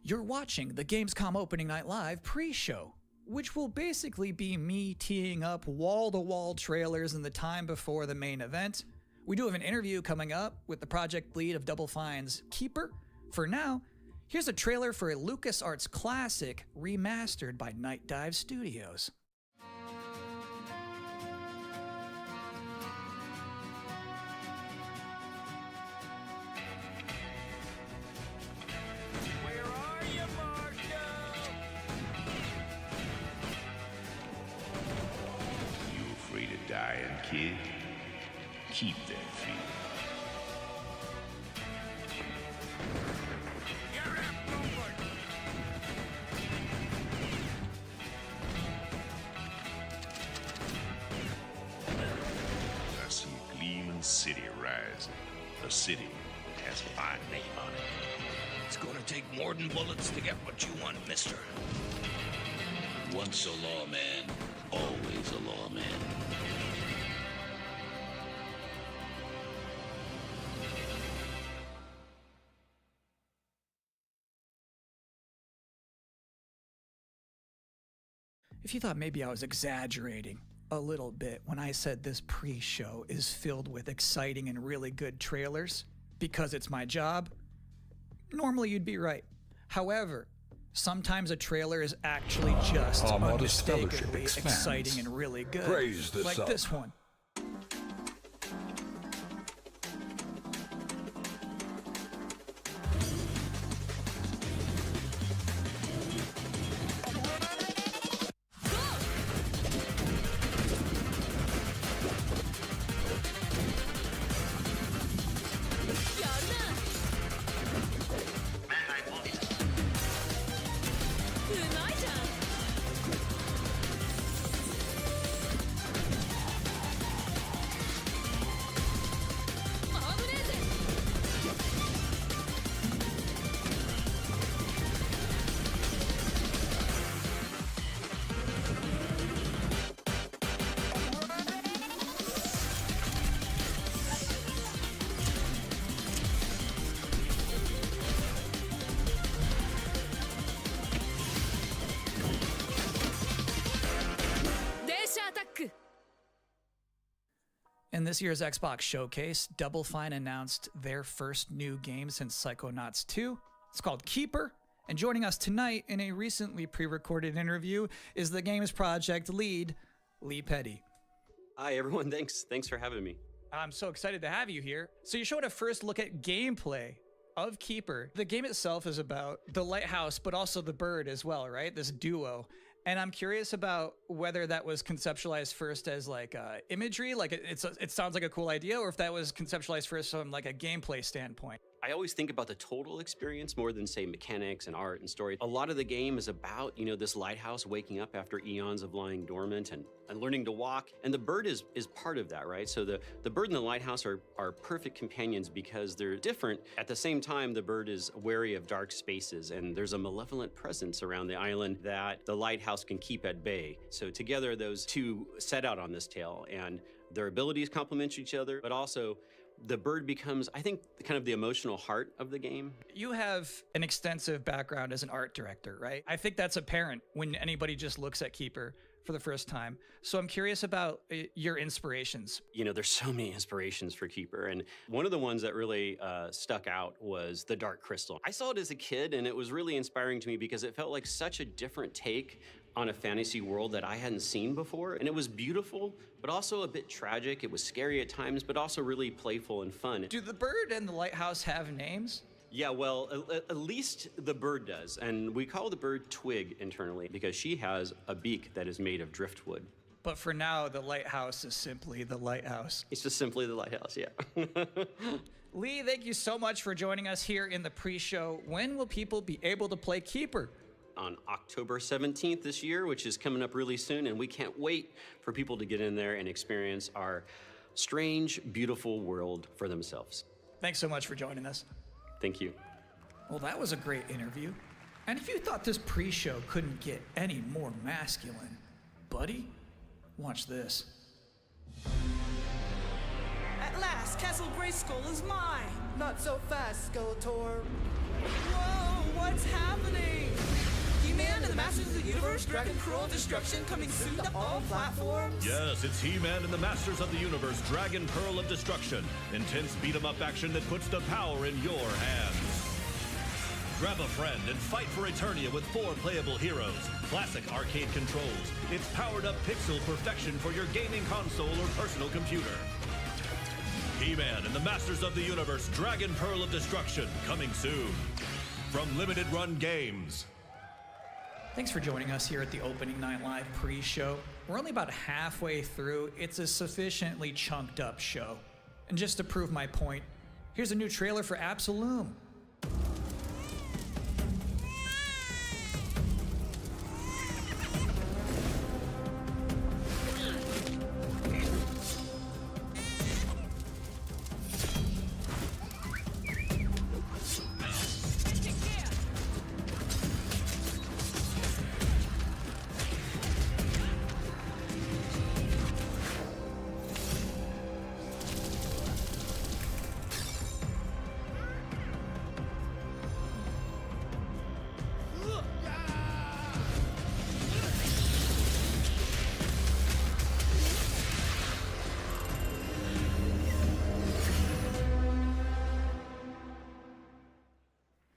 You're watching the Gamescom Opening Night Live pre-show, which will basically be me teeing up wall-to-wall trailers in the time before the main event. We do have an interview coming up with the project lead of Double Fine's Keeper. For now, here's a trailer for a LucasArts classic remastered by Night Dive Studios. Dying kid, keep that fear. I see a gleaming city rising. A city that has a fine name on it. It's gonna take more than bullets to get what you want, mister. Once a lawman, always a lawman. If you thought maybe I was exaggerating a little bit when I said this pre-show is filled with exciting and really good trailers because it's my job, normally you'd be right. However, sometimes a trailer is actually just unmistakably exciting and really good, like this one. In this year's Xbox Showcase, Double Fine announced their first new game since Psychonauts 2. It's called Keeper, and joining us tonight in a recently pre-recorded interview is the game's project lead, Lee Petty. Hi everyone, thanks for having me. I'm so excited to have you here. So you showed a first look at gameplay of Keeper. The game itself is about the lighthouse, but also the bird as well, right? This duo. And I'm curious about whether that was conceptualized first as like imagery, like it sounds like a cool idea, or if that was conceptualized first from like a gameplay standpoint. I always think about the total experience more than say mechanics and art and story. A lot of the game is about, this lighthouse waking up after eons of lying dormant and learning to walk. And the bird is part of that, right? So the bird and the lighthouse are perfect companions because they're different. At the same time, the bird is wary of dark spaces and there's a malevolent presence around the island that the lighthouse can keep at bay. So together, those two set out on this tale and their abilities complement each other, but also the bird becomes, I think, kind of the emotional heart of the game. You have an extensive background as an art director, right? I think that's apparent when anybody just looks at Keeper for the first time. So I'm curious about your inspirations. There's so many inspirations for Keeper, and one of the ones that really stuck out was the Dark Crystal. I saw it as a kid, and it was really inspiring to me because it felt like such a different take on a fantasy world that I hadn't seen before. And it was beautiful, but also a bit tragic. It was scary at times, but also really playful and fun. Do the bird and the lighthouse have names? Yeah, well, at least the bird does. And we call the bird Twig internally because she has a beak that is made of driftwood. But for now, the lighthouse is simply the lighthouse. It's just simply the lighthouse, yeah. Lee, thank you so much for joining us here in the pre-show. When will people be able to play Keeper? On October 17th this year, which is coming up really soon, and we can't wait for people to get in there and experience our strange, beautiful world for themselves. Thanks so much for joining us. Thank you. Well, that was a great interview. And if you thought this pre-show couldn't get any more masculine, buddy, watch this. At last, Castle Grayskull is mine! Not so fast, Skeletor. Whoa! What's happening? He-Man and the Masters of the Universe, Dragon Pearl of Destruction coming soon to all platforms? Yes, it's He-Man and the Masters of the Universe, Dragon Pearl of Destruction. Intense beat-em-up action that puts the power in your hands. Grab a friend and fight for Eternia with 4 playable heroes. Classic arcade controls. It's powered-up pixel perfection for your gaming console or personal computer. He-Man and the Masters of the Universe, Dragon Pearl of Destruction, coming soon. From Limited Run Games. Thanks for joining us here at the Opening Night Live pre-show. We're only about halfway through. It's a sufficiently chunked up show. And just to prove my point, here's a new trailer for Absolum.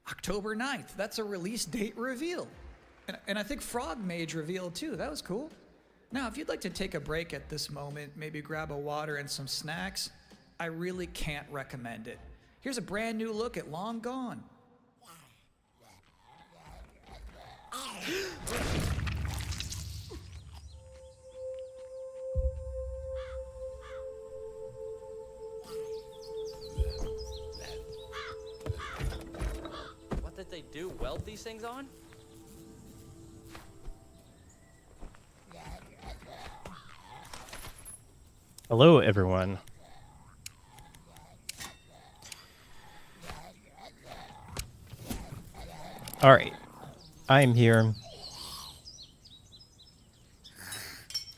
October 9th. That's a release date reveal. And I think Frog Mage revealed too. That was cool. Now, if you'd like to take a break at this moment, maybe grab a water and some snacks, I really can't recommend it. Here's a brand new look at Long Gone. What did they do? Weld these things on? Hello, everyone. All right, I'm here.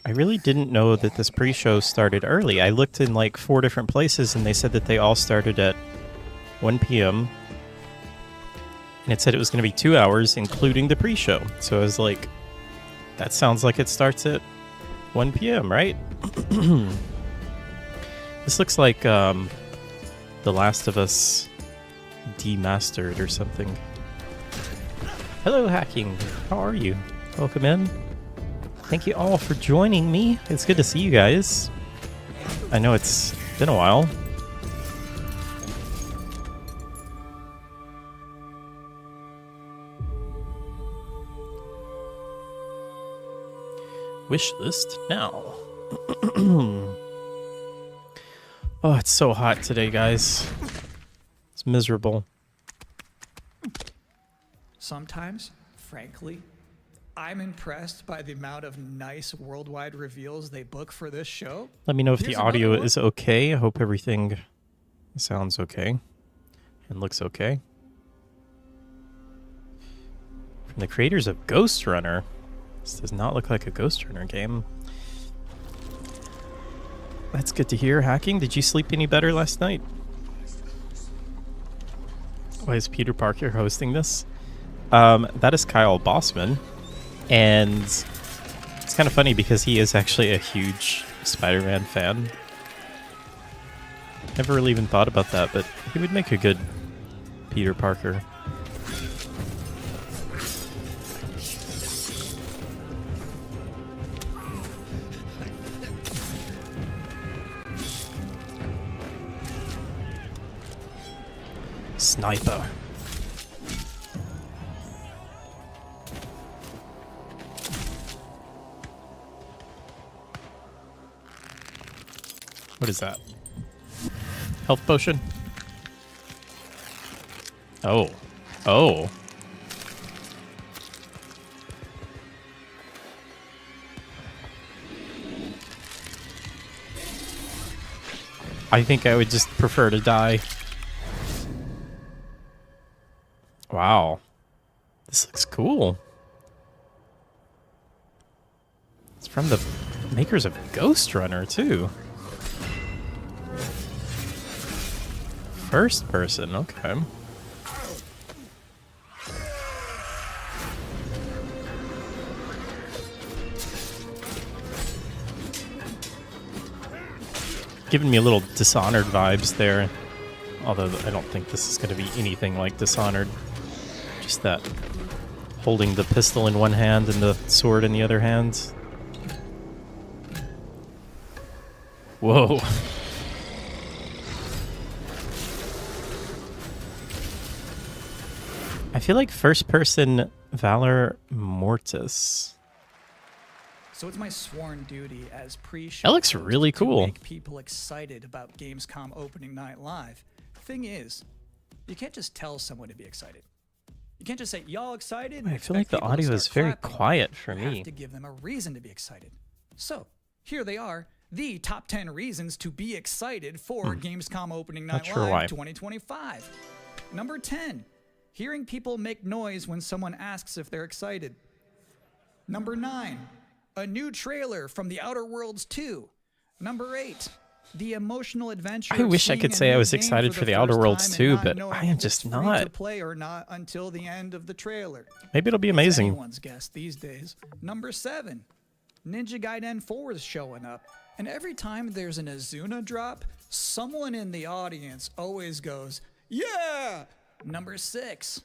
I really didn't know that this pre-show started early. I looked in like 4 different places and they said that they all started at 1 p.m. And it said it was going to be 2 hours, including the pre-show. So I was like, that sounds like it starts at 1 p.m., right? This looks like The Last of Us demastered or something. Hello, Hacking. How are you? Welcome in. Thank you all for joining me. It's good to see you guys. I know it's been a while. Wish list now. Oh, it's so hot today, guys. It's miserable. Sometimes, frankly, I'm impressed by the amount of nice worldwide reveals they book for this show. Let me know if Here's the audio another one. is okay. I hope everything sounds okay and looks okay. From the creators of Ghost Runner. This does not look like a Ghost Runner game. That's good to hear. Hacking, did you sleep any better last night? Why is Peter Parker hosting this? That is Kyle Bossman. And it's kind of funny because he is actually a huge Spider-Man fan. Never really even thought about that, but he would make a good Peter Parker. Sniper. What is that? Health potion? Oh. Oh. I think I would just prefer to die. Wow. This looks cool. It's from the makers of Ghost Runner, too. First person, okay. giving me a little Dishonored vibes there. Although I don't think this is going to be anything like Dishonored. Just that holding the pistol in one hand and the sword in the other hand. Whoa. I feel like first person Valor Mortis. So it's my sworn duty as pre-show. That looks really cool. To make people excited about Gamescom opening night live. Thing is, you can't just tell someone to be excited. You can't just say, y'all excited? I feel like the audio is very quiet for me. You have to give them a reason to be excited. So, here they are, the top 10 reasons to be excited for Gamescom opening night live 2025. Number 10, hearing people make noise when someone asks if they're excited. Number 9, a new trailer from The Outer Worlds 2. Number 8, the emotional adventure. I wish I could say I was excited for The Outer Worlds 2, but I am just not. To play or not until the end of the trailer. Maybe it'll be amazing. It's anyone's guess these days. Number 7, Ninja Gaiden 4 is showing up, and every time there's an Azuna drop, someone in the audience always goes, "Yeah!" Number 6,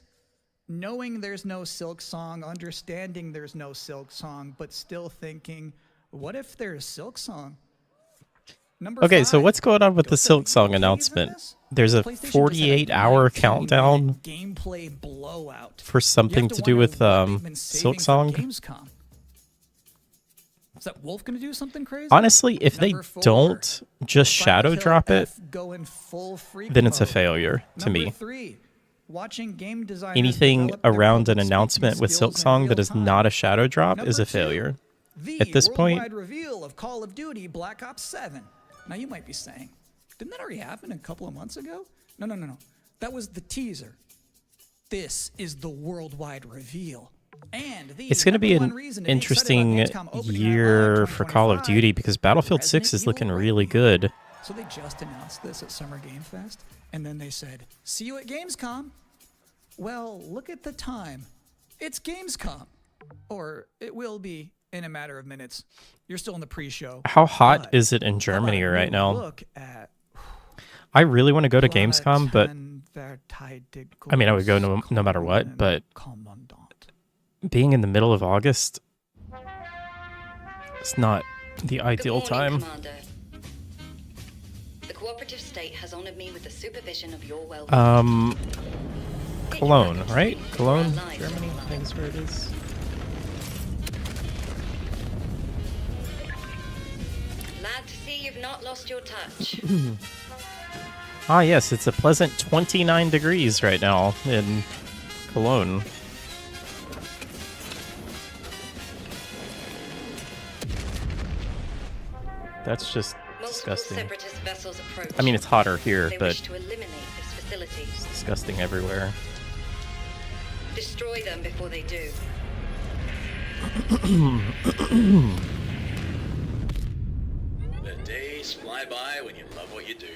knowing there's no Silk Song, understanding there's no Silk Song, but still thinking, what if there's Silk Song? Number Okay, 5, so what's going on with the does Silk Song VGA announcement? this? There's a PlayStation just had a 48-hour 19-minute countdown gameplay blowout. for something You have to do wonder with what they've been saving Silk for Song. Gamescom. Is that Wolf gonna do something crazy? Honestly, if they Number 4, don't just shadow Silent Hill drop it, F going full freak then it's a mode. failure to Number me. 3, watching game designers Anything develop their around an public announcement speaking with Silk skills in Song that real is time. not a shadow drop Number is a 2, failure. the At this point, worldwide reveal of Call of Duty Black Ops 7. Now you might be saying, didn't that already happen a couple of months ago? No. That was the teaser. This is the worldwide reveal. And the it's going to be #1 an reason to be interesting excited about Gamescom opening night year live for Call of 2025, Duty because Battlefield 6 is Resident looking Evil really remake. good. So they just announced this at Summer Game Fest, and then they said, "See you at Gamescom." Well, look at the time. It's Gamescom. Or it will be in a matter of minutes. You're still in the pre-show. How hot but is it in how Germany about right you now? Look at I really want to go to Gamescom, but I mean, I would go no matter what, but being in the middle of August, it's not the ideal time. Commander. The cooperative state has honored me with the supervision of your well-being. Cologne, right? Cologne, Germany, I think is where it is. Glad to see you've not lost your touch. Ah, yes, it's a pleasant 29 degrees right now in Cologne. That's just Multiple disgusting. separatist vessels approach. I mean, it's hotter here, They but wish to eliminate this facility. it's disgusting everywhere. Destroy them before they do. The days fly by when you love what you do.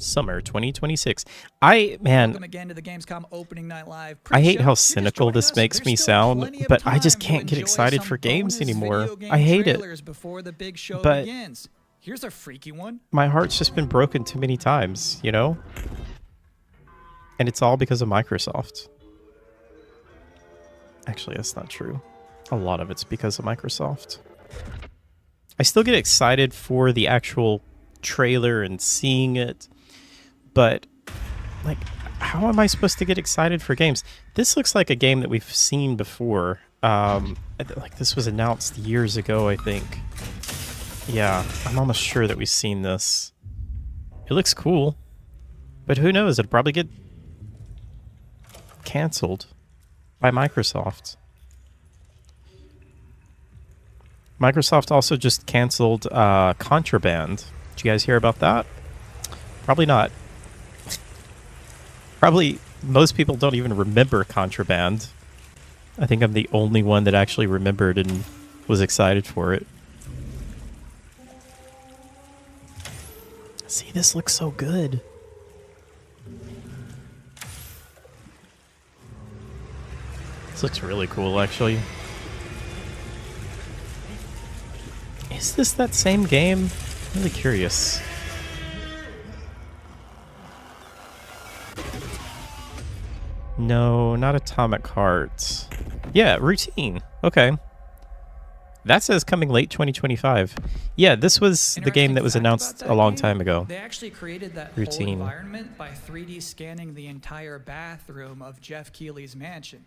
Summer 2026. Man, Welcome again to the Gamescom opening night live. I hate pre-show. how If you're cynical just this joining us, makes there's me still sound, plenty of but I just time to can't get enjoy excited some for games bonus anymore. video game I hate it. trailers before the big show But- begins. Here's a freaky one. My heart's just been broken too many times, you know? And it's all because of Microsoft. Actually, that's not true. A lot of it's because of Microsoft. I still get excited for the actual trailer and seeing it, but like, how am I supposed to get excited for games? This looks like a game that we've seen before. Like this was announced years ago, I think. Yeah, I'm almost sure that we've seen this. It looks cool, but who knows? It'll probably get canceled by Microsoft. Microsoft also just canceled Contraband. Did you guys hear about that? Probably not. Probably most people don't even remember Contraband. I think I'm the only one that actually remembered and was excited for it. See, this looks so good. This looks really cool, actually. Is this that same game? I'm really curious. No, not Atomic Heart. Yeah, Routine. Okay. That says coming late 2025. Yeah, this was the game that was announced a long time ago. They actually created that Routine. whole environment by 3D scanning the entire bathroom of Jeff Keighley's mansion.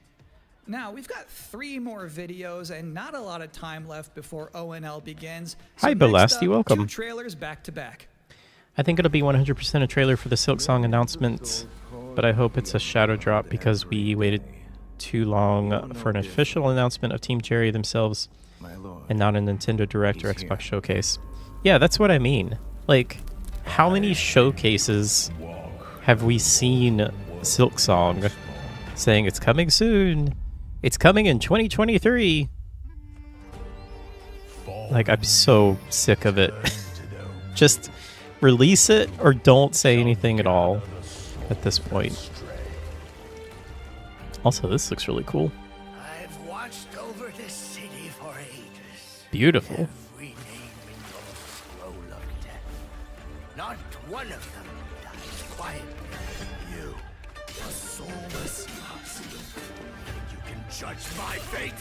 Now, we've got 3 more videos and not a lot of time left before ONL begins. So Hi, Belasty, welcome. 2 trailers back to back. I think it'll be 100% a trailer for the Silksong announcement, but I hope it's a shadow drop because we waited too long for an official announcement of Team Cherry themselves and not a Nintendo Direct or Xbox Showcase. Yeah, that's what I mean. Like, how many showcases have we seen Silksong saying it's coming soon? It's coming in 2023. Like, I'm so sick of it. Just release it or don't say anything at all at this point. Also, this looks really cool. I've watched over this city for ages. Beautiful. Every name in your scroll of death. Not one of them dies quietly. You, a soulless husk. You can judge my fate.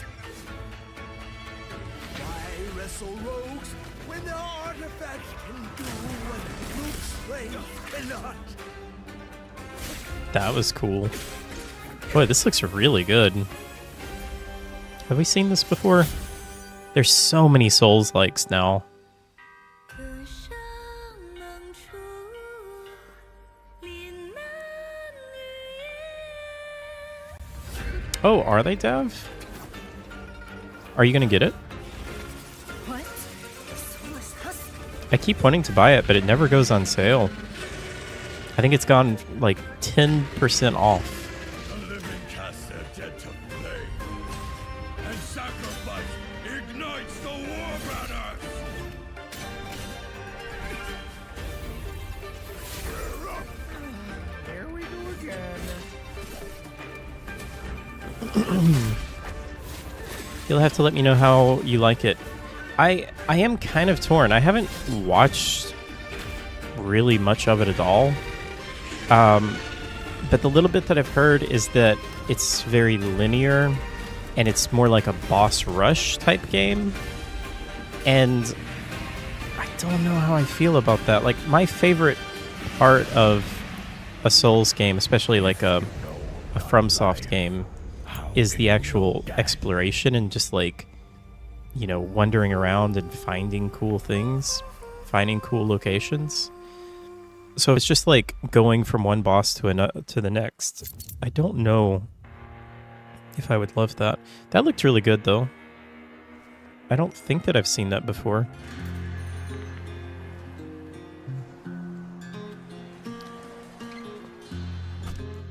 Why wrestle rogues when their artifacts can do what brute strength cannot? That was cool. Boy, this looks really good. Have we seen this before? There's so many Souls-likes now. Oh, are they, Dev? Are you gonna get it? What? I keep wanting to buy it, but it never goes on sale. I think it's gone like 10% off. The living cast their dead to flame, and sacrifice ignites the war banners. Here we go again. You'll have to let me know how you like it. I am kind of torn. I haven't watched really much of it at all. But the little bit that I've heard is that it's very linear and it's more like a boss rush type game. And I don't know how I feel about that. Like, my favorite part of a Souls game, especially like a FromSoft game, is the actual exploration and just like, you know, wandering around and finding cool things, finding cool locations. So it's just like going from one boss to the next. I don't know if I would love that. That looked really good though. I don't think that I've seen that before.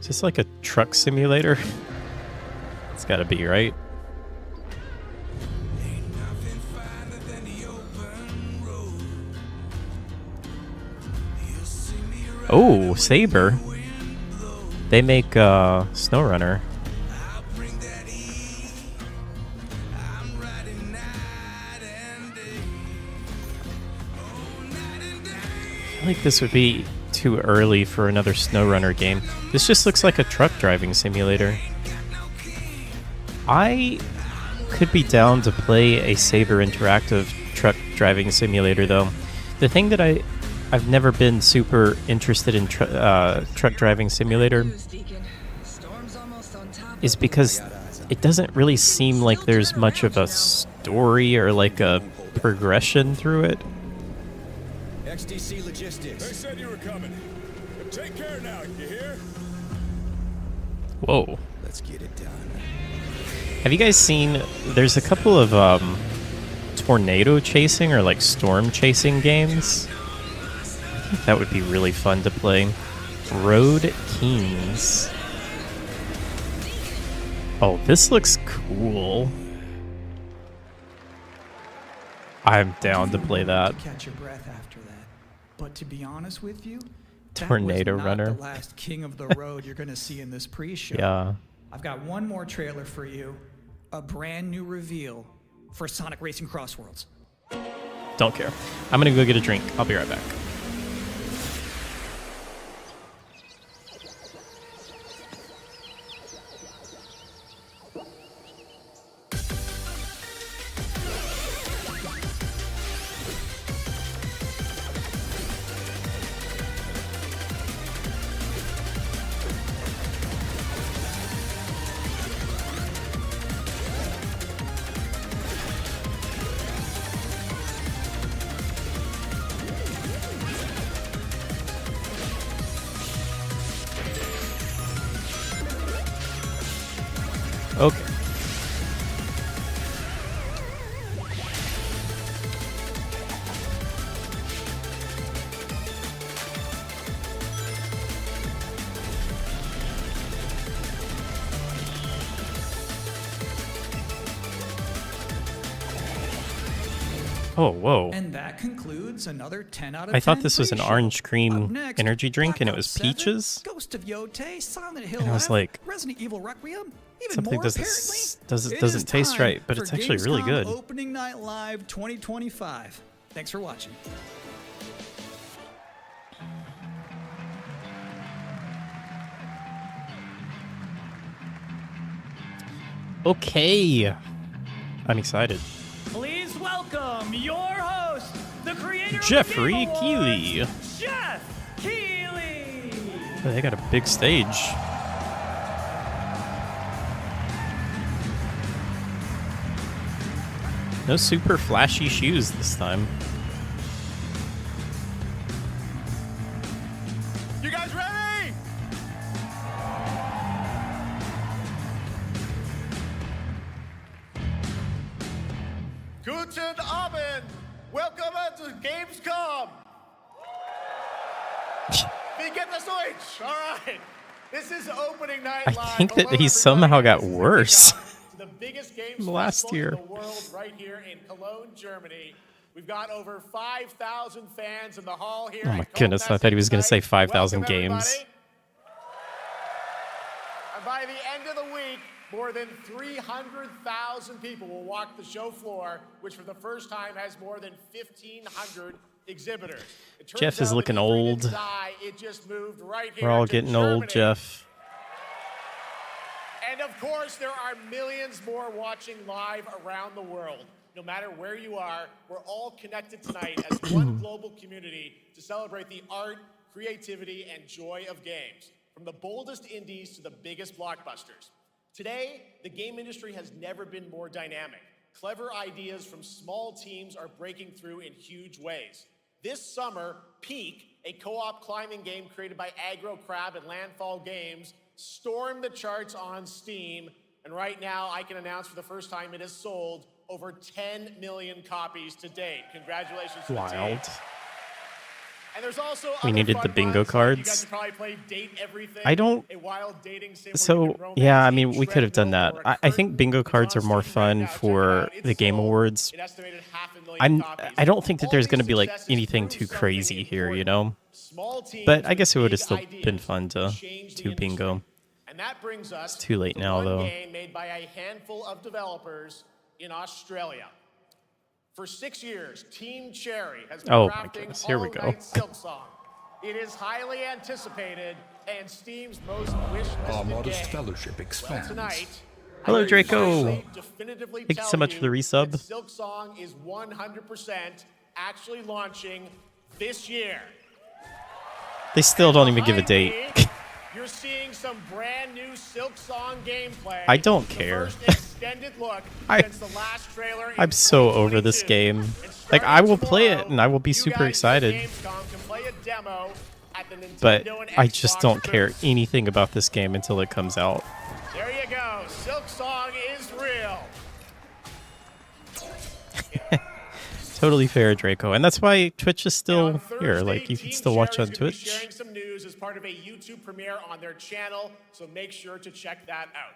Is this like a truck simulator? It's gotta be, right? Oh, Saber. They make SnowRunner. I feel like this would be too early for another SnowRunner game. This just looks like a truck driving simulator. I could be down to play a Saber interactive truck driving simulator though. The thing that I've never been super interested in truck driving simulator is because it doesn't really seem like there's much of a story or like a progression through it. XDC Logistics. They said you were coming. Take care now, you hear? Whoa. Let's get it done. Have you guys seen, there's a couple of tornado chasing or like storm chasing games. I think that would be really fun to play. Road Kings. Oh, this looks cool. I'm down to play that. Catch your breath after that. But to be honest with you, Tornado that was not Runner. the last king of the road you're going to see in this pre-show. Yeah. I've got one more trailer for you. A brand new reveal for Sonic Racing Crossworlds. Don't care. I'm gonna go get a drink. I'll be right back. Okay. Oh, whoa. And that concludes another 10 out of 10. I thought this was an pre-show. orange Up cream next, energy drink, and it Black was Ops 7, peaches. Ghost of Yotei, Silent Hill And I was F, like, Resident Evil Requiem, even something more doesn't apparently. It doesn't is taste time right, but for it's actually really Gamescom good. Opening Night Live 2025. Thanks for watching. Okay. I'm excited. Please welcome your host, the creator Jeffrey of the Game Keighley. Awards, Jeff Keighley. Oh, they got a big stage. No super flashy shoes this time. You guys ready? Guten Abend. Welcome to Gamescom. Wie geht das Deutsch? All right. This is opening night I live. think that Hello, he somehow everybody. got This is worse. the biggest games last festival year. in the world right here in Cologne, Germany. We've got over 5,000 fans in the hall here. Oh my at goodness, I thought he was going to say 5,000 Welcome, games. everybody. And by the end of the week, more than 300,000 people will walk the show floor, which for the first time has more than 1,500 exhibitors. It turns Jeff is out looking that E3 didn't old. die, it just moved right We're here all to getting Germany. old, Jeff. And of course, there are millions more watching live around the world. No matter where you are, we're all connected tonight as one global community to celebrate the art, creativity, and joy of games, from the boldest indies to the biggest blockbusters. Today, the game industry has never been more dynamic. Clever ideas from small teams are breaking through in huge ways. This summer, Peak, a co-op climbing game created by Aggro Crab and Landfall Games, stormed the charts on Steam, and right now I can announce for the first time it has sold over 10 million copies to date. Congratulations to the team. Wild. And there's also We other needed fun the bingo ones, like cards. You guys have probably played Date Everything. I don't- A wild dating sim where you So, can romance yeah, I a mean, we could have done that. treadmill or a I think curtain. bingo It's cards on are more Steam right fun now. Check it for out. It's the Game sold Awards. an estimated 500,000 copies. I don't think that All there's these going to be like successes anything prove too something crazy here, you important. know? Small teams But I with guess it would have big still ideas been fun to change the do industry. bingo. And that brings us It's too late to now, one though. game made by a handful of developers in Australia. For 6 years, Team Cherry has been Oh my crafting goodness, here we Hollow go. Knight Silksong. It is highly anticipated and Steam's most wish-listed Our modest game. fellowship Well, expands. tonight, Hello, I can Draco. finally definitively Thank you so tell much for the resub. that Silksong is 100% actually launching this year. They still don't even give a Behind date. me, you're seeing some brand new Silksong gameplay. I don't The care. first extended look since the last trailer in I'm so over this 2022. game. And Like, I will starting play it, tomorrow, and I will be you super guys at excited. Gamescom can play a demo at the Nintendo But and I just Xbox don't care booths. anything about this game until it comes out. There you go. Silksong is real. Totally fair, Draco. And that's why Twitch is And on still here. Thursday, Like, you can Team still watch on Cherry's gonna be Twitch. sharing some news as part of a YouTube premiere on their channel, so make sure to check that out.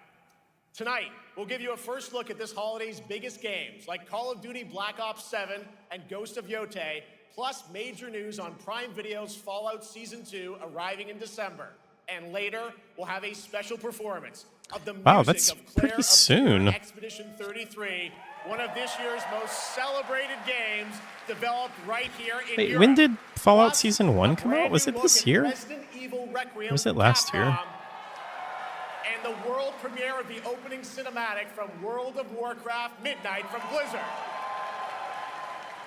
Tonight, we'll give you a first look at this holiday's biggest games, like Call of Duty Black Ops 7 and Ghost of Yotei, plus major news on Prime Video's Fallout Season 2 arriving in December. And later, we'll have a special performance, of the music Wow, that's of Claire pretty of soon. Expedition 33, one of this year's most celebrated games, developed right here in Wait, Europe. when did Fallout Plus, Season 1 a come out? brand Was new it look this at year? Resident Evil Requiem Or was it from last year? Capcom, and the world premiere of the opening cinematic from World of Warcraft Midnight from Blizzard.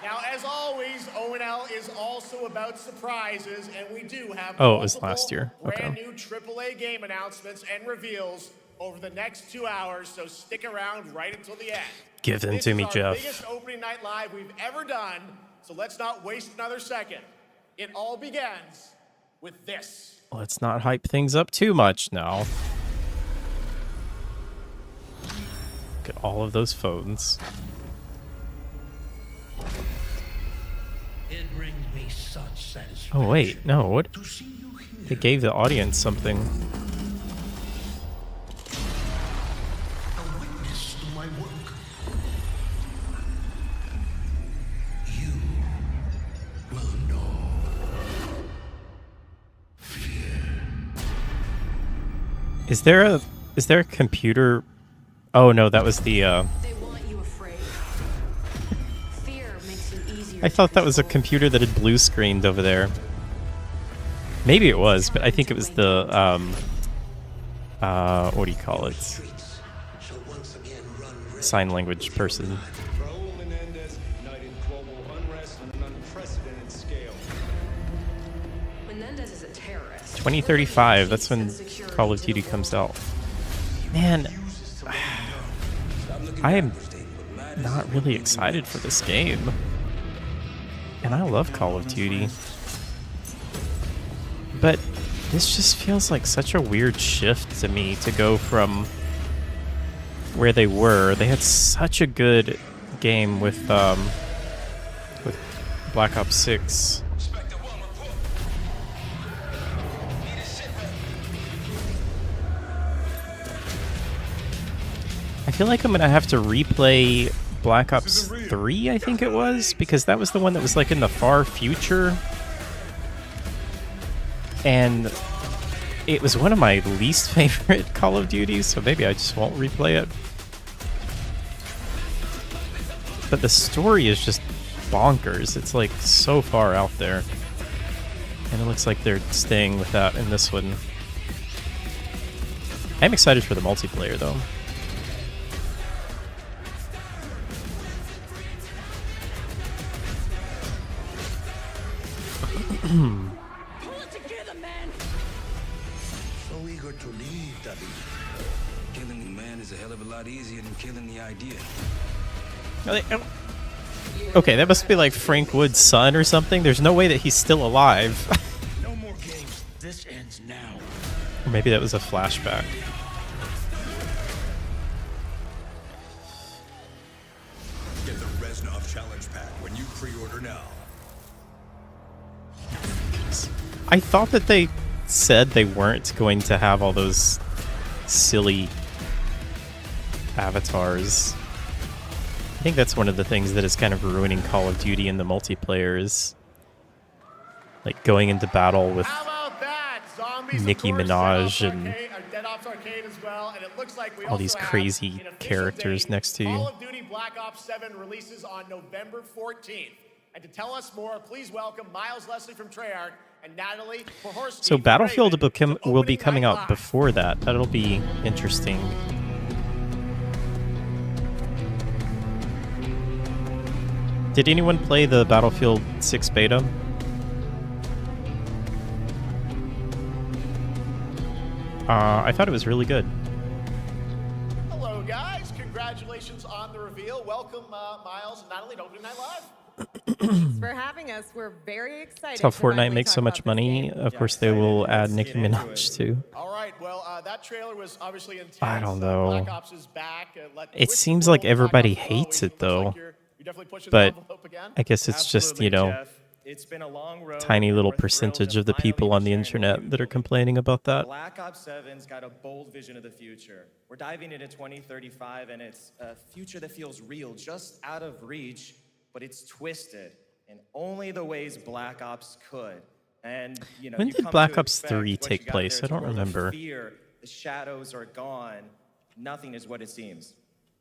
Now, as always, O&L is also about surprises, and we do have Oh, it was multiple last year. Okay. brand new AAA game announcements and reveals over the next 2 hours, so stick around right until the end. Give them This to is me, our Jeff. biggest opening night live we've ever done, so let's not waste another second. It all begins with this. Let's not hype things up too much now. Look at all of those phones. It brings me such satisfaction. Oh wait, no, what? To see you here. They gave the audience something. A witness to my work. You will know fear. Is there a computer? Oh no, that was the They want you afraid. Fear makes you easier. I thought that was a computer that had blue screened over there. Maybe it was, but I think it was the what do you call it? Sign language person. Raul Menendez ignited global unrest on an unprecedented scale. Menendez is a terrorist. 2035, that's when Call of Duty comes out. Man, I am not really excited for this game. And I love Call of Duty. But this just feels like such a weird shift to me to go from where they were. They had such a good game with Black Ops 6. I feel like I'm gonna have to replay Black Ops 3, I think it was, because that was the one that was like in the far future. And it was one of my least favorite Call of Duties, so maybe I just won't replay it. But the story is just bonkers. It's like so far out there. And it looks like they're staying with that in this one. I'm excited for the multiplayer though. Pull it together, man. So eager to leave, David. Killing the man is a hell of a lot easier than killing the idea. Okay, that must be like Frank Wood's son or something. There's no way that he's still alive. No more games. This ends now. Or maybe that was a flashback. Get the Reznov Challenge Pack when you pre-order now. I thought that they said they weren't going to have all those silly avatars. I think that's one of the things that is kind of ruining Call of Duty in the multiplayer is like going into battle with Nicki Minaj and all these crazy characters next to you. Call of Duty Black Ops 7 releases on November 14th. And to tell us more, please welcome Miles Leslie from Treyarch and Natalie Pohorski. So Battlefield will be coming out live. before that. That'll be interesting. Did anyone play the Battlefield 6 beta? I thought it was really good. Hello, guys. Congratulations on the reveal. Welcome, Miles and Natalie to Opening Night Live. Thanks for having us. We're very excited. That's how to finally Fortnite makes talk so much about this money. game. Of course, they will add Nicki Minaj too. All right. Well, that trailer was obviously intense. I don't know. Black Ops is back. It seems like everybody hates it though. But I guess it's just, you know, It's been a long road. tiny little We're thrilled percentage to of the finally people be on the sharing internet that are complaining about that. Black Ops 7's got a bold vision of the future. We're diving into 2035, and it's a future that feels real, just out of reach, but it's twisted in only the ways Black Ops could. And you know, When you did come Black to Ops expect 3 what take you got place? there I is a don't world of remember. Fear, the shadows are gone, Nothing is what it seems.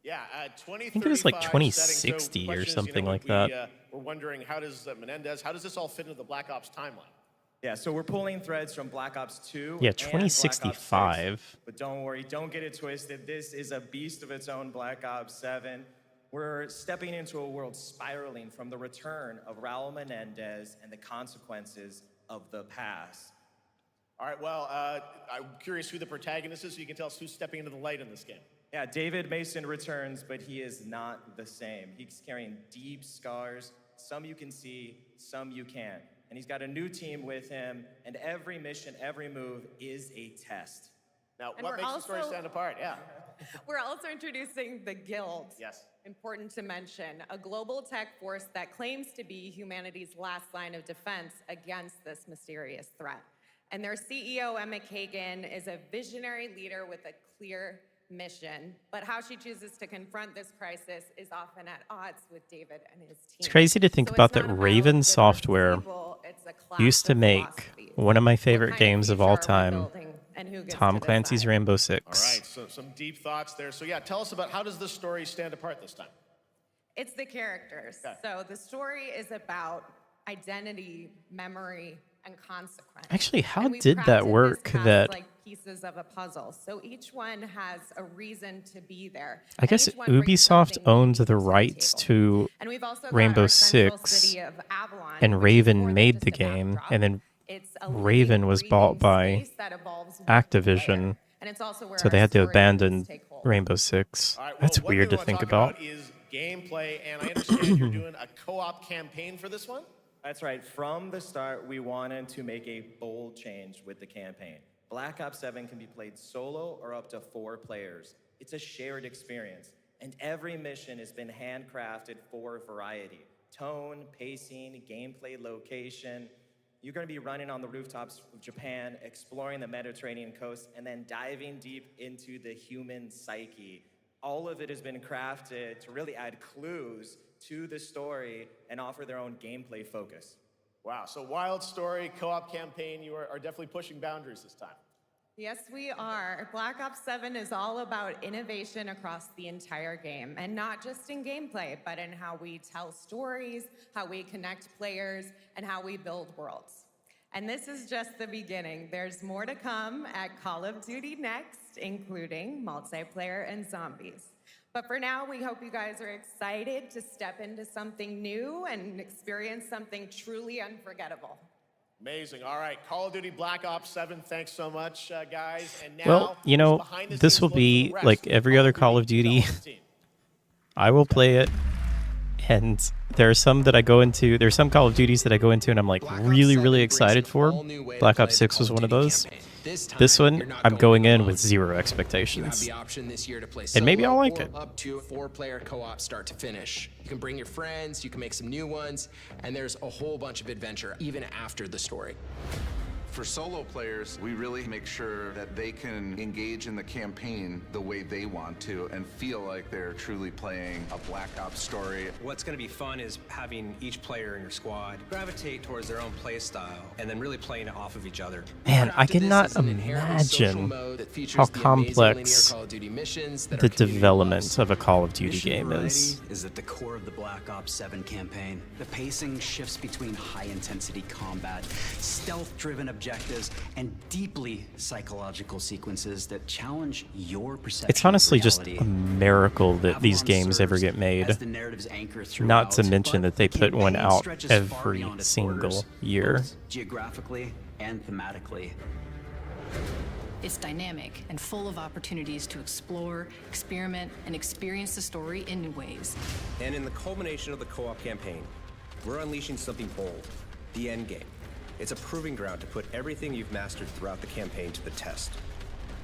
Yeah, 2035 I think it was like setting. 2060 So or question is, something like we, that. We're wondering, how does Menendez, how does this all fit into the Black Ops timeline? Yeah, so we're pulling threads from Black Ops 2 Yeah, and Black Ops 6. 2065. But don't worry, don't get it twisted. This is a beast of its own, Black Ops 7. We're stepping into a world spiraling from the return of Raul Menendez and the consequences of the past. All right, well, I'm curious who the protagonist is, so you can tell us who's stepping into the light in this game. Yeah, David Mason returns, but he is not the same. He's carrying deep scars. Some you can see, some you can't. And he's got a new team with him, and every mission, every move is a test. Now, And what we're makes the story also- stand apart? Yeah. We're also introducing the Guild. Yes. Important to mention, a global tech force that claims to be humanity's last line of defense against this mysterious threat. And their CEO, Emma Kagan, is a visionary leader with a clear mission, but how she chooses to confront this crisis is often at odds with David and his team. It's crazy to think So about it's that not Raven good Software versus evil, it's a clash used to of make philosophies. one of my favorite What kind games of all future are we time, building, and who gets Tom to Clancy's decide? Rainbow All Six. right, so some deep thoughts there. So yeah, tell us about, how does this story stand apart this time? It's the characters. Okay. So the story is about identity, memory, and consequence. Actually, how And we've did that crafted this work past that- like pieces of a puzzle. So each one has a reason to be there. I and guess each one brings Ubisoft something owned unique the to rights table. to And we've also got Rainbow our central Six, city of Avalon, and which is more Raven than made just the a game, backdrop. and then It's a living, Raven was bought breathing by space that evolves with the Activision, player. And it's also where so they our had to story abandon moves take hold. Rainbow Six. All right, well, That's one weird thing to we wanna think talk about. is gameplay, and I understand you're doing a co-op campaign for this one? That's right. From the start, we wanted to make a bold change with the campaign. Black Ops 7 can be played solo or up to 4 players. It's a shared experience, and every mission has been handcrafted for variety. Tone, pacing, gameplay location. You're going to be running on the rooftops of Japan, exploring the Mediterranean coast, and then diving deep into the human psyche. All of it has been crafted to really add clues to the story and offer their own gameplay focus. Wow, so wild story, co-op campaign, you are definitely pushing boundaries this time. Yes, we are. Black Ops 7 is all about innovation across the entire game, and not just in gameplay, but in how we tell stories, how we connect players, and how we build worlds. And this is just the beginning. There's more to come at Call of Duty Next, including multiplayer and zombies. But for now, we hope you guys are excited to step into something new and experience something truly unforgettable. Amazing. All right, Call of Duty Black Ops 7, thanks so much, guys. And now, Well, you know, behind the this scenes will look for be the rest like of every other Call of Duty. development team. I will play it, and there are some that I go into. There's some Call of Duties that I go into, and I'm like really excited for. Black Ops 6 was one of those. This one, I'm going in with zero You have expectations. the option this year to play And maybe I'll solo like or it. up to 4-player co-op start to finish. You can bring your friends, you can make some new ones, and there's a whole bunch of adventure even after the story. For solo players, we really make sure that they can engage in the campaign the way they want to and feel like they're truly playing a Black Ops story. What's going to be fun is having each player in your squad gravitate towards their own play style and then really playing it off of each other. Man, I Crafted this cannot as an inherently social imagine mode that features how the amazing complex linear Call of Duty missions that the our community development loves. of a Call of Duty Mission game variety is. at the core of the Black Ops 7 campaign. The pacing shifts between high-intensity combat, stealth-driven objectives, and deeply psychological sequences that challenge your perception It's honestly of just reality. a miracle that these Avalon games ever serves get made. as the narrative's anchor Not to throughout, mention but that they the put one campaign out stretches far every beyond its single borders, year. both geographically and thematically. It's dynamic and full of opportunities to explore, experiment, and experience the story in new ways. And in the culmination of the co-op campaign, we're unleashing something bold, the end game. It's a proving ground to put everything you've mastered throughout the campaign to the test.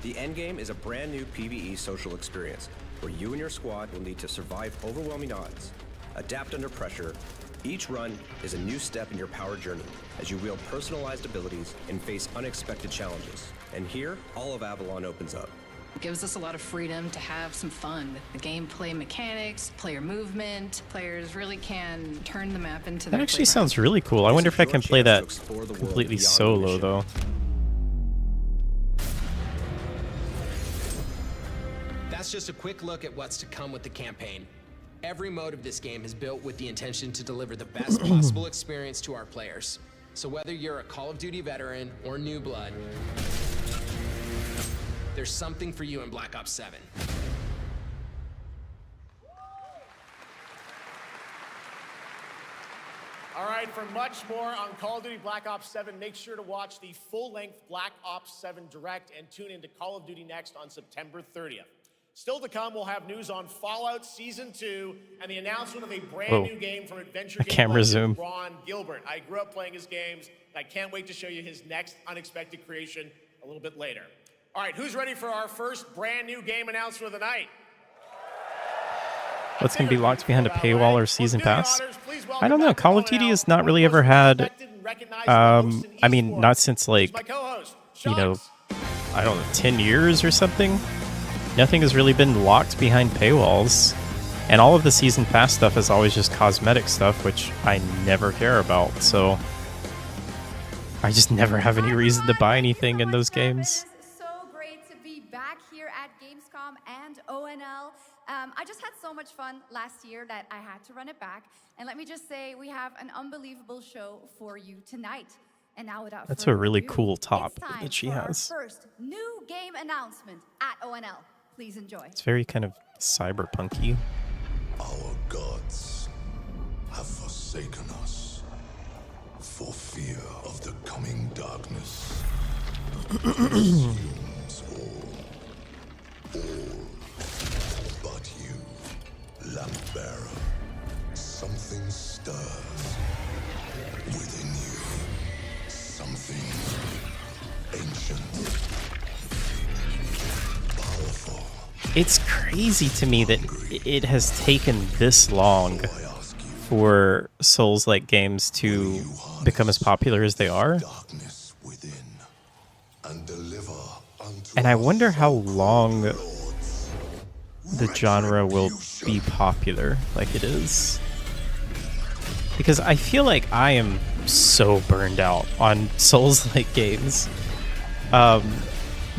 The end game is a brand new PvE social experience where you and your squad will need to survive overwhelming odds, adapt under pressure. Each run is a new step in your power journey as you wield personalized abilities and face unexpected challenges. And here, all of Avalon opens up. It gives us a lot of freedom to have some fun with the gameplay mechanics, player movement. Players really can turn the map into That their actually playground. sounds really cool. I wonder if I can play that completely solo, though. that's just a quick look at what's to come with the campaign. Every mode of this game is built with the intention to deliver the best possible experience to our players. So whether you're a Call of Duty veteran or new blood, there's something for you in Black Ops 7. All right, for much more on Call of Duty Black Ops 7, make sure to watch the full-length Black Ops 7 Direct and tune into Call of Duty Next on September 30th. Still to come, we'll have news on Fallout Season 2 and the announcement of a brand new game from adventure game camera legend zoom. Ron Gilbert. I grew up playing his games, and I can't wait to show you his next unexpected creation a little bit later. All right, who's ready for our first brand new game announcement of the night? What's going to be locked behind a paywall or season pass? I don't know. Call of Duty has not really ever had, I mean, not since like, you know, I don't know, 10 years or something. Nothing has really been locked behind paywalls. And all of the season pass stuff is always just cosmetic stuff, which I never care about. So I just never have any reason to buy anything in those games. So great to be back here at Gamescom and ONL. I just had so much fun last year that I had to run it back. And let me just say, we have an unbelievable show for you tonight. And now without That's further a really ado, cool top it's time that she for has. Our first new game announcement at ONL. Please enjoy. It's very kind of cyberpunky. Our gods have forsaken us for fear of the coming darkness. Consumes all but you, lamp bearer. Something stirs within you. Something ancient. It's crazy to me that it has taken this long for Souls-like games to become as popular as they are. And I wonder how long the genre will be popular like it is. Because I feel like I am so burned out on Souls-like games.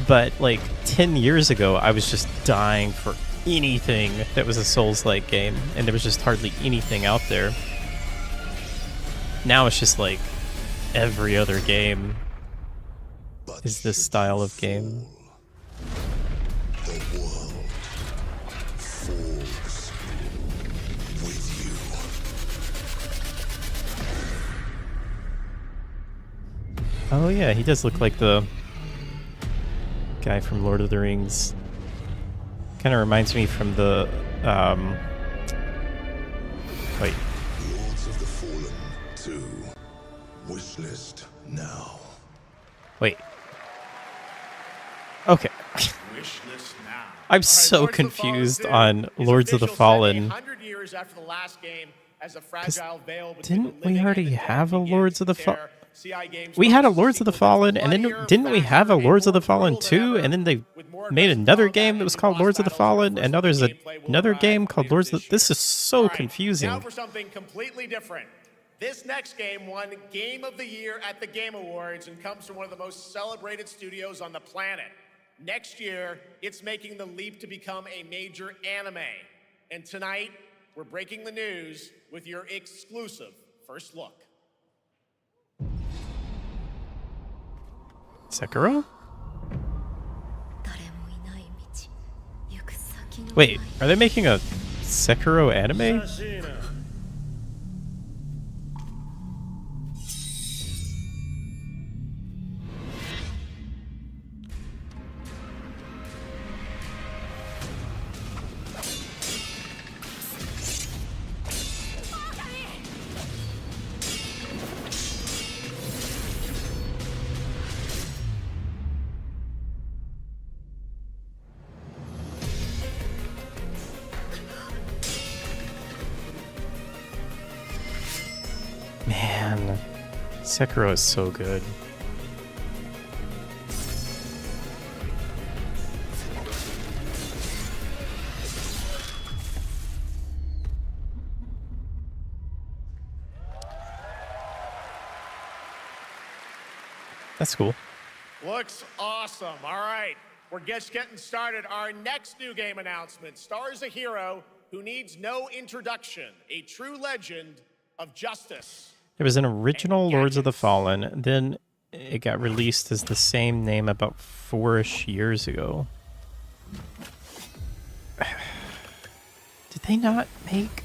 But like 10 years ago, I was just dying for anything that was a Souls-like game, and there was just hardly anything out there. Now it's just like every other game is this style of game. The world falls with you. Oh yeah, he does look like the guy from Lord of the Rings. Kind of reminds me from the wait. Lords of the Fallen 2. Wishlist now. Wait. Okay. Wishlist now. I'm so confused on Lords of the Fallen. 100 years after the last game, as a fragile veil Didn't we already have a Lords of the Fallen? We had a Lords of the Fallen, and then didn't we have a Lords of the Fallen 2? And then they made another game that was called Lords of the Fallen, and now there's another game called Lords of the... This is so confusing. Now for something completely different. This next game won Game of the Year at the Game Awards and comes from one of the most celebrated studios on the planet. Next year, it's making the leap to become a major anime. And tonight, we're breaking the news with your exclusive first look. Sekiro? Wait, are they making a Sekiro anime? Man, Sekiro is so good. That's cool. Looks awesome. All right. we're just getting started. Our next new game announcement stars a hero who needs no introduction, a true legend of justice. There was an original Lords of the Fallen, then it got released as the same name about 4-ish years ago. Did they not make...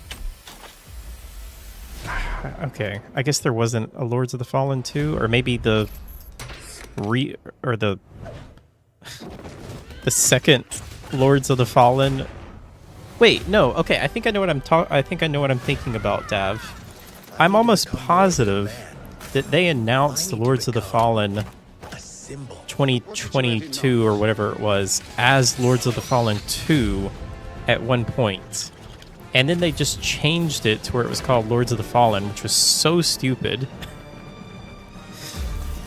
Okay, I guess there wasn't a Lords of the Fallen 2, or maybe the second Lords of the Fallen. Wait, no. Okay, I think I know what I'm thinking about, Dav. I'm almost positive that they announced Lords of the Fallen 2022 or whatever it was as Lords of the Fallen 2 at one point. And then they just changed it to where it was called Lords of the Fallen, which was so stupid.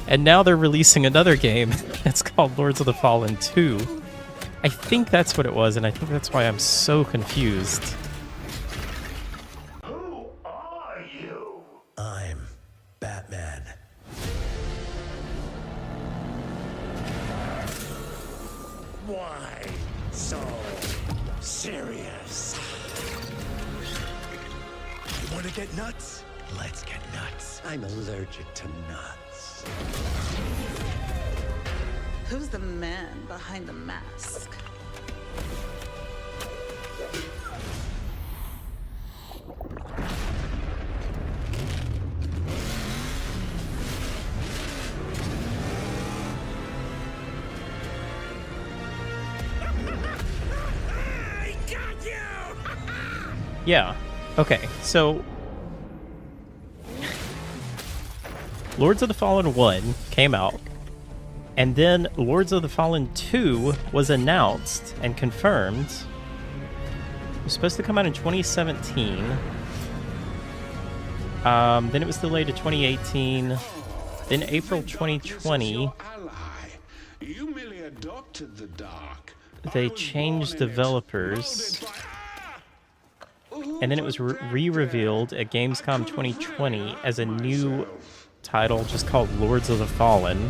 And now they're releasing another game that's called Lords of the Fallen 2. I think that's what it was, and I think that's why I'm so confused. Who are you? I'm Batman. Why so serious? You want to get nuts? Let's get nuts. I'm allergic to nuts. Who's the man behind the mask? I got you! Yeah. Okay, so Lords of the Fallen 1 came out, and then Lords of the Fallen 2 was announced and confirmed. It was supposed to come out in 2017. Then it was delayed to 2018. Then April 2020. You merely adopted the dark. They changed developers. And then it was re-revealed at Gamescom 2020 as a new title just called Lords of the Fallen.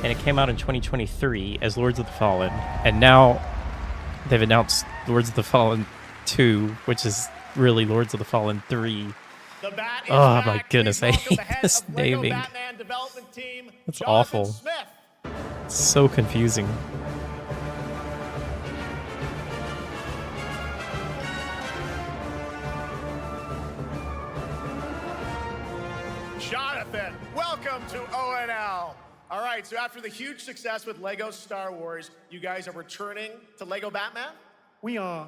And it came out in 2023 as Lords of the Fallen. And now they've announced Lords of the Fallen 2, which is really Lords of the Fallen 3. Oh my goodness, I hate this naming. It's awful. It's so confusing. Jonathan, welcome to ONL. All right, so after the huge success with Lego Star Wars, you guys are returning to Lego Batman? We are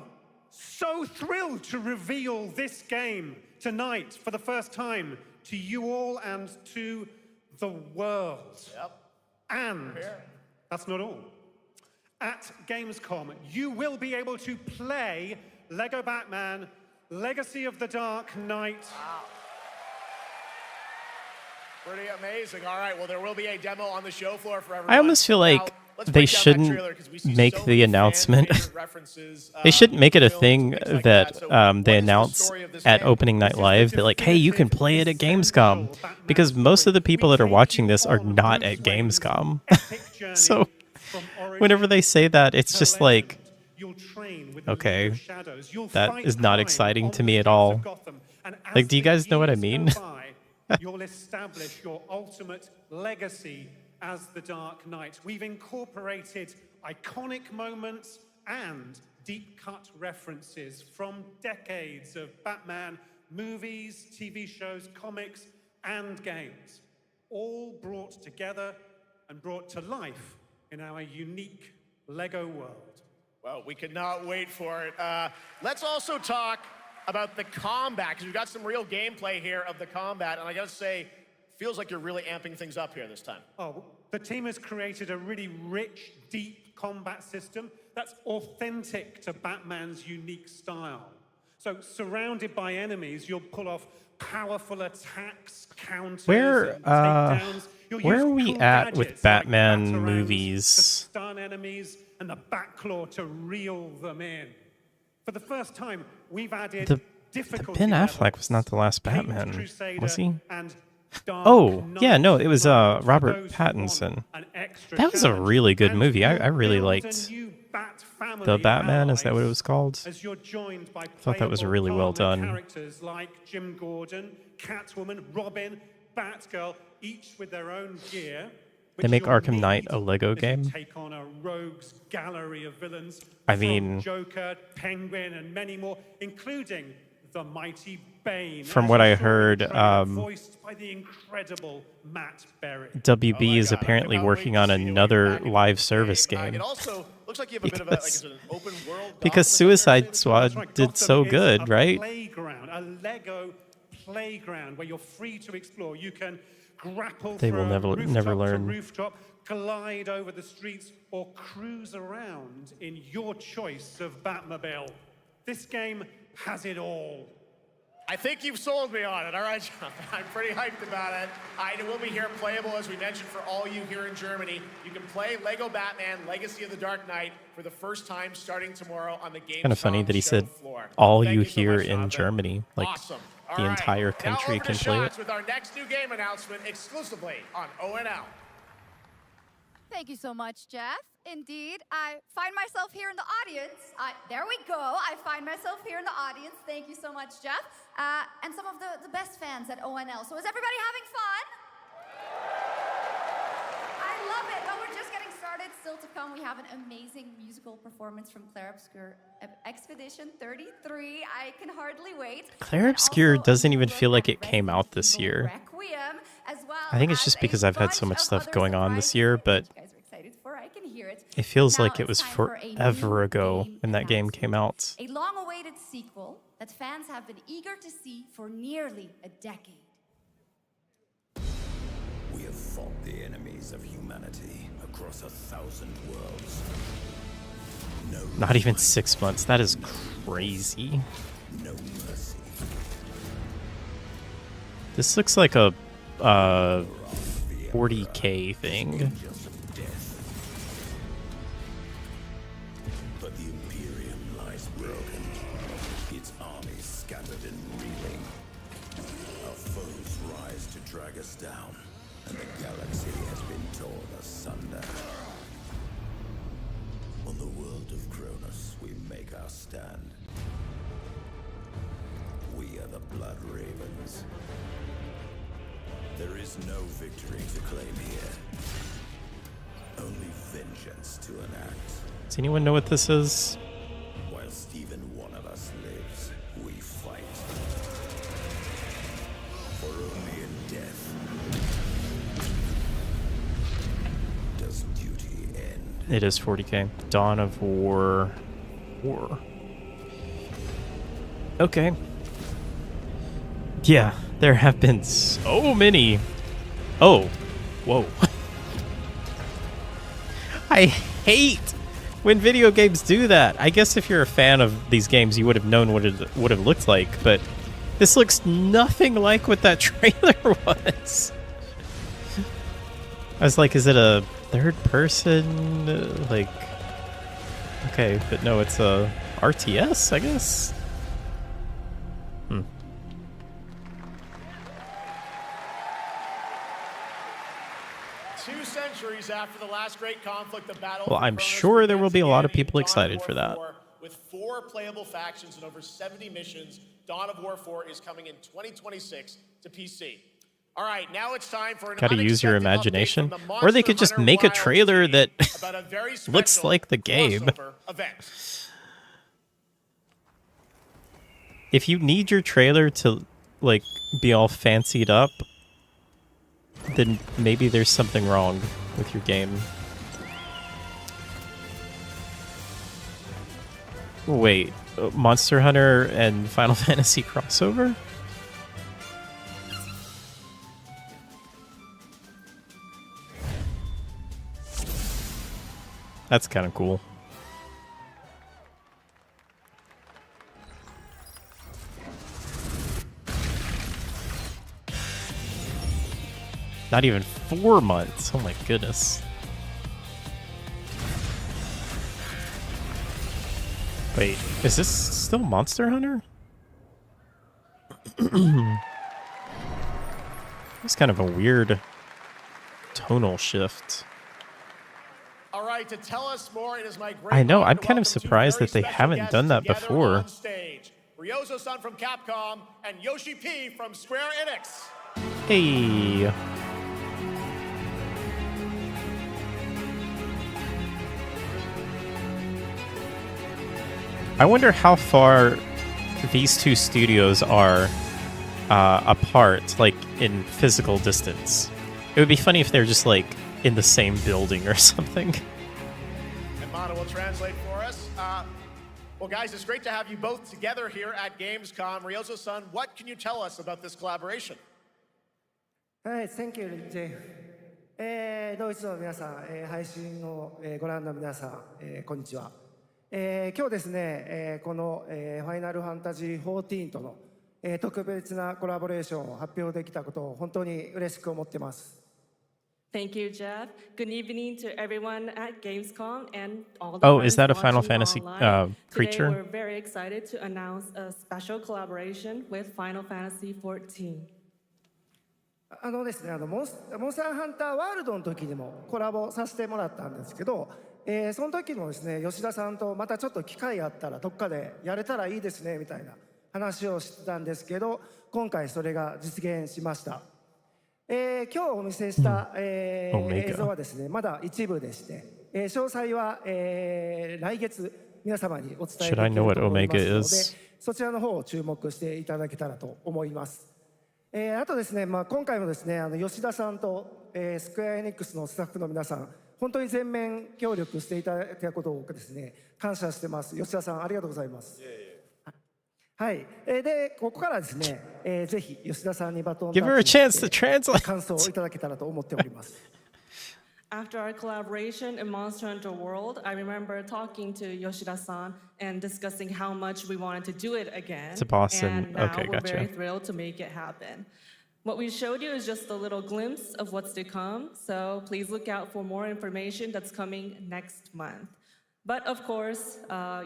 so thrilled to reveal this game tonight for the first time to you all and to the world. Yep. And that's not all. At Gamescom, you will be able to play Lego Batman Legacy of the Dark Knight. Wow. Pretty amazing. All right, well, there will be a demo on the show floor for everyone. I almost feel like they shouldn't make the announcement. They shouldn't make it a thing that they announce at opening night live. They're like, hey, you can play it at Gamescom. Because most of the people that are watching this are not at Gamescom. So whenever they say that, it's just like, okay, that is not exciting to me at all. Like, do you guys know what I mean? You'll establish your ultimate legacy as the Dark Knight. We've incorporated iconic moments and deep-cut references from decades of Batman movies, TV shows, comics, and games, all brought together and brought to life in our unique Lego world. Well, we cannot wait for it. Let's also talk about the combat, because we've got some real gameplay here of the combat, and I gotta say, feels like you're really amping things up here this time. Oh, the team has created a really rich, deep combat system that's authentic to Batman's unique style. So, surrounded by enemies, you'll pull off powerful attacks, counters, and takedowns. Where are we at with Batman movies? To stun enemies and the Batclaw to reel them in. For the first time, we've added difficulty. Ben Affleck was not the last Batman, was he? And Oh, yeah, no, it was Robert Pattinson. An extra That was a challenge. really good And movie. I you'll really build a liked new Bat family The of Batman. Is that what it allies was called? as you're joined by Thought that was playable really well partner done. characters like Jim Gordon, Catwoman, Robin, Batgirl, each with their own gear. They make Arkham Knight a Lego game. Take on a rogues gallery of villains. I from mean, Joker, Penguin, and many more, including the mighty Bane. from as what you I saw in the heard, trailer, voiced by the incredible Matt Berry. WB is apparently working on another live service game. It also looks like you have a bit of a, like, is it an open world? Because Suicide Squad did so good, right? Playground, a Lego playground where you're free to explore. You can grapple They will from never rooftop to learn. rooftop, glide over the streets, or cruise around in your choice of Batmobile. This game has it all. I think you've sold me on it. All right, John. I'm pretty hyped about it. It will be here playable, as we mentioned, for all you here in Germany. You can play Lego Batman Legacy of the Dark Knight for the first time starting tomorrow on the Gamescom Kind of funny that he show said floor. all Thank you so here much, in Jonathan. Germany, like Awesome. All the right. entire Now country over can to play it. Shots with our next new game announcement exclusively on ONL. Thank you so much, Jeff. Indeed, I find myself here in the audience. There we go. I find myself here in the audience. Thank you so much, Jeff. And some of the best fans at ONL. So is everybody having fun? I love it. Well, we're just getting started. Still to come, we have an amazing musical performance from Claire Obscure Expedition 33. I can hardly wait. Claire Obscure doesn't even feel like it came out this year. Requiem, as well I think it's as just a because I've had so bunch much of stuff other going on this surprises year, that but you guys are excited for. I can hear it. it feels Now like it it's was time for a forever new ago game when that game came out. A long-awaited sequel that fans have been eager to see for nearly a decade. We have fought the enemies of humanity across 1,000 worlds. No Not even 6 months. That is crazy. no mercy. This looks like a 40K thing. But the Imperium lies broken, its armies scattered and reeling. Our foes rise to drag us down, and the galaxy has been torn asunder. On the world of Cronus, we make our stand. We are the Blood Ravens. There is no victory to claim here. Only vengeance to enact. Does anyone know what this is? Whilst even one of us lives, we fight. For only in death does duty end. It is 40K. Dawn of War. Okay. Yeah, there have been so many. Oh, whoa. I hate when video games do that. I guess if you're a fan of these games, you would have known what it would have looked like, but this looks nothing like what that trailer was. I was like, is it a third person? Like, okay, but no, it's a RTS, I guess. 2 centuries after the last great conflict, the battle. Well, for I'm Cronus sure there will begins be a lot of again in people Dawn excited of for War that. 4. With 4 playable factions and over 70 missions, Dawn of War 4 is coming in 2026 to PC. All right, now it's time for an Gotta use your unexpected update imagination. from the Or they Monster could just Hunter make a Wilds trailer team that about a very looks special like the game. crossover event. If you need your trailer to, like, be all fancied up, then maybe there's something wrong with your game. Wait, Monster Hunter and Final Fantasy crossover? That's kind of cool. Not even 4 months. Oh my goodness. Wait, is this still Monster Hunter? It's kind of a weird tonal shift. tonight to tell us more. It is my great I know. honor I'm to kind of welcome two surprised very that they special haven't guests done that together before. on stage. Ryozo-san from Capcom and Yoshi P from Square Enix. Hey. I wonder how far these two studios are apart, like in physical distance. It would be funny if they're just like in the same building or something. And Mana will translate for us. Well, guys, it's great to have you both together here at Gamescom. Ryozo-san, what can you tell us about this collaboration? Hi, thank you, Jay. ドイツの皆さん、配信をご覧の皆さん、こんにちは。今日ですね、この、ファイナルファンタジー14との、特別なコラボレーションを発表できたことを本当に嬉しく思っています。Thank you, Jeff. Good evening to everyone at Gamescom and all the Oh, is friends that a Final watching Fantasy online. creature? Today, we're very excited to announce a special collaboration with Final Fantasy XIV. ですね、モンスターハンターワールドの時にもコラボさせてもらったんですけど、その時もですね、吉田さんとまたちょっと機会あったらどっかでやれたらいいですねみたいな話をしてたんですけど、今回それが実現しました。今日お見せした、映像はですね、まだ一部でして、詳細は、来月皆様にお伝えできると思いますので、そちらの方を注目していただけたらと思います。あとですね、今回もですね、吉田さんと、スクエアエニックスのスタッフの皆さん、本当に全面協力していただいたことをですね、感謝してます。吉田さん、ありがとうございます。はい。で、ここからですね、ぜひ吉田さんにバトンをタッチして感想をいただけたらと思っております。After our collaboration in Monster Hunter World, I remember talking to Yoshida-san and discussing how much we wanted to do it again. It's a Boston. And now Okay, we're gotcha. very thrilled to make it happen. What we showed you is just a little glimpse of what's to come, so please look out for more information that's coming next month. But of course,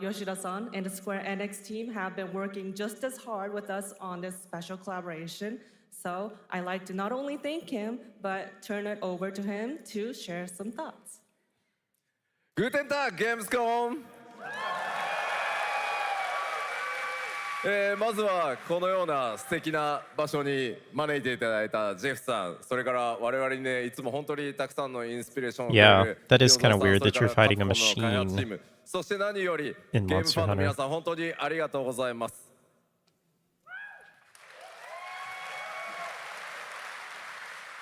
Yoshida-san and the Square Enix team have been working just as hard with us on this special collaboration. So I'd like to not only thank him, but turn it over to him to share some thoughts. Guten Tag, Gamescom! まずはこのような素敵な場所に招いていただいたジェフさん、それから我々にね、いつも本当にたくさんのインスピレーションをくれる Yeah, that is kind of weird that you're fighting a machine そして何よりゲ in ームフ Monster ァンの皆 Hunter. さん、本当にありがとうございます。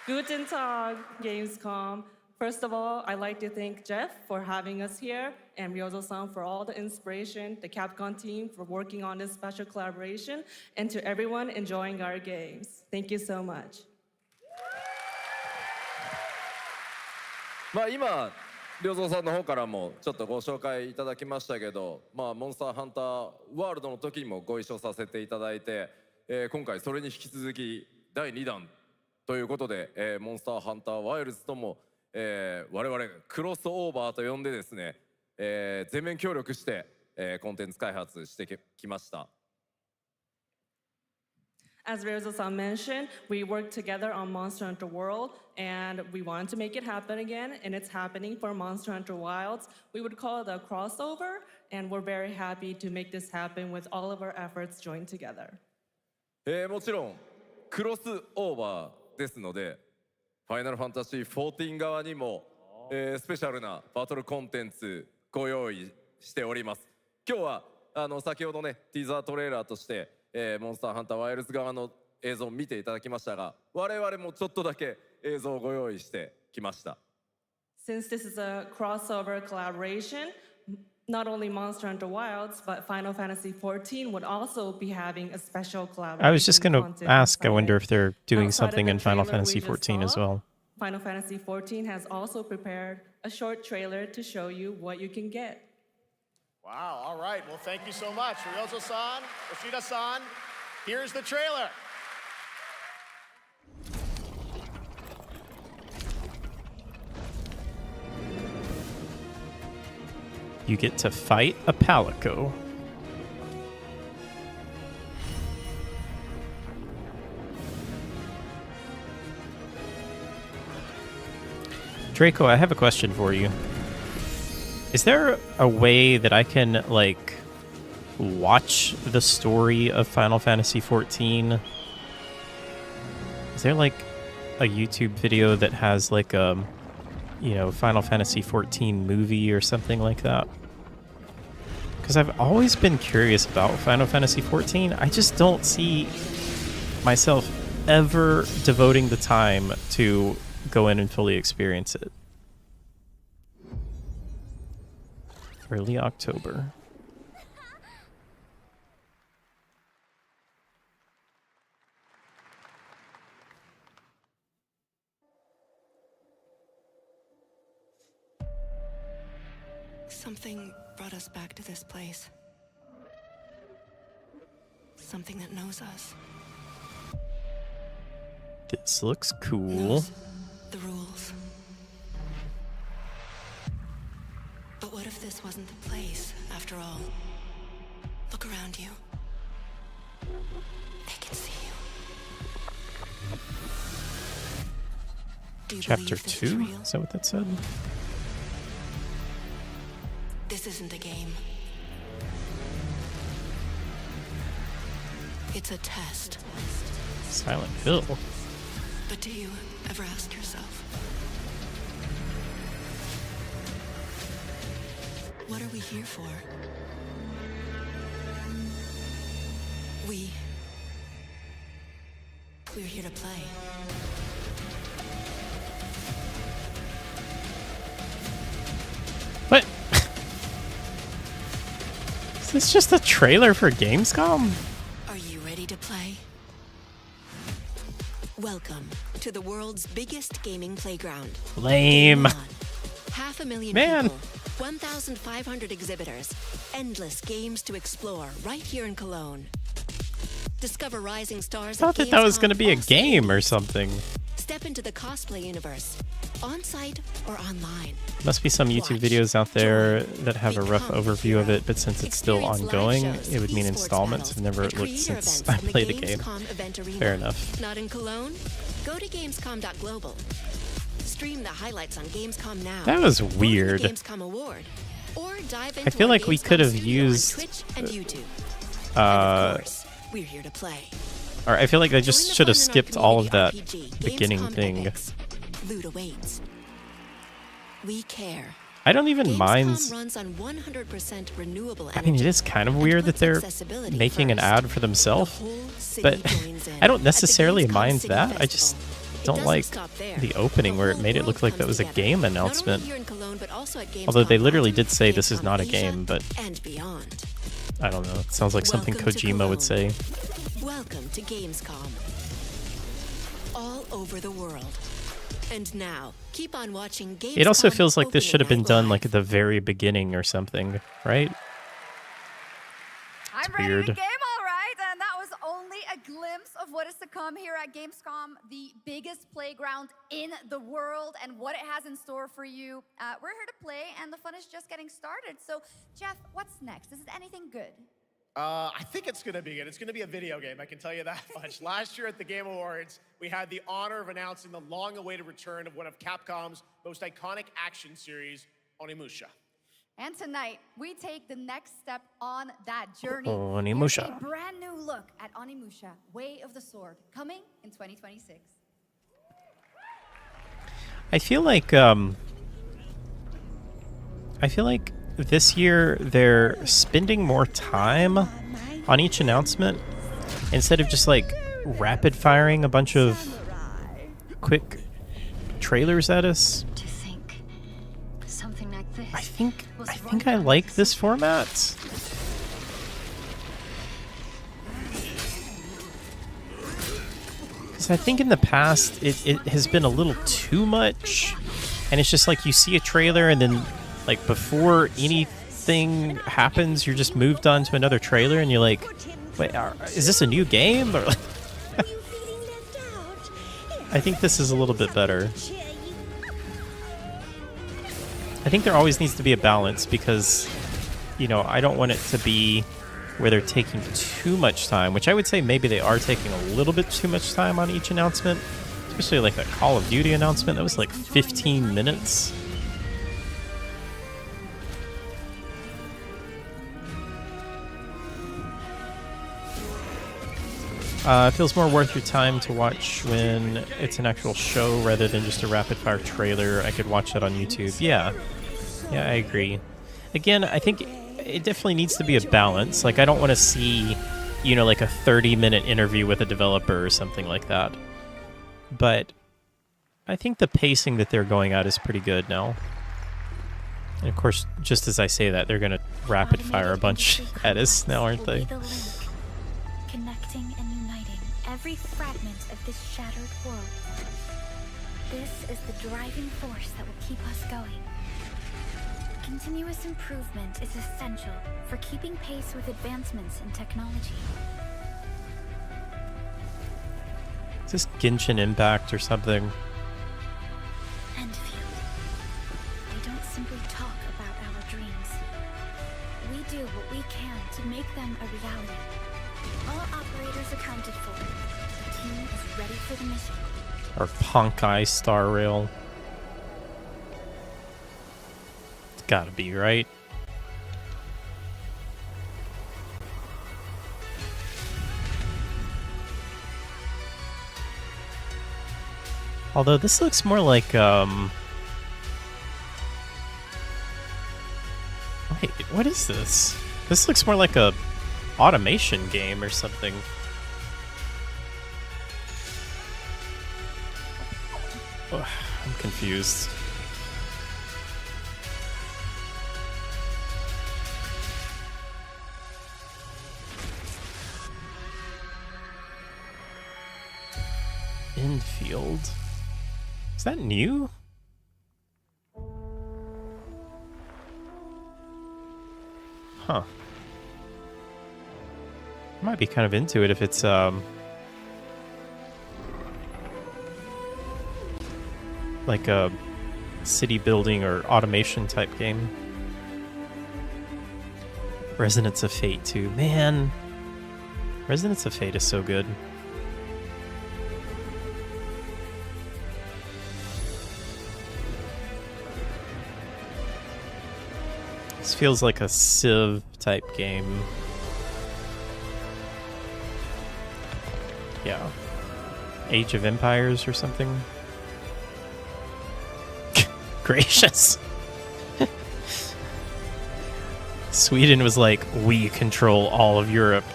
Guten Tag, Gamescom. First of all, I'd like to thank Jeff for having us here and Ryozo-san for all the inspiration, the Capcom team for working on this special collaboration, and to everyone enjoying our games. Thank you so much. まあ今、良三さんの方からもちょっとご紹介いただきましたけど、まあモンスターハンターワールドの時にもご一緒させていただいて、今回それに引き続き第2弾ということで、モンスターハンターワイルズとも、我々クロスオーバーと呼んでですね、全面協力して、コンテンツ開発してきました。As Ryozo-san mentioned, we worked together on Monster Hunter World, and we wanted to make it happen again, and it's happening for Monster Hunter Wilds. We would call it a crossover, and we're very happy to make this happen with all of our efforts joined together. もちろんクロスオーバーですので、ファイナルファンタジー14側にも、スペシャルなバトルコンテンツご用意しております。今日は先ほどねティザートレーラーとして、モンスターハンターワイルズ側の映像を見ていただきましたが、我々もちょっとだけ映像をご用意してきました。Since this is a crossover collaboration, not only Monster Hunter Wilds, but Final Fantasy XIV would also be having a special collaboration. I was just going to ask, I wonder if they're doing something in Final Fantasy XIV as well. Final Fantasy XIV has also prepared a short trailer to show you what you can get. Wow, all right. Well, thank you so much. Ryozo-san, Yoshida-san, here's the trailer. You get to fight a Palico. Draco, I have a question for you. Is there a way that I can, like, watch the story of Final Fantasy XIV? Is there, like, a YouTube video that has, like, you know, Final Fantasy XIV movie or something like that? Because I've always been curious about Final Fantasy XIV. I just don't see myself ever devoting the time to go in and fully experience it. Early October. Something brought us back to this place. Something that knows us. This looks cool. Knows the rules. But what if this wasn't the place, after all? Look around you. They can see you. Do you Chapter believe this is 2? real? Is that what that said? This isn't a game. It's a test. Silent Hill. But do you ever ask yourself, what are we here for? We're here to play. What? Is this just a trailer for Gamescom? Are you ready to play? Welcome to the world's biggest gaming playground. Lame. 500,000 Man. people, 1,500 exhibitors, endless games to explore right here in Cologne. Discover rising stars. I thought that was going to be a game or something. Step into the cosplay universe, on-site or online. Must be some YouTube videos out there that have a rough overview of it, but since it's still ongoing, it would mean installments. I've never looked since I played the game. Fair enough. Not in Cologne? Go to Gamescom.global. Stream the highlights on Gamescom now. That was weird. Gamescom Award, or dive into I feel our like we Gamescom could have studio on used Twitch and YouTube. And of course, we're here to play. Or I feel like they just should have skipped all of that beginning Gamescom thing. Epics. Loot awaits. We care. I don't even mind. Gamescom runs on 100% renewable I mean, it is kind of weird that they're accessibility making an ad for themselves, city but joins in I don't at the necessarily Gamescom mind City that. I Festival. just It don't doesn't like stop there. the opening where it made it look like that was a game Not only announcement. here in Cologne, but also at Although they Gamescom literally Autumn, did say this is Gamescom not a Asia, game, but and beyond. I don't know. It sounds like something Welcome to Kojima would say. Welcome to Gamescom. All over the world. And now, keep on watching Gamescom. It also feels like this should have been opening done night like at the very beginning or something, right? I'm It's ready weird. to game, all right. And that was only a glimpse of what is to come here at Gamescom, the biggest playground in the world, and what it has in store for you. We're here to play, and the fun is just getting started. So, Jeff, what's next? Is it anything good? I think it's going to be good. It's going to be a video game, I can tell you that much. Last year at the Game Awards, we had the honor of announcing the long-awaited return of one of Capcom's most iconic action series, Onimusha. And tonight, we take the next step on that journey. Onimusha. Here's a brand new look at Onimusha, Way of the Sword, coming in 2026. I feel like this year they're spending more time on each announcement instead of just like rapid firing a bunch of quick trailers at us. To think something like this. I think I like this format. Because I think in the past it has been a little too much, and it's just like you see a trailer and then like before anything happens you're just moved on to another trailer and you're like, wait, is this a new game? Or I think this is a little bit better. I think there always needs to be a balance because, you know, I don't want it to be where they're taking too much time, which I would say maybe they are taking a little bit too much time on each announcement, especially like that Call of Duty announcement. That was like 15 minutes. It feels more worth your time to watch when it's an actual show rather than just a rapid-fire trailer. I could watch that on YouTube. Yeah, I agree. Again, I think it definitely needs to be a balance. Like, I don't want to see, you know, like a 30-minute interview with a developer or something like that. But I think the pacing that they're going at is pretty good now. And of course, just as I say that, they're going to rapid-fire a bunch at us now, aren't they? Connecting and uniting every fragment of this shattered world. This is the driving force that will keep us going. Continuous improvement is essential for keeping pace with advancements in technology. Is this Genshin Impact or something? Enfield. We don't simply talk about our dreams. We do what we can to make them a reality. All operators accounted for. The team is ready for the mission. Or Honkai Star Rail. It's gotta be, right? Although this looks more like, wait, what is this? This looks more like a automation game or something. Ugh, I'm confused. Infield. Is that new? Huh. I might be kind of into it if it's like a city building or automation type game. Resonance of Fate 2. Man, Resonance of Fate is so good. This feels like a Civ type game. Yeah. Age of Empires or something. Gracious. Sweden was like, we control all of Europe.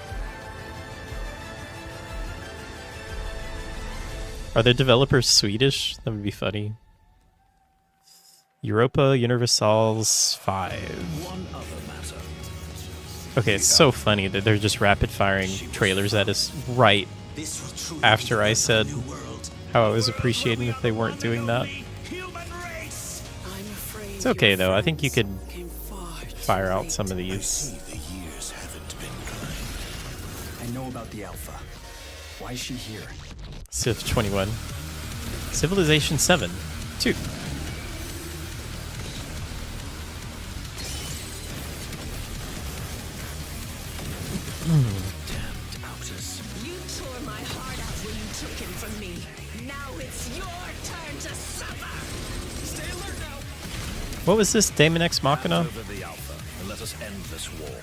Are the developers Swedish? That would be funny. Europa Universalis 5. Okay, it's so funny that they're just rapid-firing trailers at us right after I said how I was appreciating if they weren't doing that. It's okay, though. I think you could fire out some of these. I know about the Alpha. Why is she here? Civ 21. Civilization 7. 2. Damned Outus. You tore my heart out when you took him from me. Now it's your turn to suffer. Stay alert now. What was this? Daemon X Machina? Over the Alpha and let us end this war.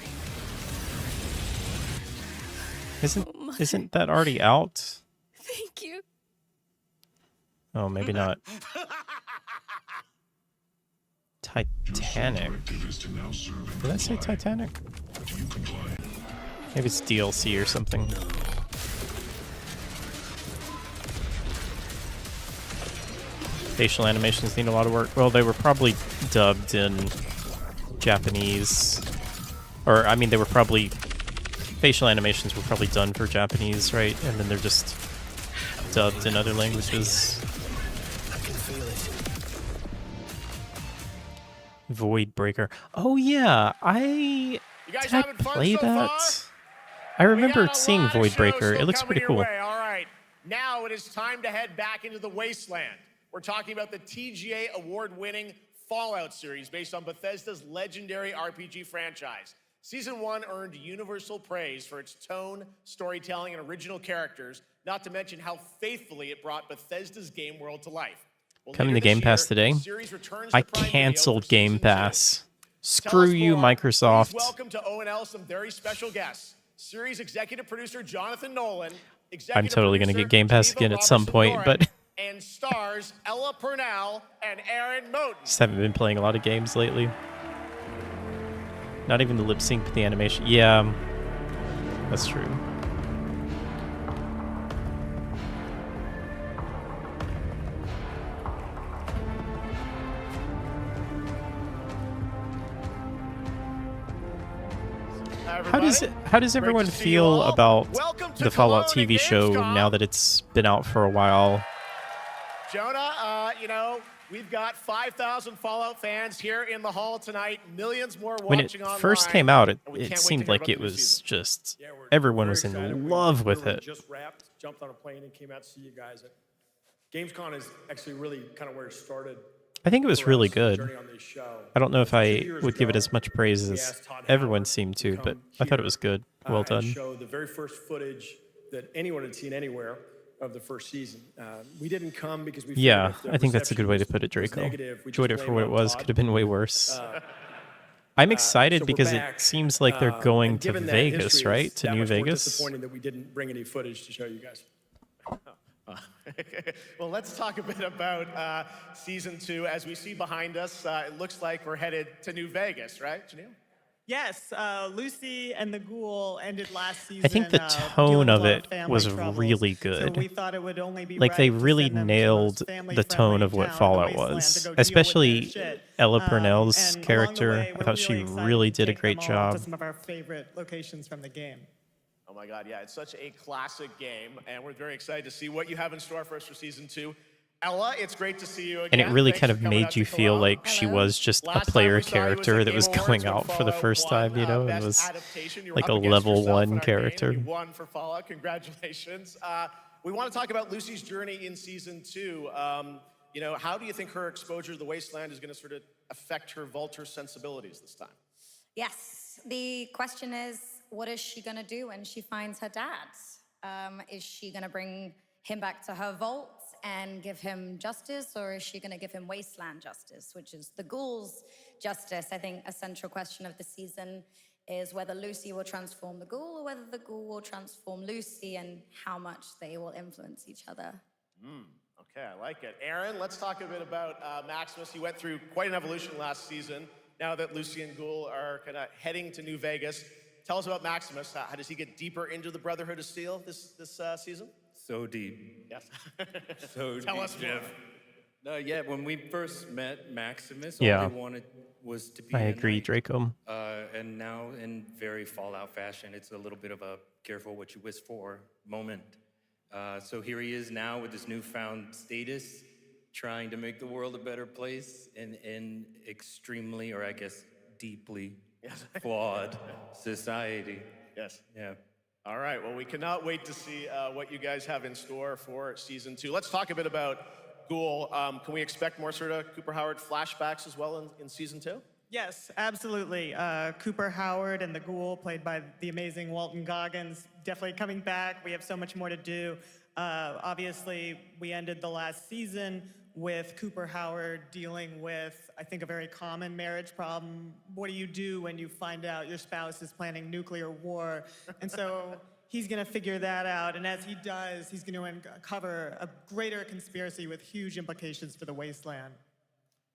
Isn't that already out? Thank you. Oh, maybe not. Titanic. Did I say Titanic? Maybe it's DLC or something. Facial animations need a lot of work. Well, they were probably dubbed in Japanese. Or, I mean, they were probably... Facial animations were probably done for Japanese, right? And then they're just dubbed in other languages. I can feel it. Void Breaker. Oh, yeah. Did I play that? I remember seeing Void Breaker. It looks pretty cool. All right, now it is time to head back into the wasteland. We're talking about the TGA award-winning Fallout series based on Bethesda's legendary RPG franchise. Season 1 earned universal praise for its tone, storytelling, and original characters, not to mention how faithfully it brought Bethesda's game world to life. Coming to Game Pass today. I canceled Game Pass. Screw you, Microsoft. Please welcome to ONL some very special guests. Series executive producer Jonathan Nolan. I'm totally going to get Game Pass again at some point, but and stars Ella Purnell and Aaron Moten. just haven't been playing a lot of games lately. Not even the lip sync, but the animation. Yeah, that's true. How does everyone feel about the Fallout TV show now that it's been out for a while? Jonah, we've got 5,000 Fallout fans here in the hall tonight. Millions more watching When it online. first came out, it And we can't wait to seemed hear like about it the new was season. just everyone was in love with it. Just wrapped, jumped on a plane, and came out to see you guys. Gamescom is actually really kind of where it started. I think it was really good. journey on this show. I don't know if I 2 years would give it ago, as much praise we as asked Todd everyone Howard seemed to to, but come I thought it here, was good. Well and done. show the very first footage that anyone had seen anywhere of the first season. We didn't come because we figured Yeah, if the I think that's a good way to reception put it, was Draco. negative, we Enjoyed just it for blame what it on was. Todd. Could have been way worse. I'm excited so we're because back. it seems like they're going And to given that Vegas, history, right? it's To that New much more Vegas. disappointing that we didn't bring any footage to show you guys. Well, let's talk a bit about season 2. As we see behind us, it looks like we're headed to New Vegas, right, Janelle? Yes, Lucy and the Ghoul ended last season. I think the tone of it was really good. So we thought it would only be Like they right to really send them to nailed this the family-friendly tone of what town, the Fallout Wasteland, was, to go deal with especially their shit. Ella Purnell's And along the character. way, I we're thought she excited really to did a take great them all to job. some of our favorite locations from the game. Oh my God, yeah, it's such a classic game, and we're very excited to see what you have in store for us for season 2. Ella, it's great to see you again. And it really Thanks kind for of coming made out you to feel Cologne. like she was just a Last time player we saw you was character at that Game was Awards going when out for the Fallout first won, time, you know, and Best was Adaptation. You were like up a against level yourself in 1 our character. Game. You won for Fallout. Congratulations. We want to talk about Lucy's journey in season 2. How do you think her exposure to the Wasteland is going to sort of affect her vulture sensibilities this time? Yes, the question is, what is she gonna do when she finds her dad? Is she gonna bring him back to her vault and give him justice, or is she gonna give him wasteland justice, which is the ghouls' justice? I think a central question of the season is whether Lucy will transform the ghoul or whether the ghoul will transform Lucy, and how much they will influence each other. Okay, I like it. Aaron, let's talk a bit about Maximus. He went through quite an evolution last season. Now that Lucy and Ghoul are kind of heading to New Vegas, tell us about Maximus. How does he get deeper into the Brotherhood of Steel this season? So deep. Yes. So Tell deep, us more. Jeff. Yeah, when we first met Maximus, Yeah. all they wanted was to be I a agree, knight. Draco. And now, in very Fallout fashion, it's a little bit of a careful what you wish for moment. So here he is now with this newfound status, trying to make the world a better place in extremely, or I guess deeply, flawed society. Yes. Yeah. All right, well, we cannot wait to see what you guys have in store for season 2. Let's talk a bit about Ghoul. Can we expect more sort of Cooper Howard flashbacks as well in season 2? Yes, absolutely. Cooper Howard and the Ghoul, played by the amazing Walton Goggins, definitely coming back. We have so much more to do. Obviously, we ended the last season with Cooper Howard dealing with, I think, a very common marriage problem. What do you do when you find out your spouse is planning nuclear war? And so he's going to figure that out. And as he does, he's going to uncover a greater conspiracy with huge implications for the Wasteland.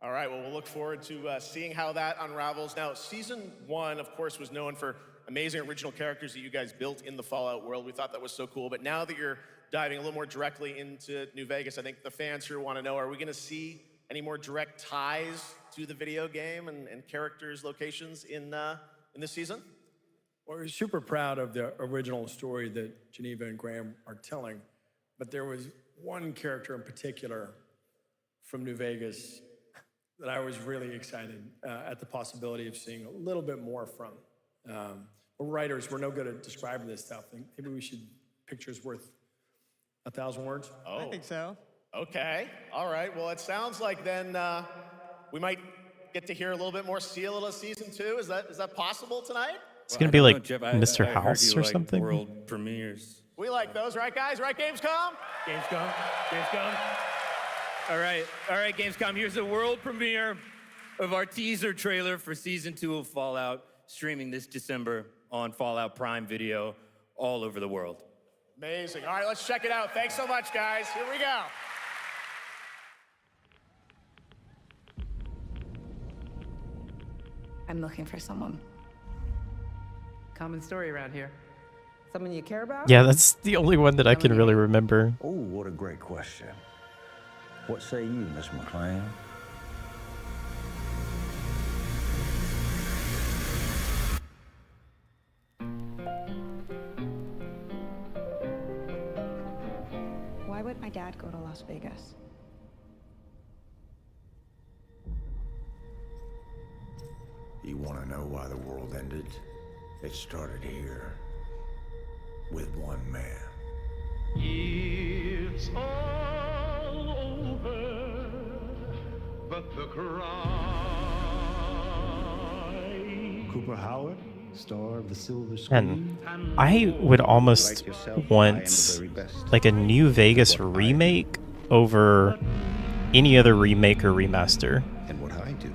All right, well, we'll look forward to seeing how that unravels. Now, season 1, of course, was known for amazing original characters that you guys built in the Fallout world. We thought that was so cool. But now that you're diving a little more directly into New Vegas, I think the fans here want to know, are we going to see any more direct ties to the video game and characters, locations in this season? Well, we're super proud of the original story that Geneva and Graham are telling, but there was one character in particular from New Vegas that I was really excited at the possibility of seeing a little bit more from. We're writers, we're no good at describing this stuff. Maybe we should, pictures worth 1,000 words? I think so. Okay, all right. Well, it sounds like then we might get to hear a little bit more, see a little season 2. Is that possible tonight? It's going to be like Jeff, Mr. I heard House you or like something. World premieres. We like those, right, guys? Right, Gamescom? Gamescom. All right, Gamescom. Here's the world premiere of our teaser trailer for season 2 of Fallout, streaming this December on Fallout Prime Video all over the world. Amazing. All right, let's check it out. Thanks so much, guys. Here we go. I'm looking for someone. Common story around here. Someone you care about? Yeah, that's the only one that I can really remember. Oh, what a great question. What say you, Miss McClane? Why would my dad go to Las Vegas? You want to know why the world ended? It started here with one man. It's all over, but the cry. Cooper Howard, star of the Silver Screen. And I would almost want like a New Vegas remake over any other remake or remaster. And what I do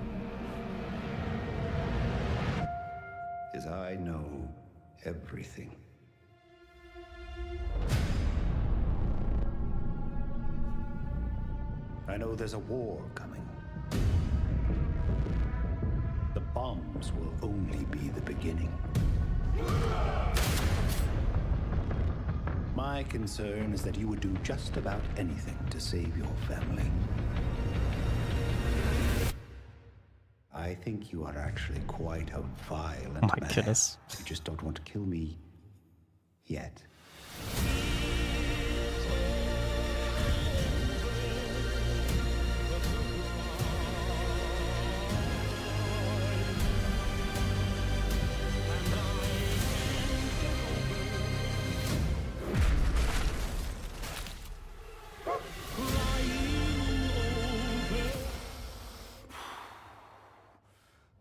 is I know everything. I know there's a war coming. The bombs will only be the beginning. My concern is that you would do just about anything to save your family. I think you are actually quite a violent man. Oh my goodness. You just don't want to kill me yet.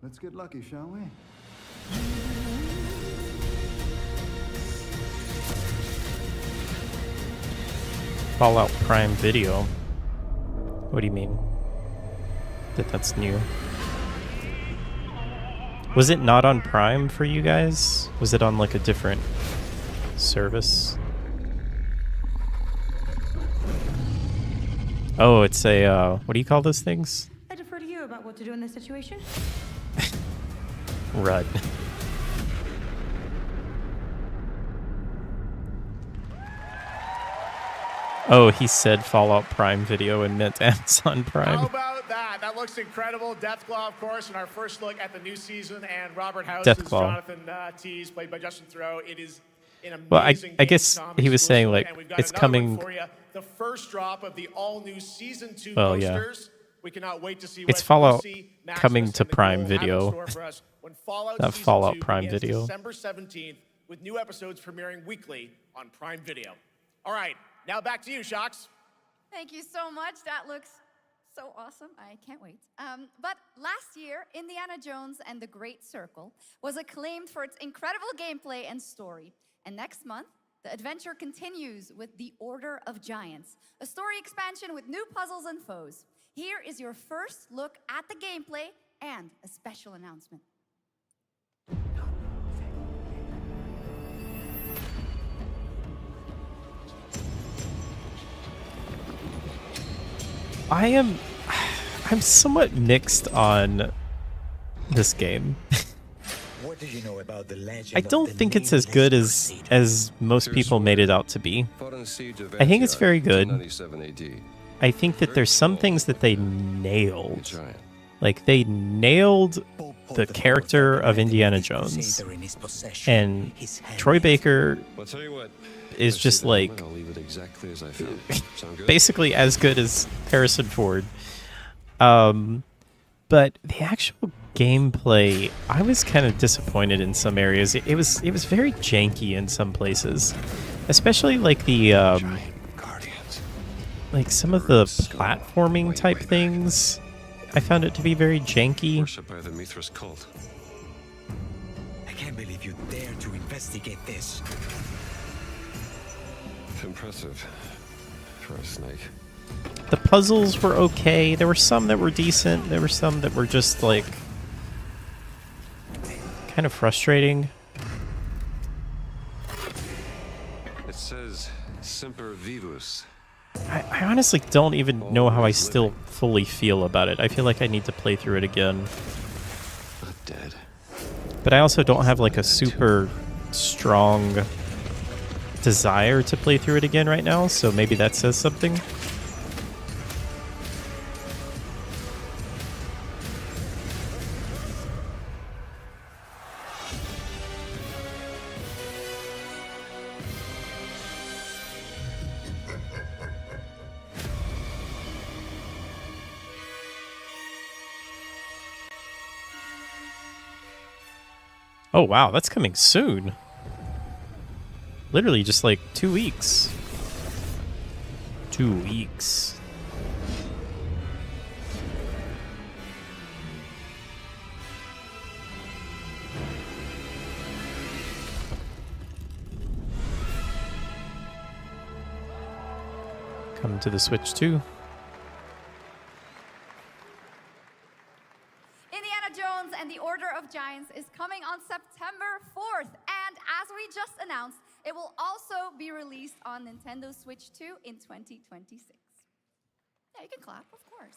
Let's get lucky, shall we? Fallout Prime Video. What do you mean? That's new. Was it not on Prime for you guys? Was it on like a different service? Oh, it's a, what do you call those things? I defer to you about what to do in this situation. Rud. Oh, he said Fallout Prime Video and meant Amazon Prime. How about that? That looks incredible. Deathclaw, of course, in our first look at the new season, and Robert House is Jonathan Tease, played by Justin Theroux. It is an amazing Well, I guess he was saying like and we've got it's another coming. one for you. The first drop of the all-new season 2 Well, yeah. posters. We cannot wait to see It's what Fallout Lucy, Maximus, coming to and the Prime Ghoul have in Video. store for us when Fallout Not Season Fallout 2 Prime begins Video. December 17th, with new episodes premiering weekly on Prime Video. All right, now back to you, Shocks. Thank you so much. That looks so awesome. I can't wait. But last year, Indiana Jones and the Great Circle was acclaimed for its incredible gameplay and story. And next month, the adventure continues with The Order of Giants, a story expansion with new puzzles and foes. Here is your first look at the gameplay and a special announcement. I'm somewhat mixed on this game. What did you know about the legend I don't think it's as good as most people made it out to be. I think it's very good. I think that there's some things that they nailed. Like they nailed the character of Indiana Jones. And Troy Baker is just like basically as good as Harrison Ford. But the actual gameplay, I was kind of disappointed in some areas. It was very janky in some places, especially like the like some of the platforming type things. I found it to be very janky. Worshipped by the Mithras cult. I can't believe you dare to investigate this. Impressive for a snake. The puzzles were okay. There were some that were decent. There were some that were just like kind of frustrating. It says Semper Vivus. I honestly don't even know how I still fully feel about it. I feel like I need to play through it again. Not dead. But I also don't have like a super strong desire to play through it again right now, so maybe that says something. Oh wow, that's coming soon. Literally just like 2 weeks. 2 weeks. Coming to the Switch too. Indiana Jones and the Order of Giants is coming on September 4th. And as we just announced, it will also be released on Nintendo Switch 2 in 2026. Yeah, you can clap, of course.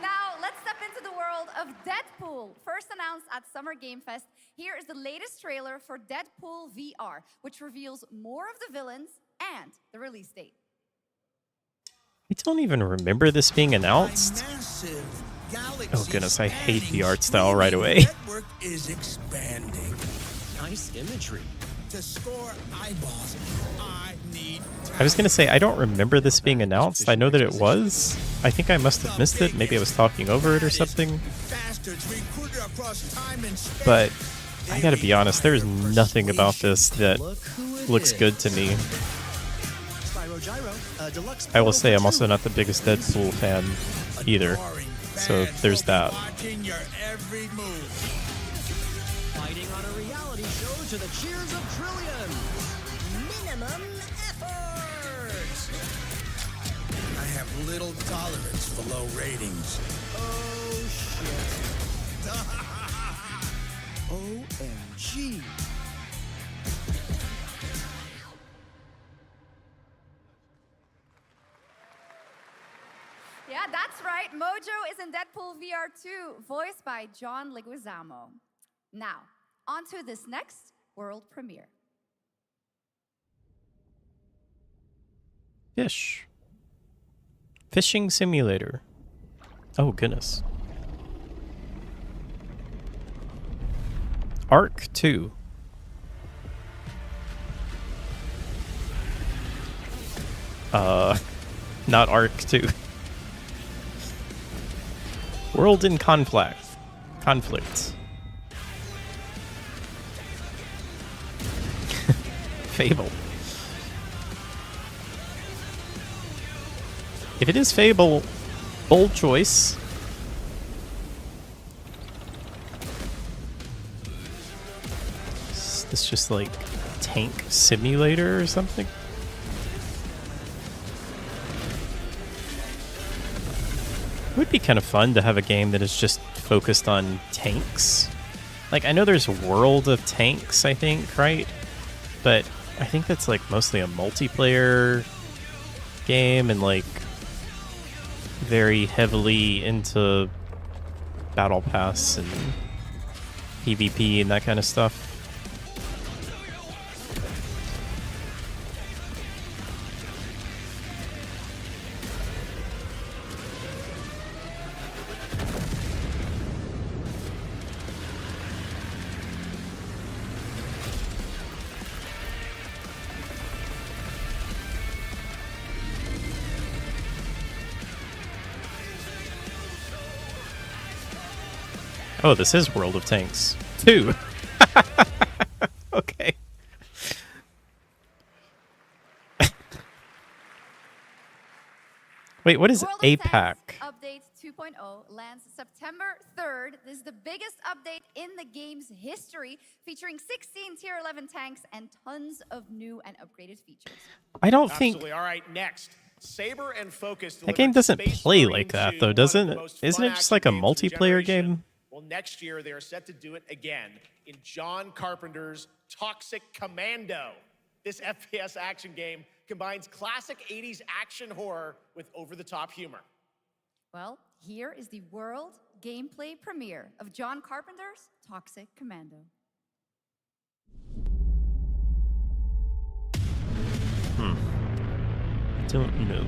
Now, let's step into the world of Deadpool. First announced at Summer Game Fest, here is the latest trailer for Deadpool VR, which reveals more of the villains and the release date. I don't even remember this being announced. Oh goodness, I hate the art style right away. Network is expanding. Nice imagery. To score eyeballs, I need I was gonna say, I don't remember this being announced. I know that it was. I think I must have missed it. Maybe I was talking over it or something. But I gotta be honest, there is nothing about this that looks good to me. I will say I'm also not the biggest Deadpool fan either. So there's that. Fighting on a reality show to the cheers of trillions. Minimum effort. I have little tolerance for low ratings. Oh shit. OMG. Yeah, that's right. Mojo is in Deadpool VR 2, voiced by John Leguizamo. Now, on to this next world premiere. Fish. Fishing simulator. Oh, goodness. Arc 2. Not Arc 2. World in conflict. Fable. If it is Fable, bold choice. Is this just like tank simulator or something? It would be kind of fun to have a game that is just focused on tanks. Like, I know there's World of Tanks, I think, right? But I think that's like mostly a multiplayer game and like very heavily into Battle Pass and PvP and that kind of stuff. Oh, this is World of Tanks 2. Okay. Wait, what is World of APAC? Tanks Update 2.0 lands September 3rd. This is the biggest update in the game's history, featuring 16 Tier 11 tanks and tons of new and upgraded features. I don't think Absolutely. All right, next. Saber and Focus. that game doesn't play like that, though, doesn't it? Isn't it just like a multiplayer game? Well, next year they are set to do it again in John Carpenter's Toxic Commando. This FPS action game combines classic 80s action horror with over-the-top humor. Well, here is the world gameplay premiere of John Carpenter's Toxic Commando. Don't know.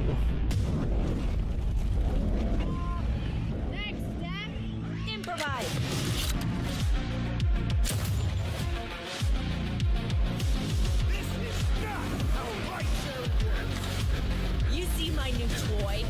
Next step, improvise. This is not how right sharing works. You see my new toy?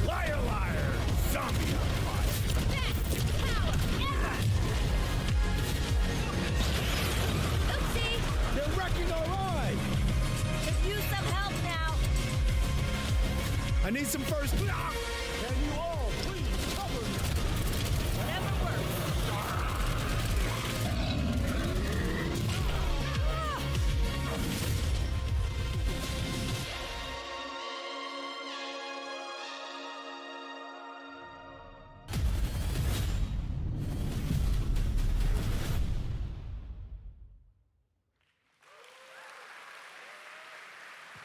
Liar, liar, zombie on fire. Best power ever! Oopsie! They're wrecking our ride. Could use some help now. I need some first. Can you all please cover me? Whatever works.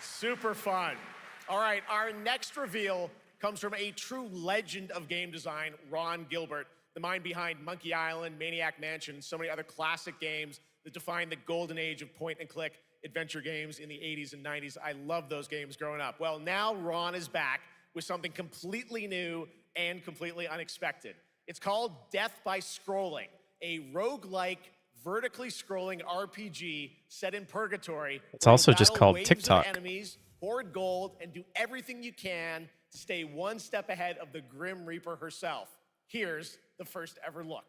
Super fun. All right, our next reveal comes from a true legend of game design, Ron Gilbert, the mind behind Monkey Island, Maniac Mansion, and so many other classic games that defined the golden age of point-and-click adventure games in the 80s and 90s. I loved those games growing up. Well, now Ron is back with something completely new and completely unexpected. It's called Death by Scrolling, a roguelike, vertically scrolling RPG set in purgatory. It's also just called waves of TikTok. Enemies, hoard gold, and do everything you can to stay one step ahead of the Grim Reaper herself. Here's the first ever look.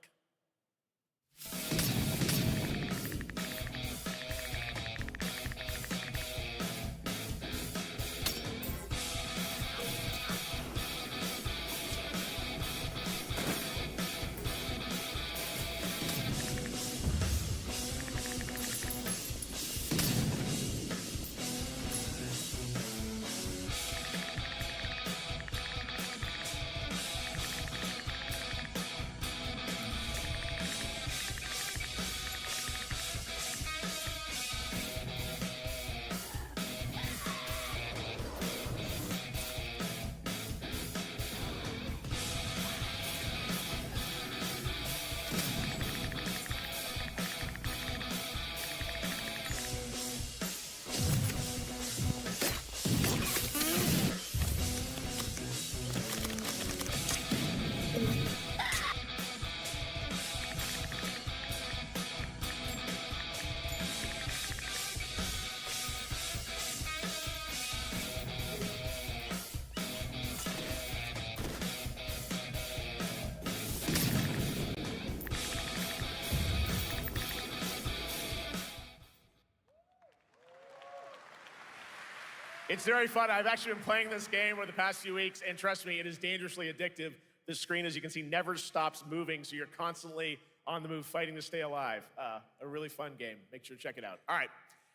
It's very fun. I've actually been playing this game over the past few weeks, and trust me, it is dangerously addictive. The screen, as you can see, never stops moving, so you're constantly on the move fighting to stay alive. A really fun game. Make sure to check it out. All right,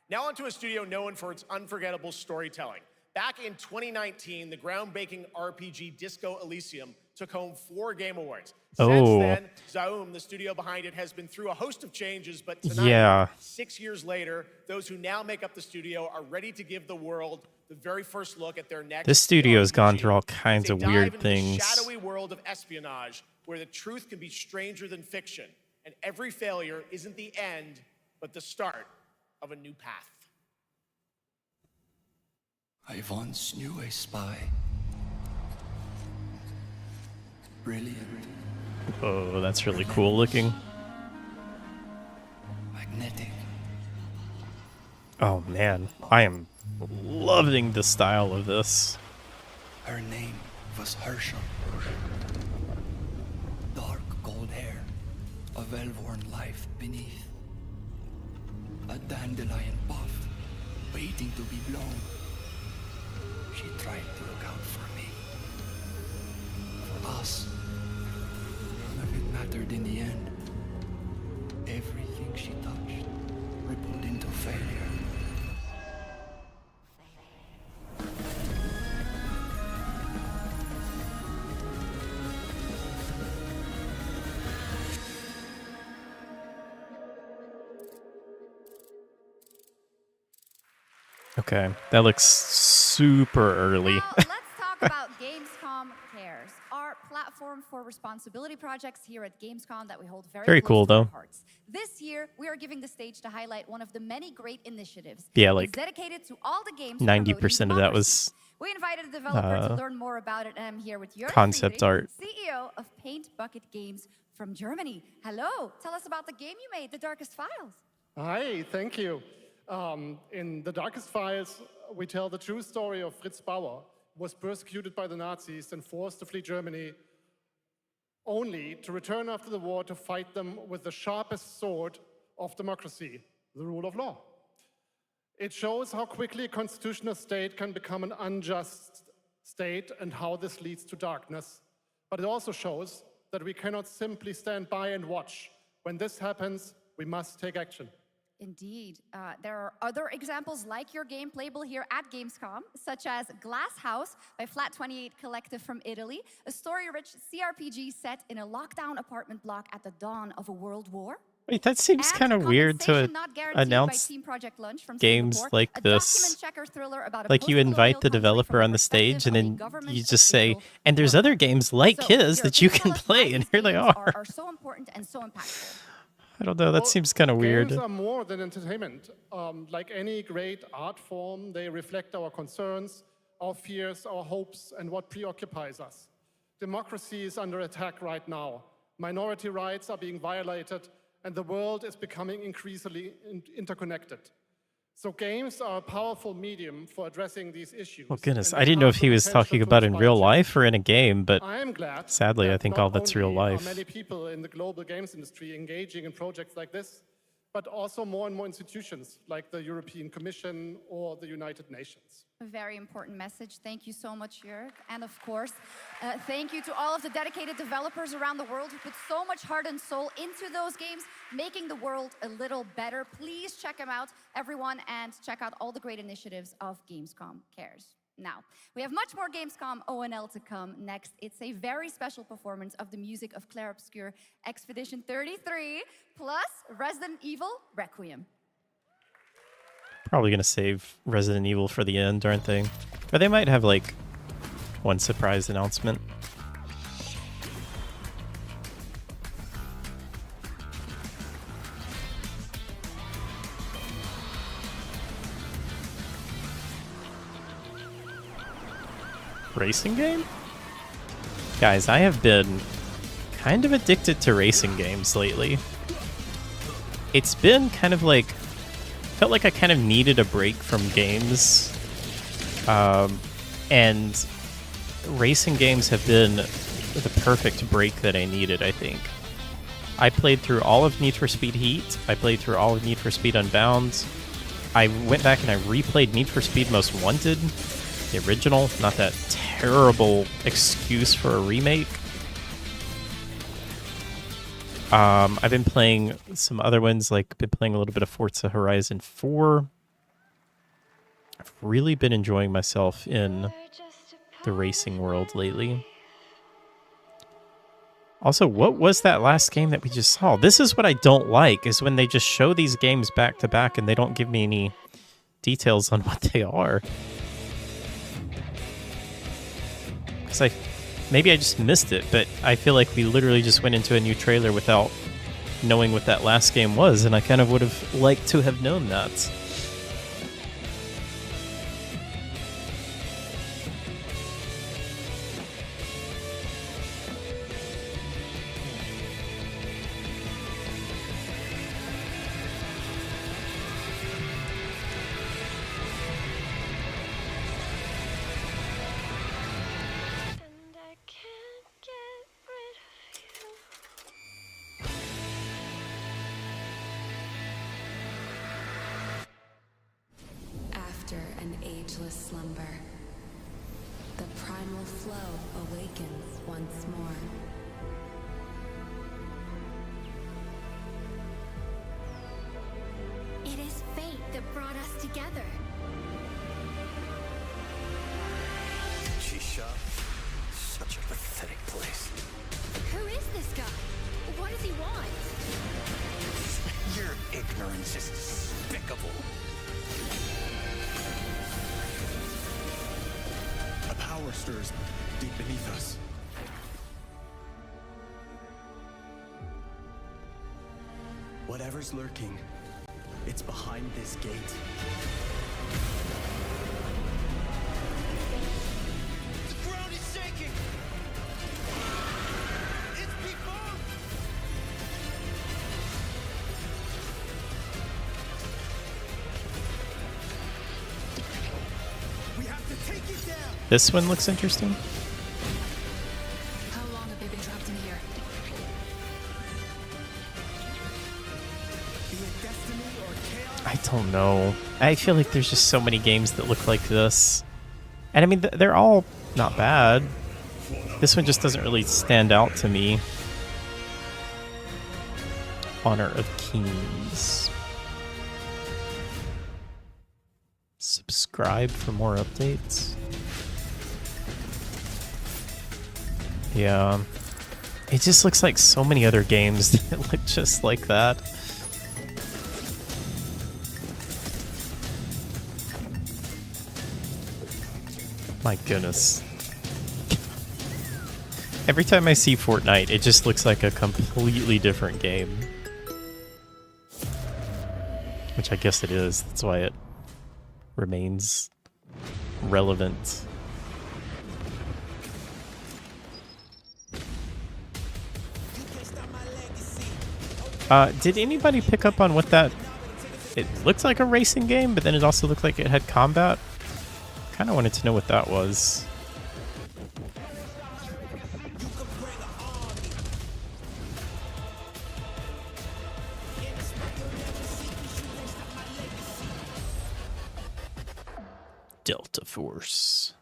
now onto a studio known for its unforgettable storytelling. Back in 2019, the groundbreaking RPG Disco Elysium took home 4 Game Awards. Since then, Zaum, the studio behind it, has been through a host of changes, but tonight, 6 years later, those who now make up the studio are ready to give the world the very first look at their next. This studio's gone through all kinds of They dive weird into things. The shadowy world of espionage, where the truth can be stranger than fiction, and every failure isn't the end, but the start of a new path. I once knew a spy. Brilliant. Oh, that's really cool looking. Magnetic. Oh man, I am loving the style of this. Her name was Herschel. Dark gold hair, a well-worn life beneath. A dandelion puff, waiting to be blown. She tried to look out for me. For us. But it mattered in the end. Everything she touched rippled into failure. Okay, that looks super early. Now, let's talk about Gamescom Cares, our platform for responsibility projects here at Gamescom that we hold very cool, close to our though. hearts. This year, we are giving the stage to highlight one of the many great initiatives. Yeah, It's like dedicated to all the games 90% of that was we invited a developer to learn more about it, and I'm here with Jörg concept Friedrich, art. CEO of Paint Bucket Games from Germany. Hello, tell us about the game you made, The Darkest Files. Hi, thank you. In The Darkest Files, we tell the true story of Fritz Bauer, who was persecuted by the Nazis and forced to flee Germany, only to return after the war to fight them with the sharpest sword of democracy, the rule of law. It shows how quickly a constitutional state can become an unjust state and how this leads to darkness. But it also shows that we cannot simply stand by and watch. When this happens, we must take action. Indeed. There are other examples like your game playable here at Gamescom, such as Glass House by Flat 28 Collective from Italy, a story-rich CRPG set in a lockdown apartment block at the dawn of a world war. Wait, that seems kind of weird to announce games like this. Like you invite the developer on the stage and then you just say, and there's other games like his that you can play, and here they are. Are so important and so impactful. I don't know, that seems kind of weird. Games are more than entertainment. Like any great art form, they reflect our concerns, our fears, our hopes, and what preoccupies us. Democracy is under attack right now. Minority rights are being violated, and the world is becoming increasingly interconnected. So games are a powerful medium for addressing these issues. Well, goodness, I didn't know if he was talking about in real life or in a game, but I am glad sadly, I think all that's real life. Many people in the global games industry engaging in projects like this, but also more and more institutions like the European Commission or the United Nations. A very important message. Thank you so much, Jörg. And of course, thank you to all of the dedicated developers around the world who put so much heart and soul into those games, making the world a little better. Please check them out, everyone, and check out all the great initiatives of Gamescom Cares. Now, we have much more Gamescom ONL to come next. It's a very special performance of the music of Clair Obscur Expedition 33, plus Resident Evil Requiem. Probably gonna save Resident Evil for the end, aren't they? Or they might have like one surprise announcement. Racing game? Guys, I have been kind of addicted to racing games lately. It's been kind of like, felt like I kind of needed a break from games. And racing games have been the perfect break that I needed, I think. I played through all of Need for Speed Heat. I played through all of Need for Speed Unbound. I went back and I replayed Need for Speed Most Wanted, the original, not that terrible excuse for a remake. I've been playing some other ones, like been playing a little bit of Forza Horizon 4. I've really been enjoying myself in the racing world lately. Also, what was that last game that we just saw? This is what I don't like, is when they just show these games back to back and they don't give me any details on what they are. Because maybe I just missed it, but I feel like we literally just went into a new trailer without knowing what that last game was, and I kind of would have liked to have known that. After an ageless slumber, the primal flow awakens once more. It is fate that brought us together. Shisha, such a pathetic place. Who is this guy? What does he want? Your ignorance is despicable. monsters deep beneath us. Whatever's lurking, it's behind this gate. The ground is shaking! It's people! We have to take it down! This one looks interesting. How long have they been trapped in here? Be it destiny or chaos. I don't know. I feel like there's just so many games that look like this. And I mean, they're all not bad. This one just doesn't really stand out to me. Honor of Kings. Subscribe for more updates. Yeah. It just looks like so many other games that look just like that. My goodness. Every time I see Fortnite, it just looks like a completely different game. Which I guess it is. That's why it remains relevant. Did anybody pick up on what that... It looked like a racing game, but then it also looked like it had combat. Kind of wanted to know what that was. Delta Force.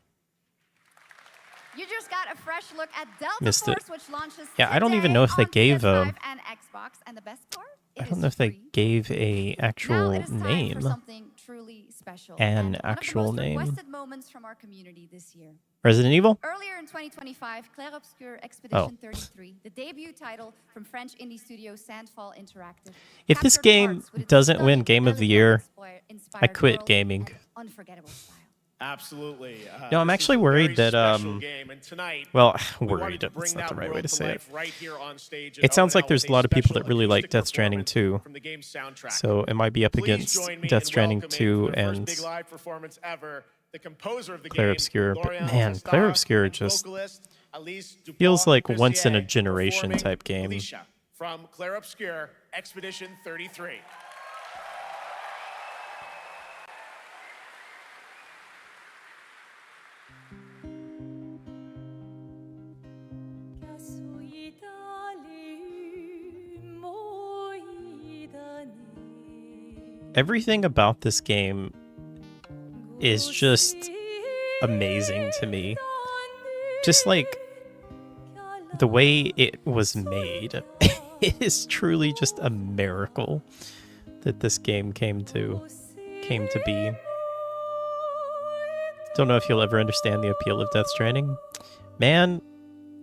You just got a fresh look at Delta Missed it. Force, which launches Yeah, I don't even today know if they on gave PS5 a... and Xbox, and the best part, I don't know if they gave a actual now it is time name. for something truly special. An and actual one of the most name. requested moments from our community this year. Resident Evil? Earlier in 2025, Clair Obscur Expedition Oh. 33, the debut title from French indie studio Sandfall Interactive. If this captured game hearts with its doesn't win stunning Game of the Year, I quit gaming. unforgettable style. Absolutely. No, I'm actually worried that, well, worried, to bring that's not the that right way world to to say it. life right here on stage at It sounds like ONL there's with a lot of people special that really like acoustic Death Stranding performance 2. from the game's soundtrack. So it might be up Please against join me Death in Stranding welcoming 2 for the first and big live performance ever, the composer of the Clair game, Obscur. But L'Oreal man, Testard, Clair Obscur and just vocalist Alice feels like Dubois-Pessier once in a generation performing type game. Alicia from Clair Obscur Expedition 33. Everything about this game is just amazing to me. Just like the way it was made. It is truly just a miracle that this game came to be. Don't know if you'll ever understand the appeal of Death Stranding. Man,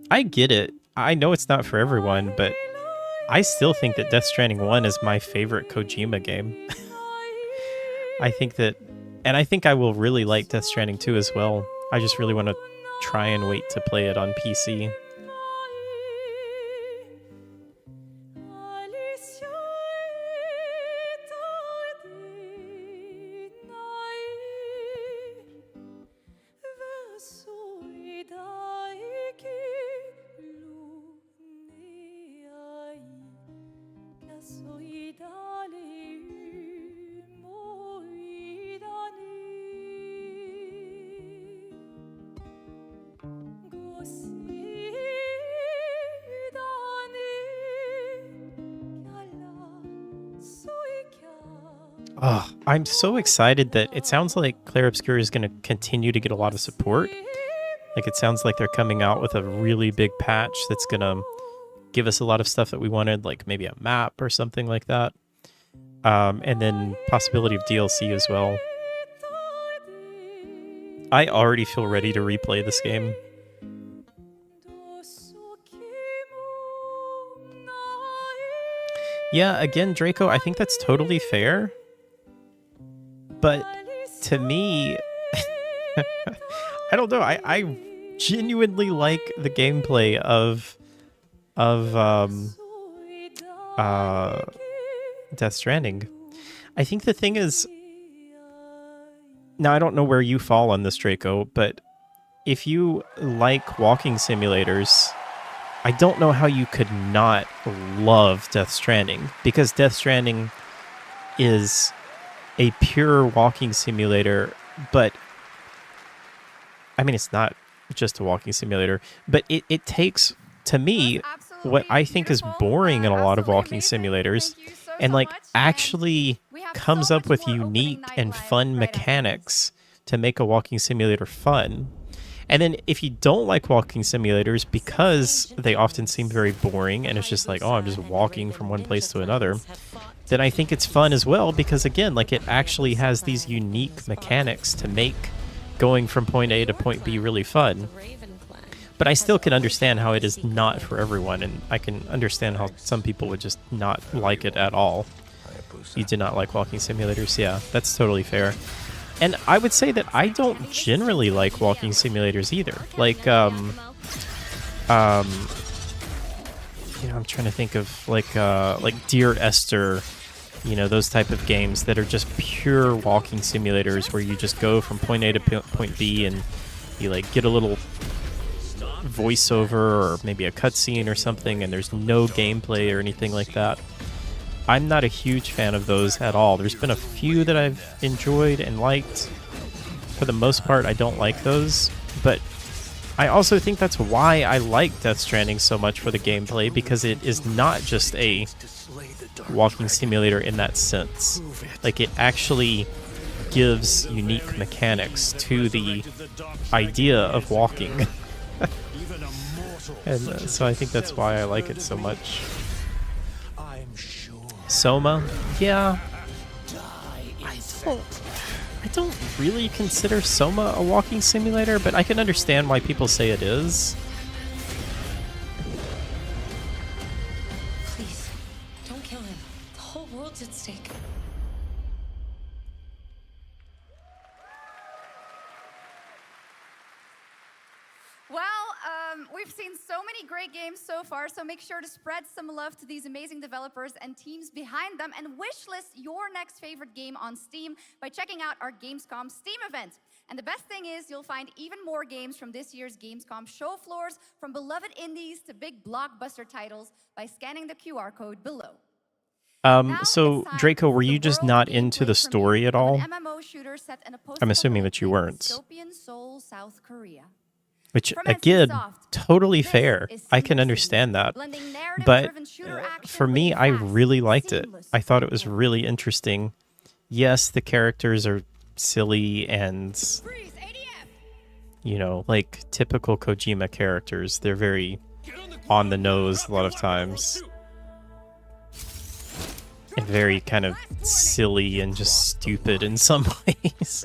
I get it. I know it's not for everyone, but I still think that Death Stranding 1 is my favorite Kojima game. I think that, and I think I will really like Death Stranding 2 as well. I just really want to try and wait to play it on PC. Oh, I'm so excited that it sounds like Clair Obscur is going to continue to get a lot of support. Like, it sounds like they're coming out with a really big patch that's going to give us a lot of stuff that we wanted, like maybe a map or something like that. And then possibility of DLC as well. I already feel ready to replay this game. Yeah, again, Draco, I think that's totally fair. But to me, I don't know. I genuinely like the gameplay of Death Stranding. I think the thing is, now I don't know where you fall on this, Draco, but if you like walking simulators, I don't know how you could not love Death Stranding, because Death Stranding is a pure walking simulator, but I mean, it's not just a walking simulator, but it takes, to me, what I think is boring in a lot of walking simulators, and like actually comes up with unique and fun mechanics to make a walking simulator fun. And then if you don't like walking simulators because they often seem very boring and it's just like, oh, I'm just walking from one place to another, then I think it's fun as well because, again, like it actually has these unique mechanics to make going from point A to point B really fun. But I still can understand how it is not for everyone, and I can understand how some people would just not like it at all. You do not like walking simulators, yeah, that's totally fair. And I would say that I don't generally like walking simulators either. Like, you know, I'm trying to think of like Dear Esther, you know, those type of games that are just pure walking simulators where you just go from point A to point B and you like get a little voiceover or maybe a cutscene or something, and there's no gameplay or anything like that. I'm not a huge fan of those at all. There's been a few that I've enjoyed and liked. For the most part, I don't like those, but I also think that's why I like Death Stranding so much for the gameplay, because it is not just a walking simulator in that sense. Like, it actually gives unique mechanics to the idea of walking. And so I think that's why I like it so much. Soma? Yeah. I don't really consider Soma a walking simulator, but I can understand why people say it is. Please, don't kill him. The whole world's at stake. Well, we've seen so many great games so far, so make sure to spread some love to these amazing developers and teams behind them, and wishlist your next favorite game on Steam by checking out our Gamescom Steam event. And the best thing is you'll find even more games from this year's Gamescom show floors, from beloved indies to big blockbuster titles, by scanning the QR code below. So Draco, were you just not into the story at all? I'm assuming that you weren't. Dystopian Seoul, South Korea. Which, again, totally fair. I can understand that. But for me, I really liked it. I thought it was really interesting. Yes, the characters are silly and, you know, like typical Kojima characters. They're very on the nose a lot of times. And very kind of silly and just stupid in some ways.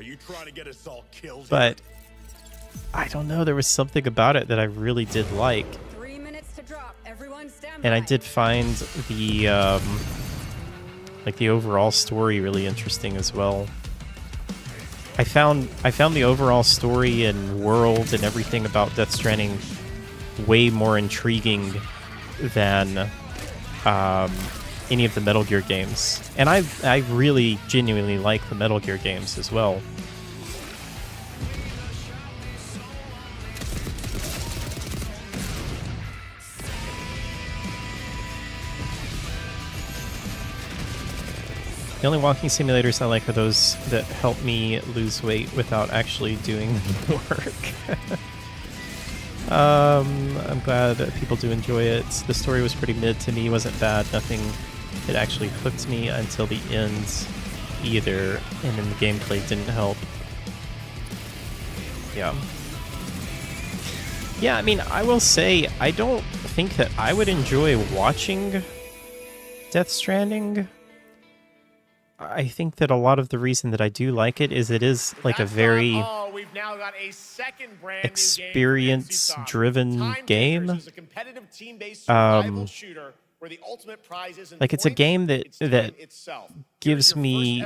But I don't know, there was something about it that I really did like. 3 minutes to drop. Everyone stand And I did find the like the overall story really interesting as well. I found the overall story and world and everything about Death Stranding way more intriguing than any of the Metal Gear games. And I really genuinely like the Metal Gear games as well. The only walking simulators I like are those that help me lose weight without actually doing the work. I'm glad that people do enjoy it. The story was pretty mid to me, wasn't bad, nothing that actually hooked me until the end either, and then the gameplay didn't help. Yeah. Yeah, I mean, I will say, I don't think that I would enjoy watching Death Stranding. I think that a lot of the reason that I do like it is like a very experience-driven game. where the ultimate prize isn't Like, it's a points, game that it's time that itself. gives me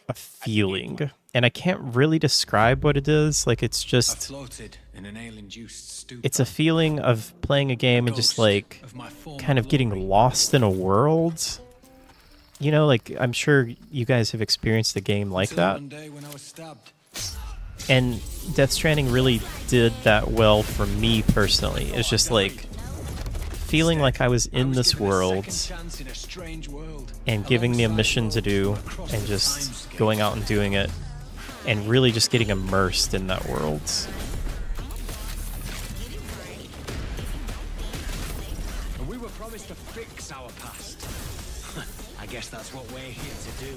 a feeling, and I can't really describe what it is. Like, it's just floated in an ale-induced stupor. it's a feeling of playing a game and just like kind of getting lost in a world. You know, like, I'm sure you guys have experienced a game like that. One day when I was stabbed. And Death Stranding really did that well for me personally. It's just like feeling like I was in this world and giving me a mission to do and just going out and doing it and really just getting immersed in that world. And we were promised to fix our past. I guess that's what we're here to do.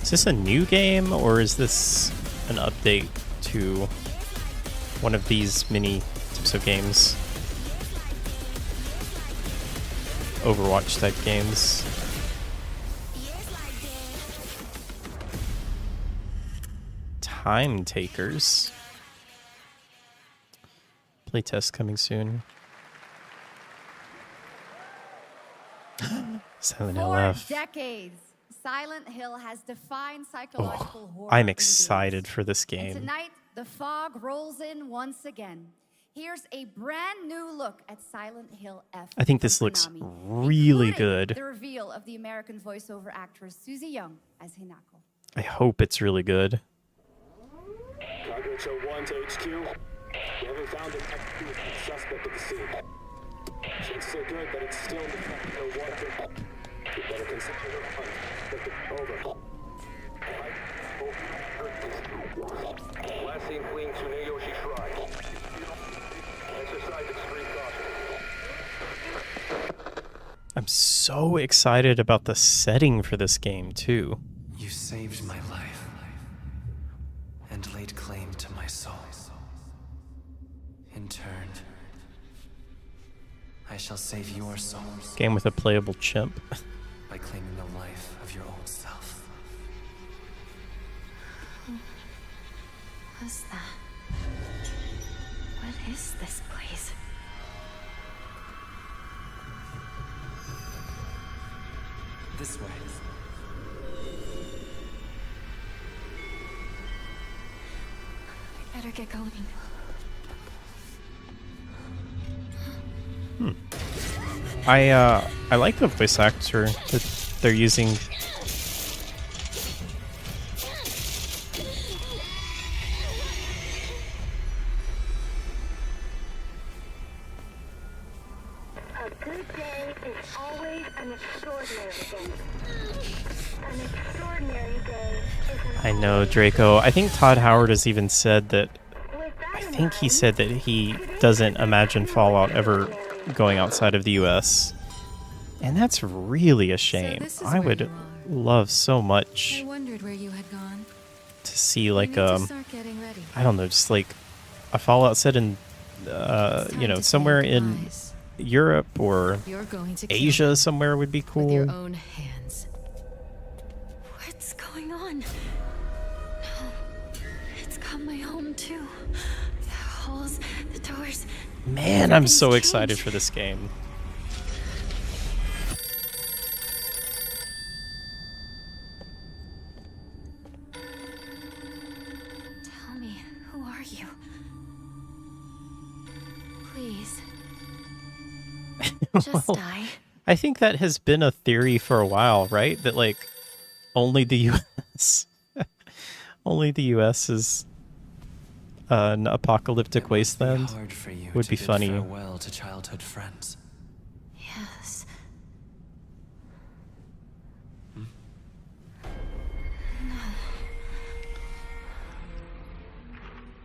Is this a new game, or is this an update to one of these mini types of games? Overwatch type games. Time Takers. Playtest coming soon. Silent Hill For F. decades, Silent Hill has defined psychological horror. I'm in excited games. for this And game. tonight, the fog rolls in once again. Here's a brand new look at Silent Hill F. I think this from looks Konami, really including good. The reveal of the American voiceover actress Susie Young as Hinako. I hope it's really good. Cargo Show 1 to HQ. We haven't found an active suspect at the scene. Chances are good that it's still in the no water. We better consider the hunt. Over. Last seen fleeing Tsuneyoshi Shrine. Exercise extreme caution. I'm so excited about the setting for this game, too. You saved my life and laid claim to my soul. In turn, I shall save your soul Game with a playable chimp. by claiming the life of your old self. What's that? What is this place? This way. I better get going. I like the voice actor that they're using. A good day is always an extraordinary day. An extraordinary day is I know, Draco. I think Todd Howard has even said that. I think he said that he doesn't imagine Fallout ever going outside of the US. And that's really a shame. this is I where would you love so much I wondered where you had gone. to see like You need to start getting ready. I don't know, just like a Fallout set in you know, somewhere in Europe or You're going to kill Asia somewhere would be cool. with your own hands. What's going on? No. It's got my home too. The halls, the doors. Man, I'm so excited for this game. Tell me, who are you? Please. Just Well, die. I think that has been a theory for a while, right? That like only the US only the US is an apocalyptic wasteland Hard for you would to be bid funny. farewell to childhood friends. Yes.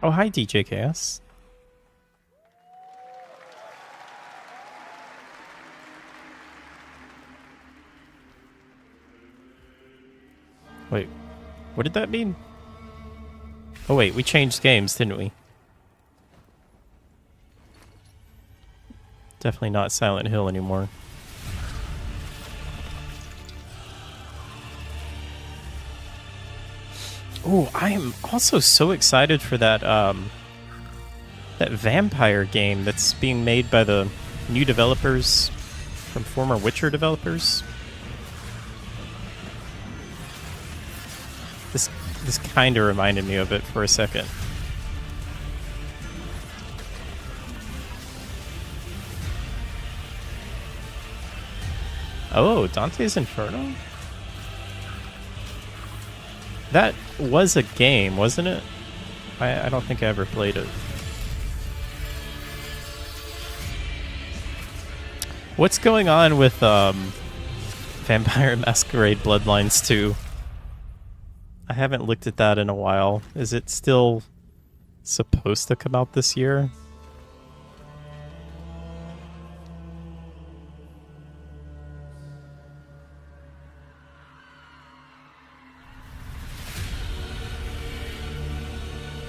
Oh, hi DJ Chaos. Wait, what did that mean? Oh wait, we changed games, didn't we? Definitely not Silent Hill anymore. Oh, I am also so excited for that that vampire game that's being made by the new developers from former Witcher developers. This kind of reminded me of it for a second. Oh, Dante's Inferno? That was a game, wasn't it? I don't think I ever played it. What's going on with Vampire Masquerade Bloodlines 2? I haven't looked at that in a while. Is it still supposed to come out this year?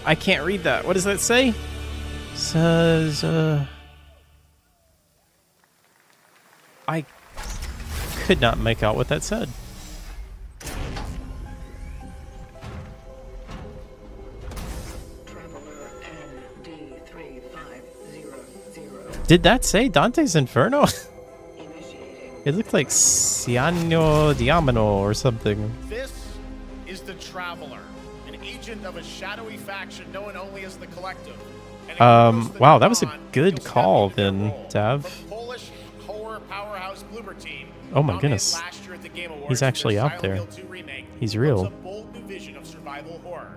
I can't read that. What does that say? Says, I could not make out what that said. Did that say Dante's Inferno? It looked like Ciano Diamano or something. This is the Traveler, an agent of a shadowy faction known only as the Collective. Wow, that was a good call then, Dav. Polish horror powerhouse Bloober team. Oh my goodness. Last year at the Game Awards He's actually for out there. Silent Hill 2 remake. He's real. A bold new vision of survival horror.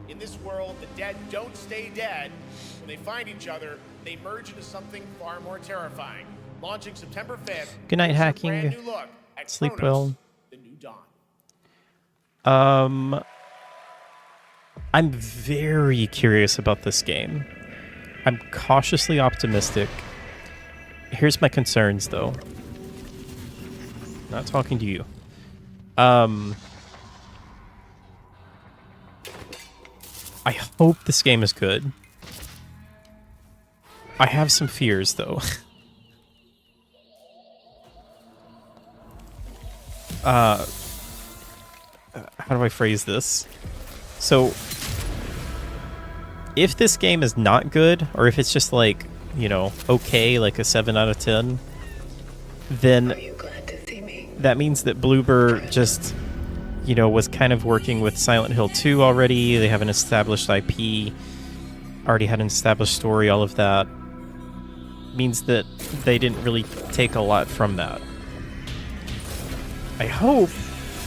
In this world, the dead don't stay dead. When they find each other, they merge into something far more terrifying. Launching September 5th. Good night, hacking. Brand new look at Sleep Chronos, well. The New Dawn. I'm very curious about this game. I'm cautiously optimistic. Here's my concerns, though. Not talking to you. I hope this game is good. I have some fears, though. How do I phrase this? So, if this game is not good, or if it's just like, you know, okay, like a 7 out of 10, then that means that Bloober just, you know, was kind of working with Silent Hill 2 already. They have an established IP, already had an established story, all of that. Means that they didn't really take a lot from that. I hope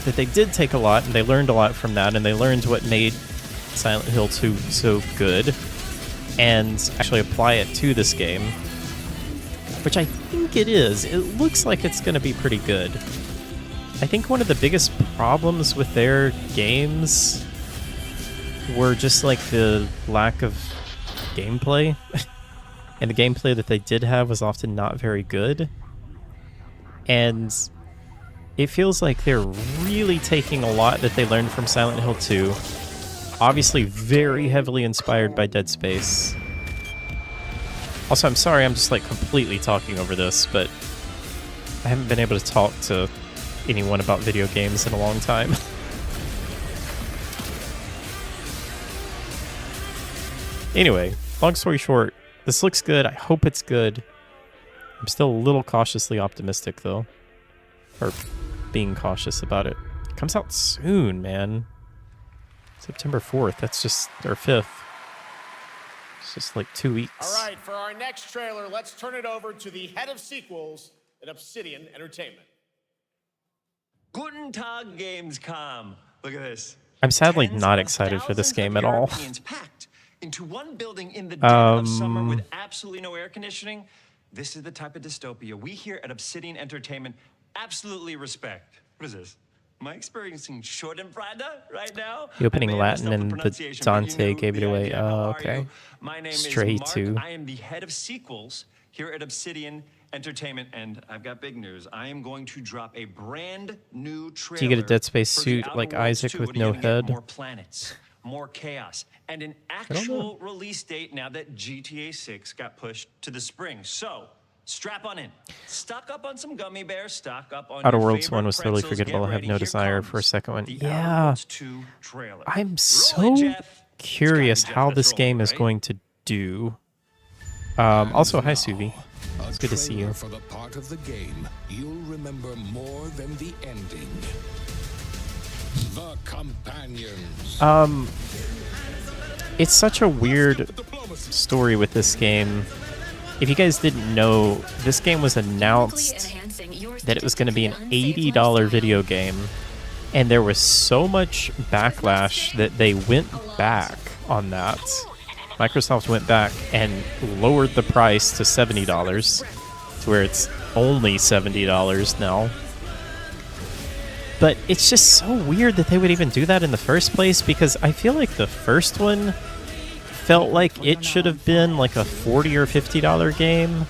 that they did take a lot and they learned a lot from that, and they learned what made Silent Hill 2 so good, and actually apply it to this game, which I think it is. It looks like it's going to be pretty good. I think one of the biggest problems with their games were just like the lack of gameplay. And the gameplay that they did have was often not very good. And it feels like they're really taking a lot that they learned from Silent Hill 2. Obviously very heavily inspired by Dead Space. Also, I'm sorry, I'm just like completely talking over this, but I haven't been able to talk to anyone about video games in a long time. Anyway, long story short, this looks good. I hope it's good. I'm still a little cautiously optimistic, though. Or being cautious about it. It comes out soon, man. September 4th. That's just... or 5th. It's just like 2 weeks. All right, for our next trailer, let's turn it over to the head of sequels at Obsidian Entertainment. Guten Tag, Gamescom. Look at this. I'm sadly not excited for this game at all. Into one building in the dead of summer with absolutely no air conditioning. This is the type of dystopia we here at Obsidian Entertainment absolutely respect. What is this? Am I experiencing Schadenfreude right now? The opening Latin and the Dante gave it away. Oh, okay. My name Stray is Mark. 2. I am the head of sequels here at Obsidian Entertainment, and I've got big news. I am going to drop a brand new trailer. Do you get a Dead Space suit like Isaac with no head? More planets. more chaos, and an actual release date now that GTA 6 got pushed to the spring. So, strap on in. Stock up on some gummy bears, stock up on Outer your Worlds favorite 1 was totally pretzels, forgettable. get I have ready. no Here desire for a comes second one. the Outer Yeah. Worlds 2 trailer. I'm so curious how this game is going to do. Also, hi, Suvi. It's good to see you. For the part of the game you'll remember more than the ending. The Companions. It's such a weird story with this game. If you guys didn't know, this game was announced that it was going to be an $80 video game, and there was so much backlash that they went back on that. Microsoft went back and lowered the price to $70, to where it's only $70 now. But it's just so weird that they would even do that in the first place, because I feel like the first one felt like it should have been like a $40 or $50 game,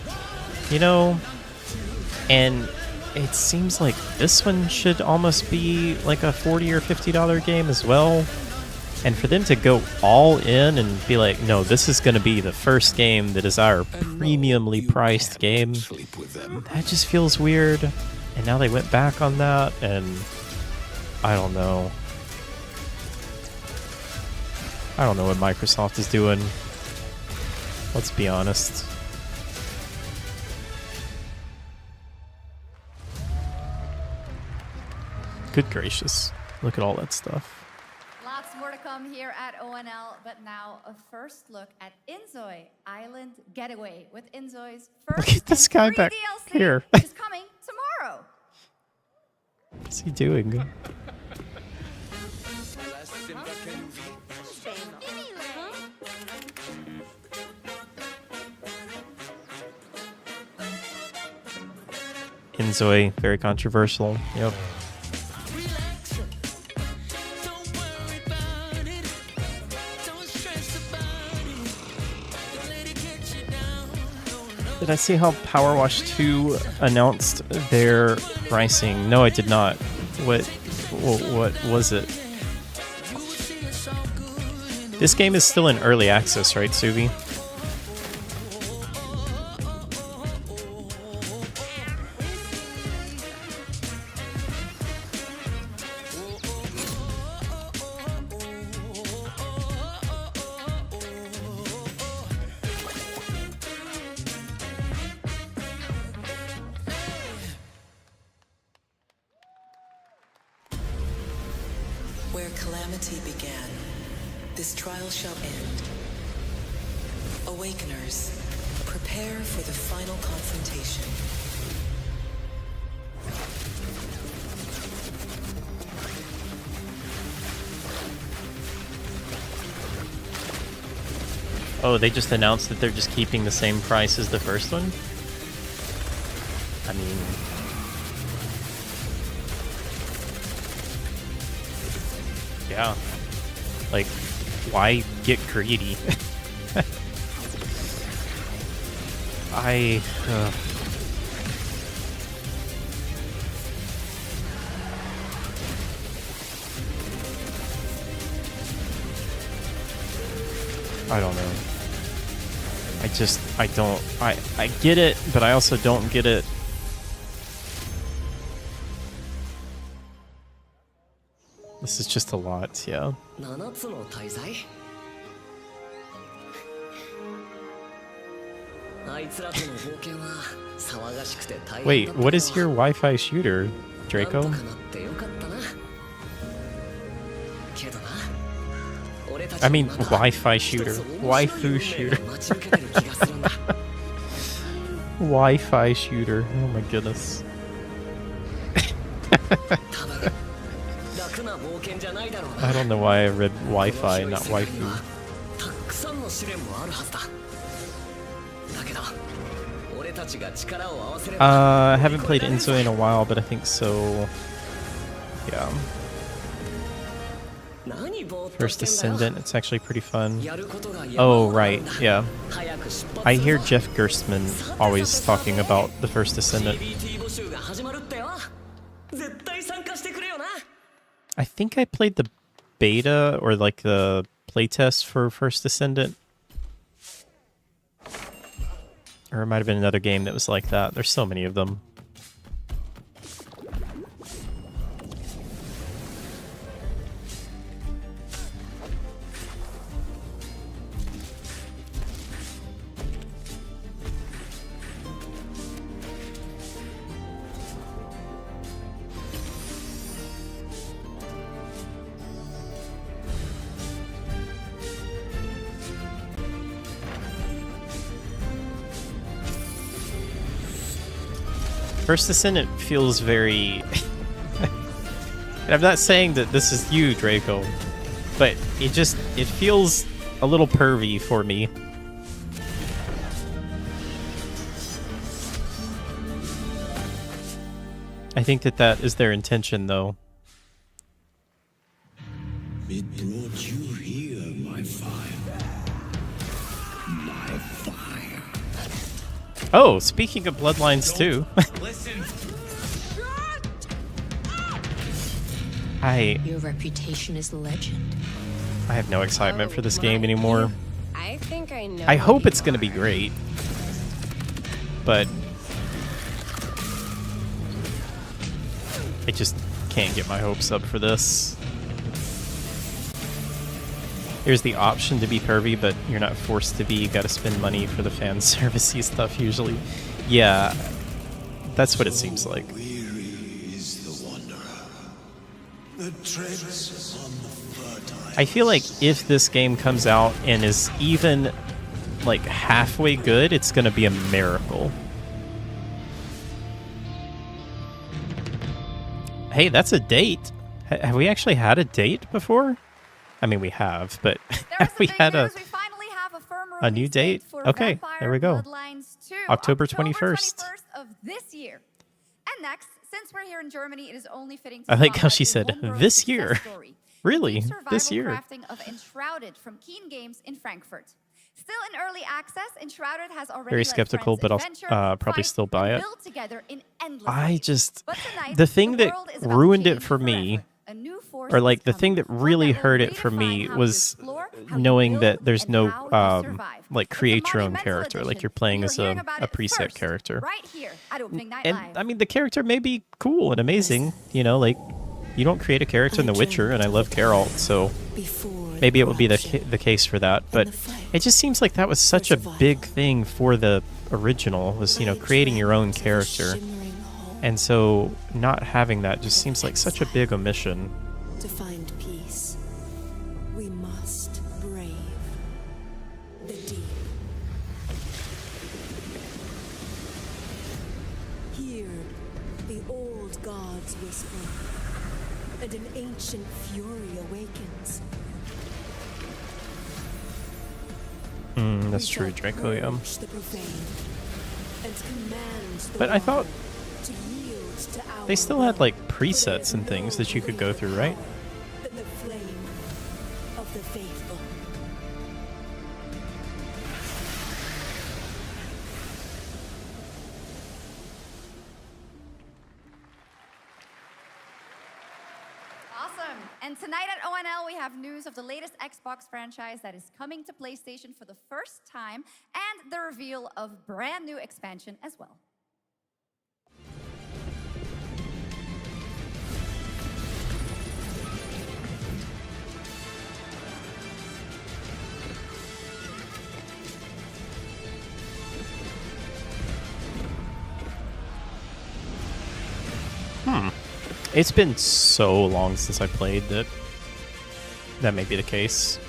you know? And it seems like this one should almost be like a $40 or $50 game as well. And for them to go all in and be like, no, this is going to be the first game that is our premiumly priced game, that just feels weird. And now they went back on that, and I don't know. I don't know what Microsoft is doing. Let's be honest. Good gracious. Look at all that stuff. Lots more to come here at ONL, but now a first look at Inzoi Island Getaway with Inzoi's first Look at this guy back DLC, here. which is coming tomorrow. What's he doing? Inzoi, very controversial. Yep. Did I see how Power Wash 2 announced their pricing? No, I did not. What was it? This game is still in early access, right, Suvi? Where calamity began, this trial shall end. Awakeners, prepare for the final confrontation. Oh, they just announced that they're just keeping the same price as the first one? I mean... yeah. Like, why get greedy? I don't know. I get it, but I also don't get it. This is just a lot, yeah. Wait, what is your Wi-Fi shooter, Draco? I mean, Wi-Fi shooter. Waifu shooter. Wi-Fi shooter. Oh my goodness. I don't know why I read Wi-Fi, not waifu. I haven't played Inzoi in a while, but I think so. Yeah. First Descendant, it's actually pretty fun. Oh, right, yeah. I hear Jeff Gerstmann always talking about the First Descendant. I think I played the beta or like the playtest for First Descendant. Or it might have been another game that was like that. There's so many of them. First Descendant feels very... and I'm not saying that this is you, Draco, but it feels a little pervy for me. I think that is their intention, though. It brought you here, my fire. My fire. Oh, speaking of Bloodlines 2. Your reputation is legend. I have no excitement for this game anymore. I think I know. I hope it's going to be great. But I just can't get my hopes up for this. There's the option to be pervy, but you're not forced to be. You gotta spend money for the fan servicey stuff usually. Yeah, that's what it seems like. I feel like if this game comes out and is even like halfway good, it's gonna be a miracle. Hey, that's a date. Have we actually had a date before? I mean, we have, but have we had a new date? Okay, there we go. October 21st. Of this year. And next, since we're here in Germany, it is only fitting to I like how spotlight she a said, homegrown this success year. story. Really? Deep This survival year? crafting of Enshrouded from Keen Games in Frankfurt. Still in early access, Enshrouded has already Very let skeptical, friends but I'll adventure, probably fight, still buy and it. build together in endless I ways. just... But tonight, The thing the that world is about to ruined it change for me, forever. A new force or like is the coming. thing that really hurt it for me, was knowing that there's no like create your own character, like you're playing as a preset character. Right here at Opening Night And Live. I mean, the character may be cool and amazing, you know, like you don't create a character in The Witcher, and I love Geralt, so maybe it would be the case for that. But it just seems like that was such a big thing for the original, was, you know, creating your own character. And so not having that just seems like such a big omission. To find peace, we must brave the deep. Hear the old gods whisper, and an ancient fury awakens. That's true, Draco, yeah. The profane, and command the But I thought to yield to our they still had like presets and things that you could go through, right? than the flame of the faithful. Awesome. And tonight at ONL, we have news of the latest Xbox franchise that is coming to PlayStation for the first time, and the reveal of brand new expansion as well. It's been so long since I played that may be the case.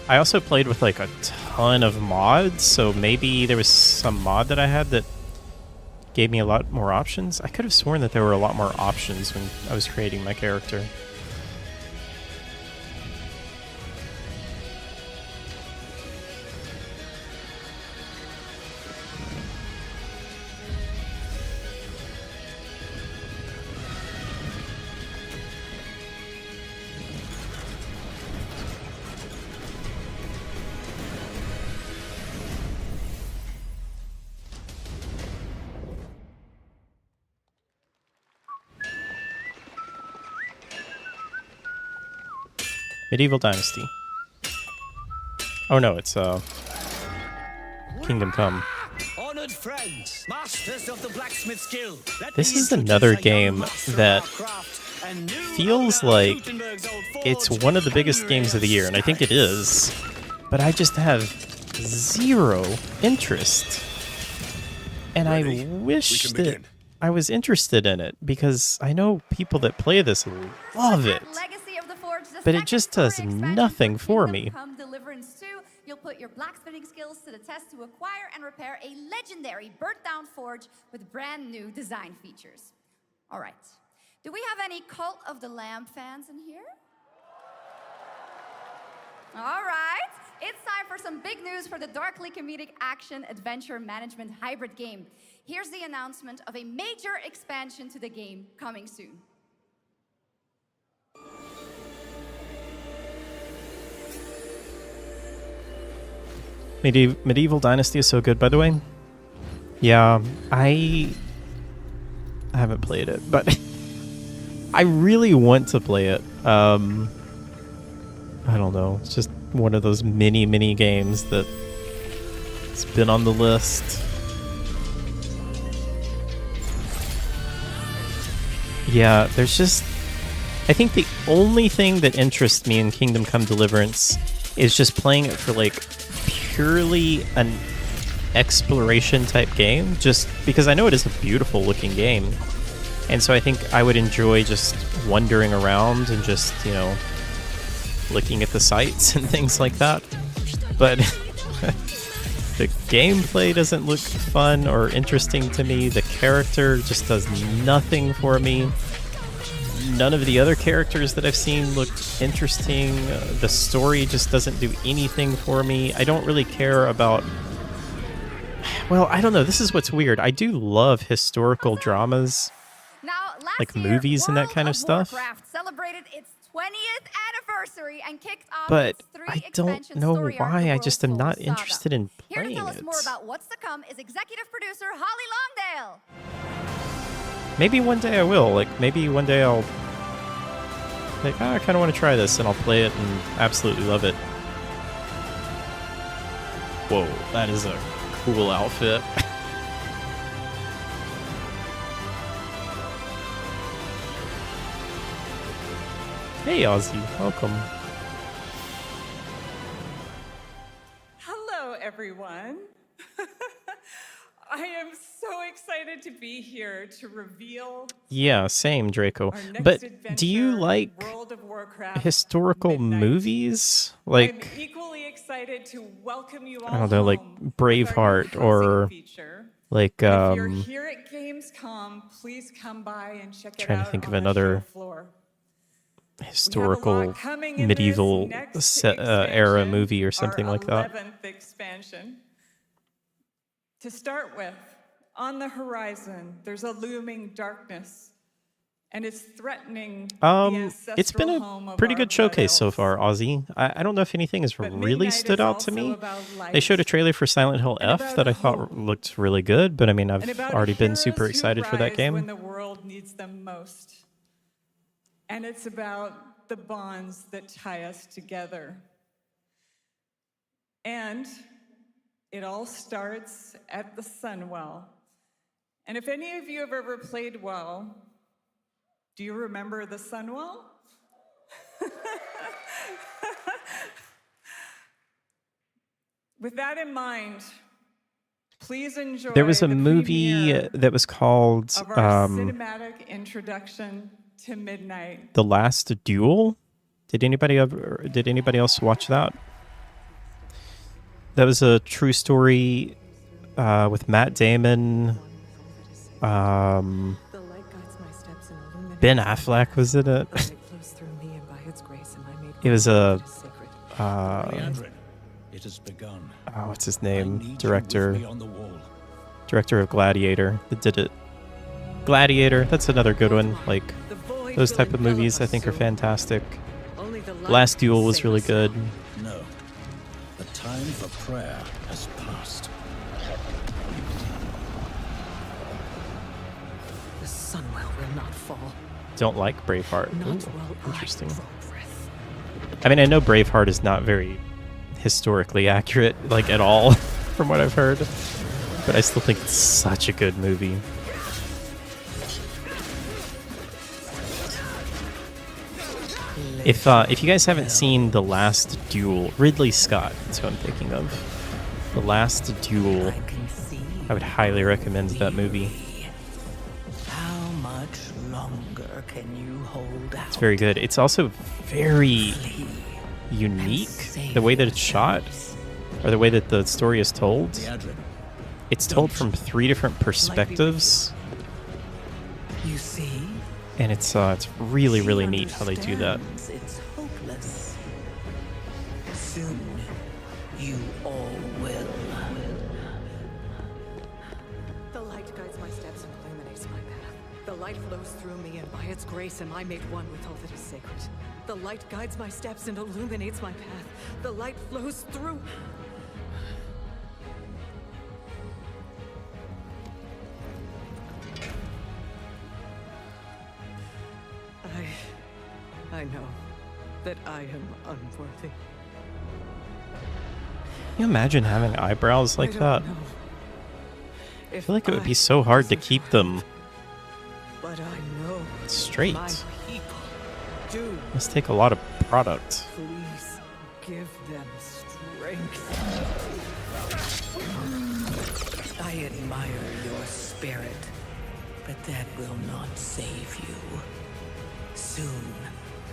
I also played with like a ton of mods, so maybe there was some mod that I had that gave me a lot more options. I could have sworn that there were a lot more options when I was creating my character. Medieval Dynasty. Oh no, it's Kingdom Come. Honored friends, masters of the blacksmith skill. This is another game that feels like it's one of the biggest games of the year, and I think it is, but I just have zero interest. And I wish that I was interested in it, because I know people that play this love it, but it just does nothing for me. Come Deliverance 2, you'll put your blacksmithing skills to the test to acquire and repair a legendary burnt-down forge with brand new design features. All right. Do we have any Cult of the Lamb fans in here? All right. It's time for some big news for the darkly comedic action adventure management hybrid game. Here's the announcement of a major expansion to the game coming soon. Medieval Dynasty is so good, by the way. Yeah, I haven't played it, but I really want to play it. I don't know. It's just one of those mini games that it's been on the list. Yeah, there's just... I think the only thing that interests me in Kingdom Come Deliverance is just playing it for, like, purely an exploration type game, just because I know it is a beautiful looking game. And so I think I would enjoy just wandering around and just, you know, looking at the sights and things like that. But the gameplay doesn't look fun or interesting to me. The character just does nothing for me. None of the other characters that I've seen look interesting. The story just doesn't do anything for me. I don't really care about... Well, I don't know. This is what's weird. I do love historical dramas, like movies and that kind of stuff. Warcraft celebrated its 20th anniversary and kicked off But its I don't know why. I just am not interested in Here to playing tell us it. more about what's to come is executive producer Holly Longdale. Maybe one day I will. Like, maybe one day I'll... Like, I kind of want to try this, and I'll play it and absolutely love it. Whoa, that is a cool outfit. Hey, Ozzy. Welcome. Hello, everyone. I am so excited to be here to reveal. Yeah, same, Draco. Our next But do you like World of Warcraft historical movies? Like, I'm equally excited to welcome you all I don't know, like home Braveheart or feature. like If you're here at Gamescom, please come by and check it trying out to think of on the another show floor. historical coming in medieval this next era movie or something our like that. 11th expansion. To start with, on the horizon, there's a looming darkness, and it's threatening the ancestral It's been home a of pretty our good showcase so far, Ozzy. I don't know if anything has really stood out to me. They showed a trailer for Silent Hill F that I thought looked really good, but I mean, I've already been super excited for that When game. the world needs them most. And it's about the bonds that tie us together. And it all starts at the Sunwell. And if any of you have ever played WoW, do you remember the Sunwell? With that in mind, please enjoy There was a the movie premiere that was called of our cinematic introduction to Midnight. The Last Duel. Did anybody else watch that? That was a true story with Matt Damon. Ben Affleck was in it. It was a It has begun. what's his name? Director of Gladiator that did it. Gladiator, that's another good one. Like, those type of movies I think are fantastic. Last Duel was really good. No. The time for prayer has passed. The Sunwell will not fall. Don't like Braveheart. Not Ooh, while I interesting. draw breath. I mean, I know Braveheart is not very historically accurate, like, at all, from what I've heard. But I still think it's such a good movie. If you guys haven't seen The Last Duel, Ridley Scott, that's who I'm thinking of. The Last Duel, I would highly recommend that movie. How much longer can you hold out? It's very good. It's also very unique, the way that it's shot, or the way that the story is told. It's told from 3 different perspectives. You see? And it's really, really neat how they do that. It's hopeless. Soon, you all will. The light guides my steps and illuminates my path. The light flows through me, and by its grace am I made one with all that is sacred. The light guides my steps and illuminates my path. The light flows through. I know that I am unworthy. Can you imagine having eyebrows like that? I feel like it would be so hard to keep them But I know straight. my people do. Must take a lot of product. Please give them strength. I admire your spirit, but that will not save you. Soon,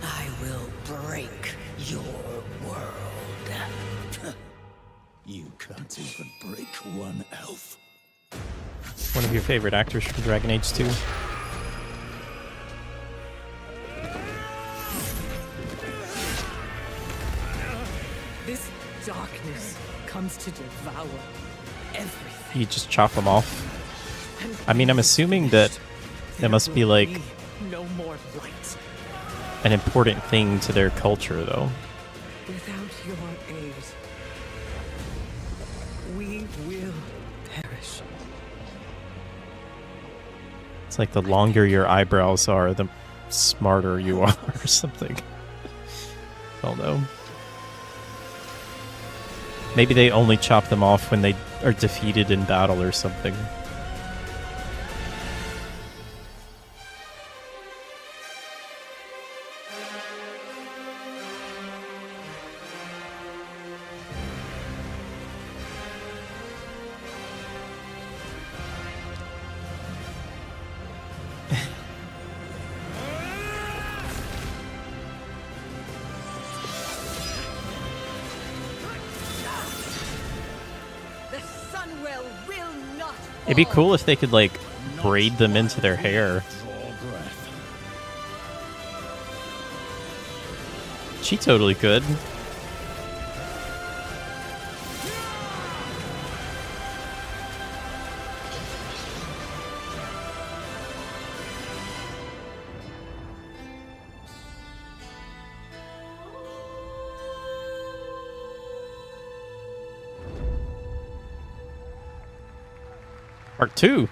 I will break your world. You can't even break one elf. One of your favorite actors from Dragon Age 2. This darkness comes to devour everything. You just chop them off. I mean, I'm assuming that that must be like No more light. an important thing to their culture, though. Without your aid, we will perish. It's like the longer your eyebrows are, the smarter you are, or something. I don't know. Maybe they only chop them off when they are defeated in battle or something. The Sunwell will not. It'd be cool if they could, like, braid them into their hair. She totally could. Part 2.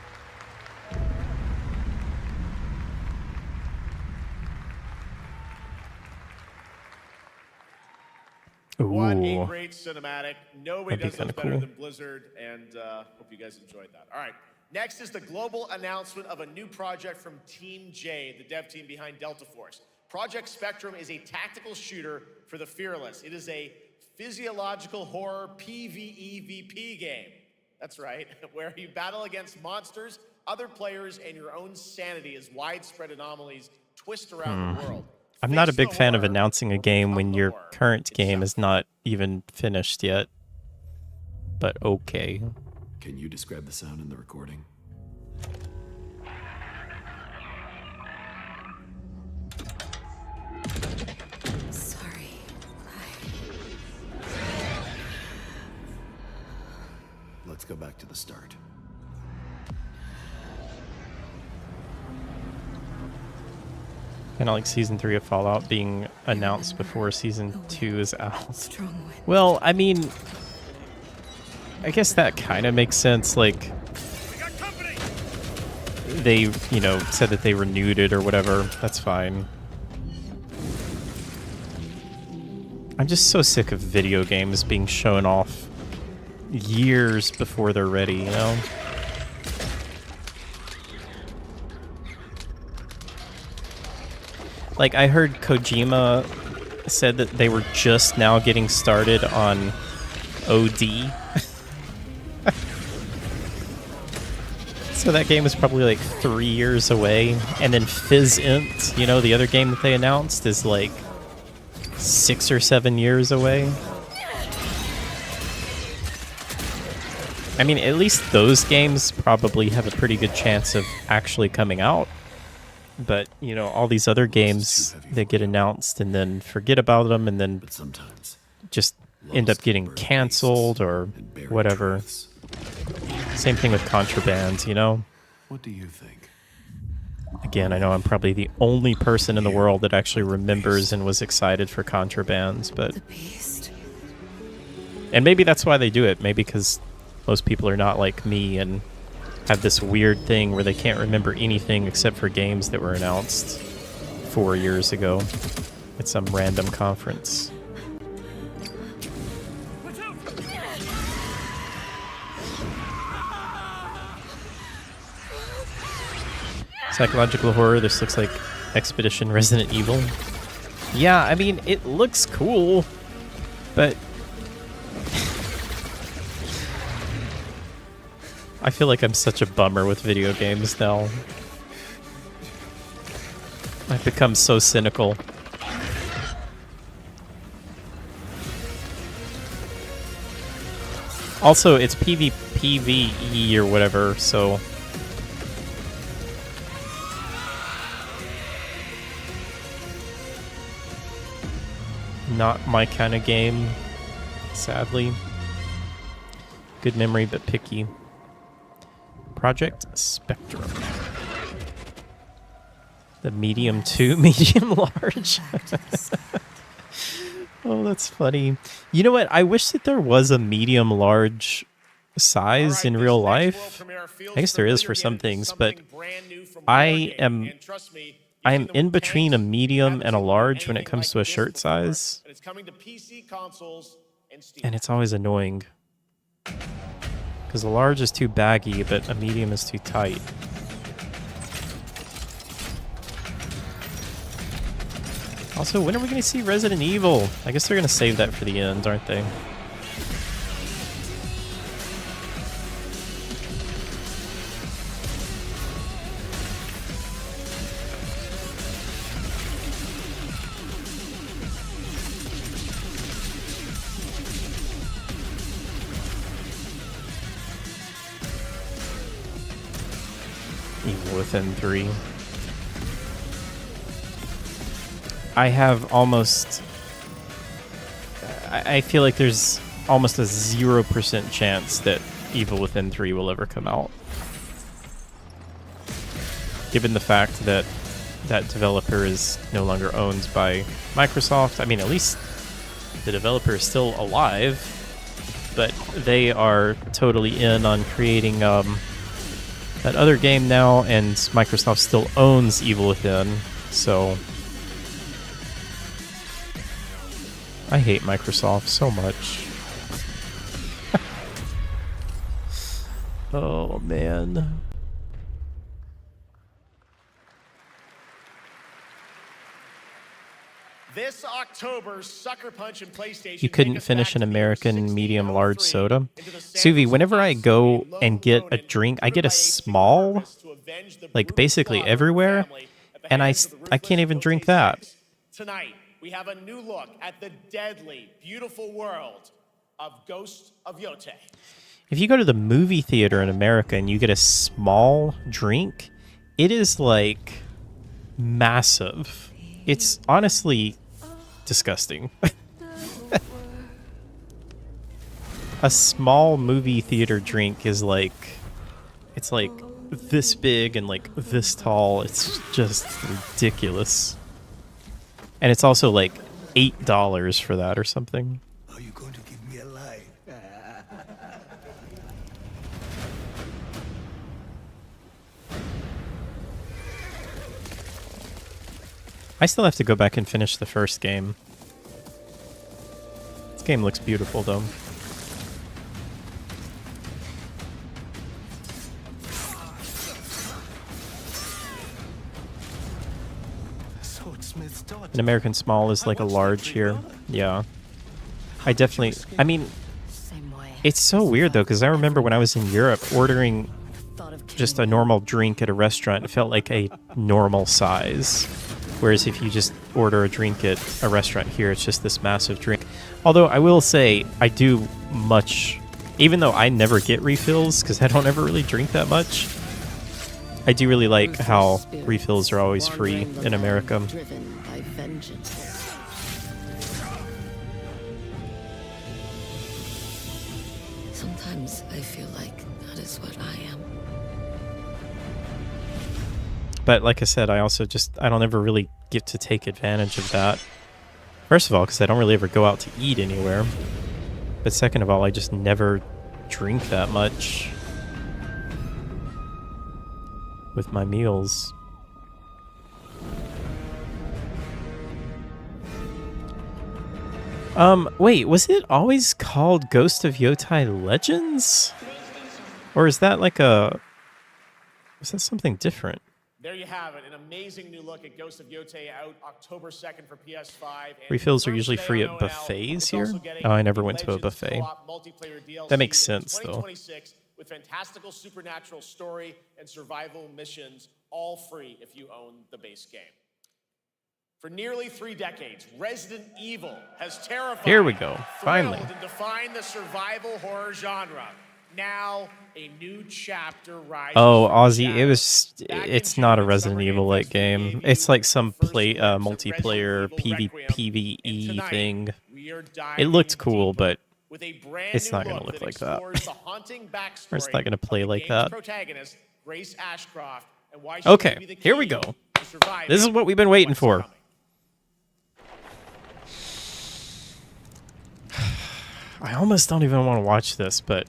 What a Ooh. great cinematic. Nobody That'd does be those kinda better cool. than Blizzard, and hope you guys enjoyed that. All right. Next is the global announcement of a new project from Team J, the dev team behind Delta Force. Project Spectrum is a tactical shooter for the fearless. It is a physiological horror PvEVP game. That's right, where you battle against monsters, other players, and your own sanity as widespread anomalies twist around the world. I'm not a big fan of announcing a game when your current game is not even finished yet. But okay. Can you describe the sound in the recording? Sorry. Let's go back to the start. Kind of like Season 3 of Fallout being announced before Season 2 is out. Well, I mean, I guess that kind of makes sense. Like, they, you know, said that they renewed it or whatever. That's fine. I'm just so sick of video games being shown off years before they're ready, you know? Like, I heard Kojima said that they were just now getting started on OD. So that game is probably like 3 years away. And then Fizzint, you know, the other game that they announced, is like 6 or 7 years away. I mean, at least those games probably have a pretty good chance of actually coming out. But, you know, all these other games, they get announced and then forget about them and then just end up getting canceled or whatever. Same thing with Contraband, you know? What do you think? Again, I know I'm probably the only person in the world that actually remembers and was excited for Contraband, but... And maybe that's why they do it. Maybe because most people are not like me and have this weird thing where they can't remember anything except for games that were announced 4 years ago at some random conference. Psychological horror, this looks like Expedition Resident Evil. Yeah, I mean, it looks cool, but I feel like I'm such a bummer with video games now. I've become so cynical. Also, it's PvE or whatever, so... Not my kind of game, sadly. Good memory, but picky. Project Spectrum. The medium to medium large. Oh, that's funny. You know what? I wish that there was a medium large size in real life. I guess there is for some things, but I am in between a medium and a large when it comes to a shirt size. And it's always annoying. Because a large is too baggy, but a medium is too tight. Also, when are we going to see Resident Evil? I guess they're going to save that for the end, aren't they? Evil Within 3. I have almost... I feel like there's almost a 0% chance that Evil Within 3 will ever come out. Given the fact that that developer is no longer owned by Microsoft. I mean, at least the developer is still alive, but they are totally in on creating that other game now, and Microsoft still owns Evil Within, so... I hate Microsoft so much. Oh, man. This October, Sucker Punch and PlayStation. You couldn't finish an American medium large soda? Suvi, whenever I go and get a drink, I get a small, like basically everywhere, and I can't even drink that. Tonight, we have a new look at the deadly, beautiful world of Ghost of Yote. If you go to the movie theater in America and you get a small drink, it is like massive. It's honestly disgusting. A small movie theater drink is like, it's like this big and like this tall. It's just ridiculous. And it's also like $8 for that or something. Are you going to give me a lie? I still have to go back and finish the first game. Game looks beautiful, though. An American small is like a large here. Yeah. I definitely... I mean, it's so weird, though, because I remember when I was in Europe, ordering just a normal drink at a restaurant, it felt like a normal size. Whereas if you just order a drink at a restaurant here, it's just this massive drink. Although I will say, I do much... Even though I never get refills, because I don't ever really drink that much, I do really like how refills are always free in America. Sometimes I feel like that is what I am. But like I said, I also I don't ever really get to take advantage of that. First of all, because I don't really ever go out to eat anywhere. But second of all, I just never drink that much with my meals. Wait, was it always called Ghost of Yotai Legends? Or is that like a... is that something different? There you have it, an amazing new look at Ghost of Yotei out October 2nd for PS5. Refills are usually free at buffets here? Oh, I never went to a buffet. That makes sense, though. With fantastical supernatural story and survival missions, all free if you own the base game. For nearly 3 decades, Resident Evil has terrified, Here we go, finally. and defined the survival horror genre. Now, a new chapter rises. Oh, Ozzy, it's not a Resident Evil-like game. It's like some multiplayer PvE thing. It looked cool, but it's not going to look like that. Or it's not going to play like that. Okay, here we go. This is what we've been waiting for. I almost don't even want to watch this, but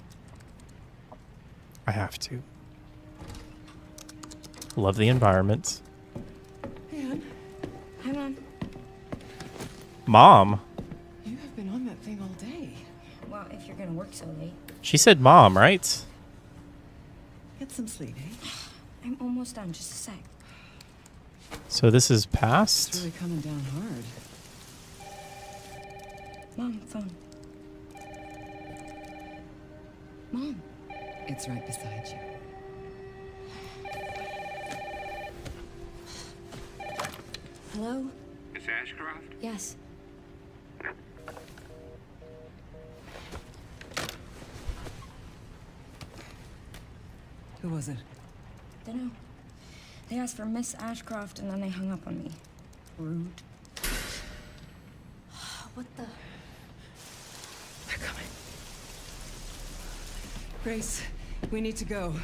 I have to. Love the environment. Man, hang on. Mom. You have been on that thing all day. Well, if you're gonna work so late. She said mom, right? Get some sleep, eh? I'm almost done, just a sec. So this is past? It's really coming down hard. Mom, phone. Mom. It's right beside you. Hello? Miss Ashcroft? Yes. Who was it? Dunno. They asked for Miss Ashcroft and then they hung up on me. Rude. What the? They're coming. Grace, we need to go.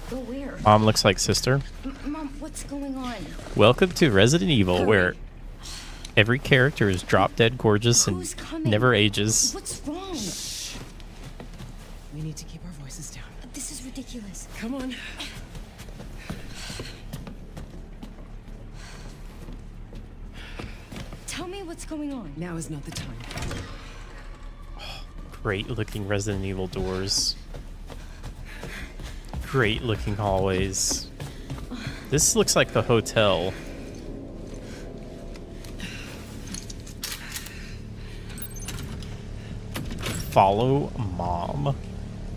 Go where? Mom looks like sister. Mom, what's going on? Welcome to Resident Evil, where every character is drop dead gorgeous and never ages. What's wrong? Shh. We need to keep our voices down. This is ridiculous. Come on. Tell me what's going on. Now is not the time. Great looking Resident Evil doors. Great looking hallways. This looks like the hotel. Follow mom.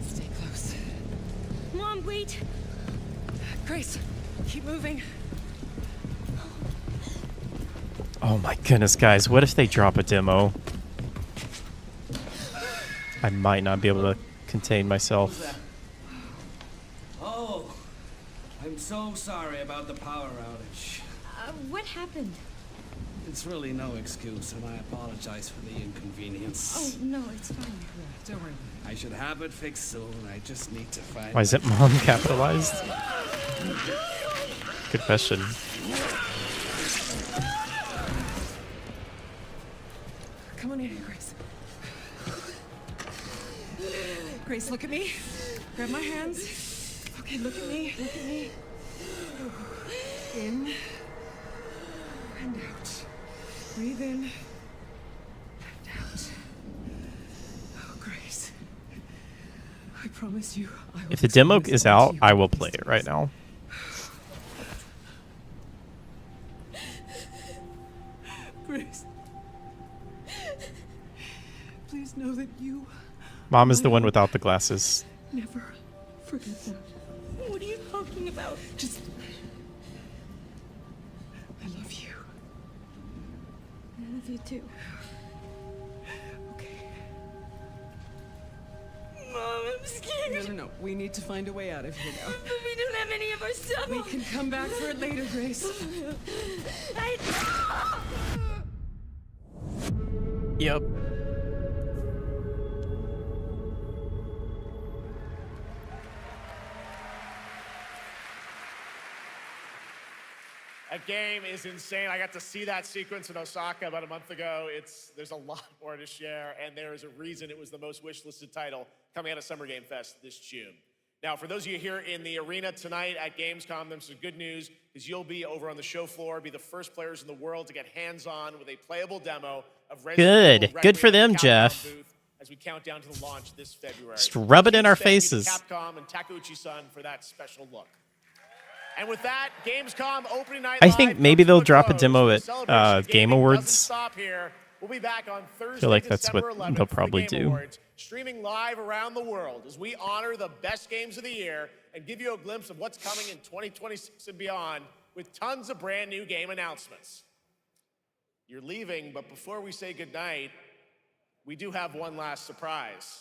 Stay close. Mom, wait. Grace, keep moving. Oh my goodness, guys. What if they drop a demo? I might not be able to contain myself. Oh, I'm so sorry about the power outage. What happened? It's really no excuse, and I apologize for the inconvenience. Oh, no, it's fine. Yeah, don't worry. I should have it fixed soon. I just need to find... Why is it mom capitalized? Good question. Come on in here, Grace. Grace, look at me. Grab my hands. Okay, look at me. Look at me. In and out. Breathe in and out. I promise you. I will If the demo explain this is all to out, you. I will play it right now. Grace. Please know that you Mom is the one without the glasses. never forget that. What are you talking about? Just. I love you. I love you too. Mom, I'm scared. No. We need to find a way out of here now. But we don't have any of our stuff. We can come back for it later, Grace. Yep. That game is insane. I got to see that sequence in Osaka about a month ago. There's a lot more to share, and there is a reason it was the most wishlisted title coming out of Summer Game Fest this June. Now, for those of you here in the arena tonight at Gamescom, there's some good news, because you'll be over on the show floor, be the first players in the world to get hands-on with a playable demo of Resident Evil Good for them, Requiem Jeff. booth as we count down to the launch this February. Just rub it in our Huge thank you to faces. Capcom and Takeuchi-san for that special look. And with that, Gamescom opening night I think live maybe comes they'll to a drop a close. demo The at celebration of Game gaming Awards. doesn't stop here. We'll be back on Thursday, feel like that's December what 11th they'll for the probably Game do. Awards, streaming live around the world as we honor the best games of the year and give you a glimpse of what's coming in 2026 and beyond with tons of brand new game announcements. You're leaving, but before we say goodnight, we do have one last surprise.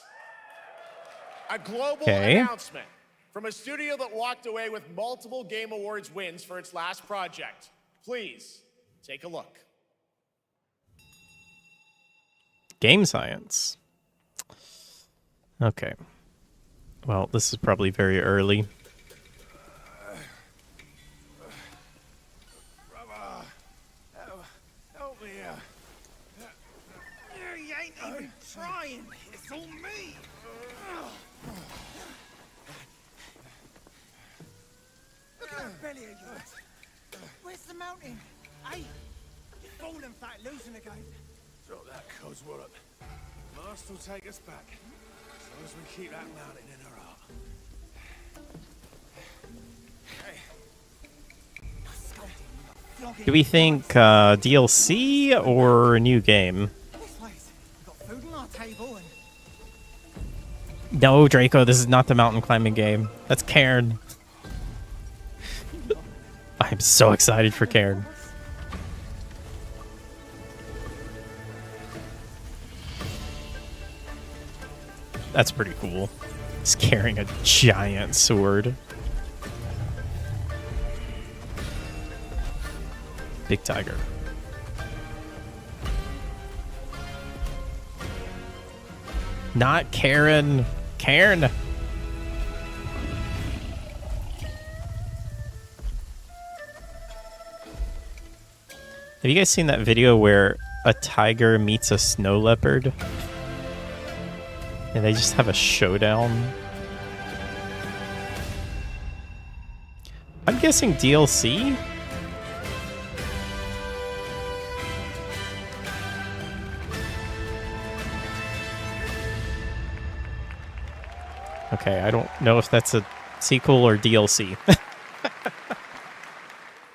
A global announcement from a studio that walked away with multiple Game Awards wins for its last project. Please take a look. Game science. Okay. Well, this is probably very early. Help me out. You ain't even trying. It's on me. Look at that belly of yours. Where's the mountain? Hey, you're falling fat, losing again. Drop that codswallop. Master will take us back, as long as we keep that mountain in our heart. Hey. Do we think DLC or a new game? No, Draco, this is not the mountain climbing game. That's Cairn. I'm so excited for Cairn. That's pretty cool. He's carrying a giant sword. Big tiger. Not Karen. Cairn. Have you guys seen that video where a tiger meets a snow leopard? And they just have a showdown? I'm guessing DLC? Okay, I don't know if that's a sequel or DLC.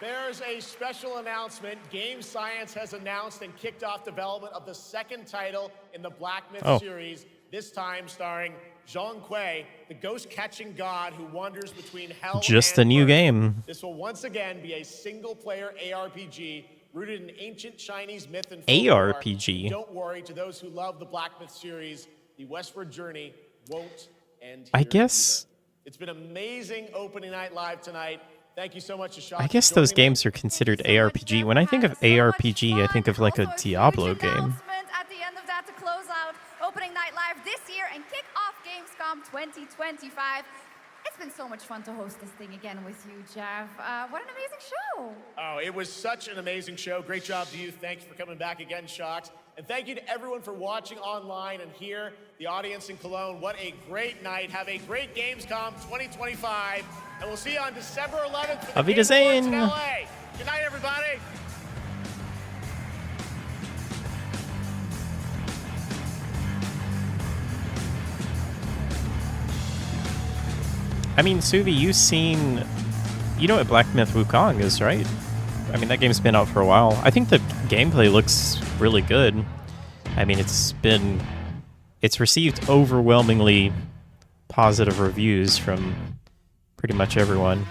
There's a special announcement. Game Science has announced and kicked off development of the second title in the Black Myth series, this time starring Zhong Kuei, the ghost-catching god who wanders between hell Just and a new earth. game. This will once again be a single-player ARPG rooted in ancient Chinese myth and folklore. ARPG? Don't worry, to those who love the Black Myth series, the westward journey won't end I here guess... either. It's been amazing opening night live tonight. Thank you so much, Ashok. I guess those games are considered ARPG. When I think of ARPG, I think of like a Diablo game. At the end of that to close out opening night live this year and kick off Gamescom 2025. It's been so much fun to host this thing again with you, Jeff. What an amazing show. Oh, it was such an amazing show. Great job to you. Thanks for coming back again, Shocked. And thank you to everyone for watching online and here, the audience in Cologne. What a great night. Have a great Gamescom 2025. And we'll see you on December 11th for the Auf Game Awards in Wiedersehen. LA. Good night, everybody. I mean, Suvi, you've seen... You know what Black Myth Wukong is, right? I mean, that game's been out for a while. I think the gameplay looks really good. I mean, it's received overwhelmingly positive reviews from pretty much everyone.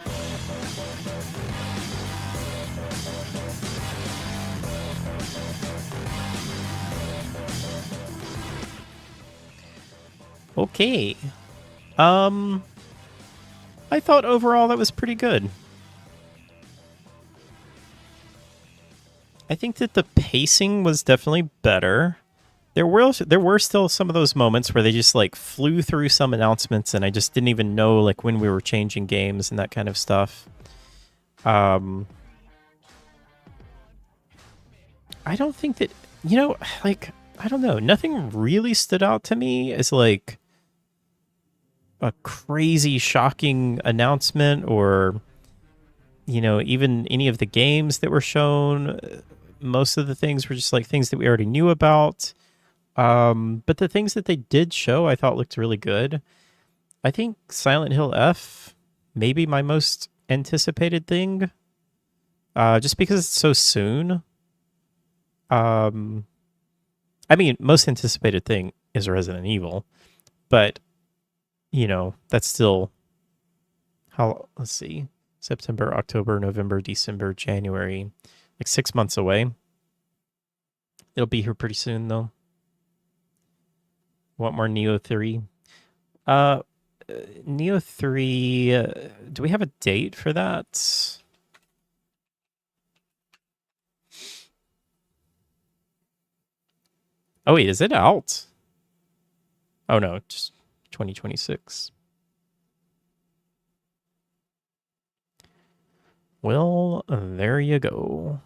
Okay. I thought overall that was pretty good. I think that the pacing was definitely better. There were still some of those moments where they just like flew through some announcements and I just didn't even know like when we were changing games and that kind of stuff. I don't think that, you know, like, I don't know, nothing really stood out to me as like a crazy shocking announcement or, you know, even any of the games that were shown. Most of the things were just like things that we already knew about. But the things that they did show I thought looked really good. I think Silent Hill F maybe my most anticipated thing, just because it's so soon. I mean, most anticipated thing is Resident Evil, but you know, that's still let's see, September, October, November, December, January, like 6 months away. It'll be here pretty soon though. Want more Neo 3? Neo 3, do we have a date for that? Oh wait, is it out? Oh no, just 2026. Well, there you go.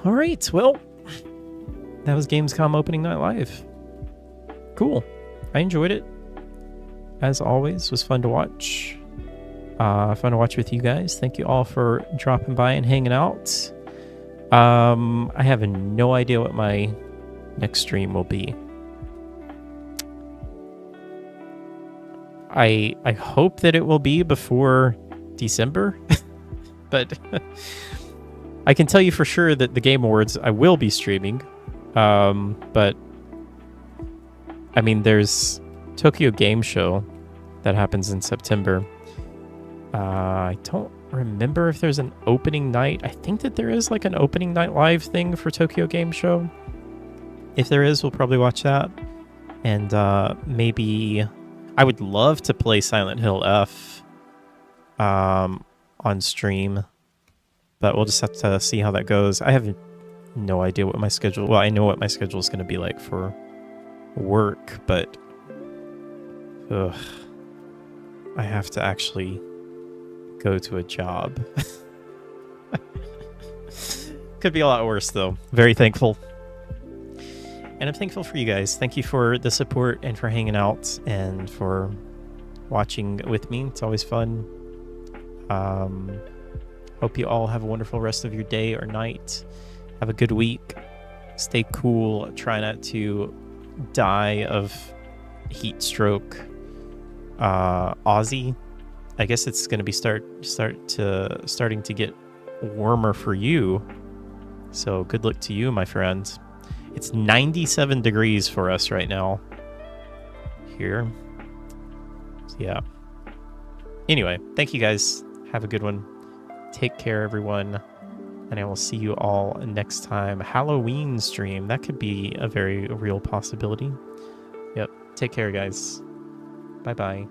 All right, well, that was Gamescom opening night live. Cool. I enjoyed it. As always, it was fun to watch. Fun to watch with you guys. Thank you all for dropping by and hanging out. I have no idea what my next stream will be. I hope that it will be before December, but I can tell you for sure that the Game Awards I will be streaming. But I mean, there's Tokyo Game Show that happens in September. I don't remember if there's an opening night. I think that there is like an opening night live thing for Tokyo Game Show. If there is, we'll probably watch that. And maybe I would love to play Silent Hill F on stream, but we'll just have to see how that goes. I have no idea what my schedule... Well, I know what my schedule is going to be like for work, but I have to actually go to a job. Could be a lot worse, though. Very thankful. And I'm thankful for you guys. Thank you for the support and for hanging out and for watching with me. It's always fun. Hope you all have a wonderful rest of your day or night. Have a good week. Stay cool. Try not to die of heat stroke. Aussie, I guess it's going to be starting to get warmer for you. So good luck to you, my friend. It's 97 degrees for us right now here. So yeah. Anyway, thank you guys. Have a good one. Take care, everyone. And I will see you all next time. Halloween stream. That could be a very real possibility. Yep. Take care, guys. Bye-bye.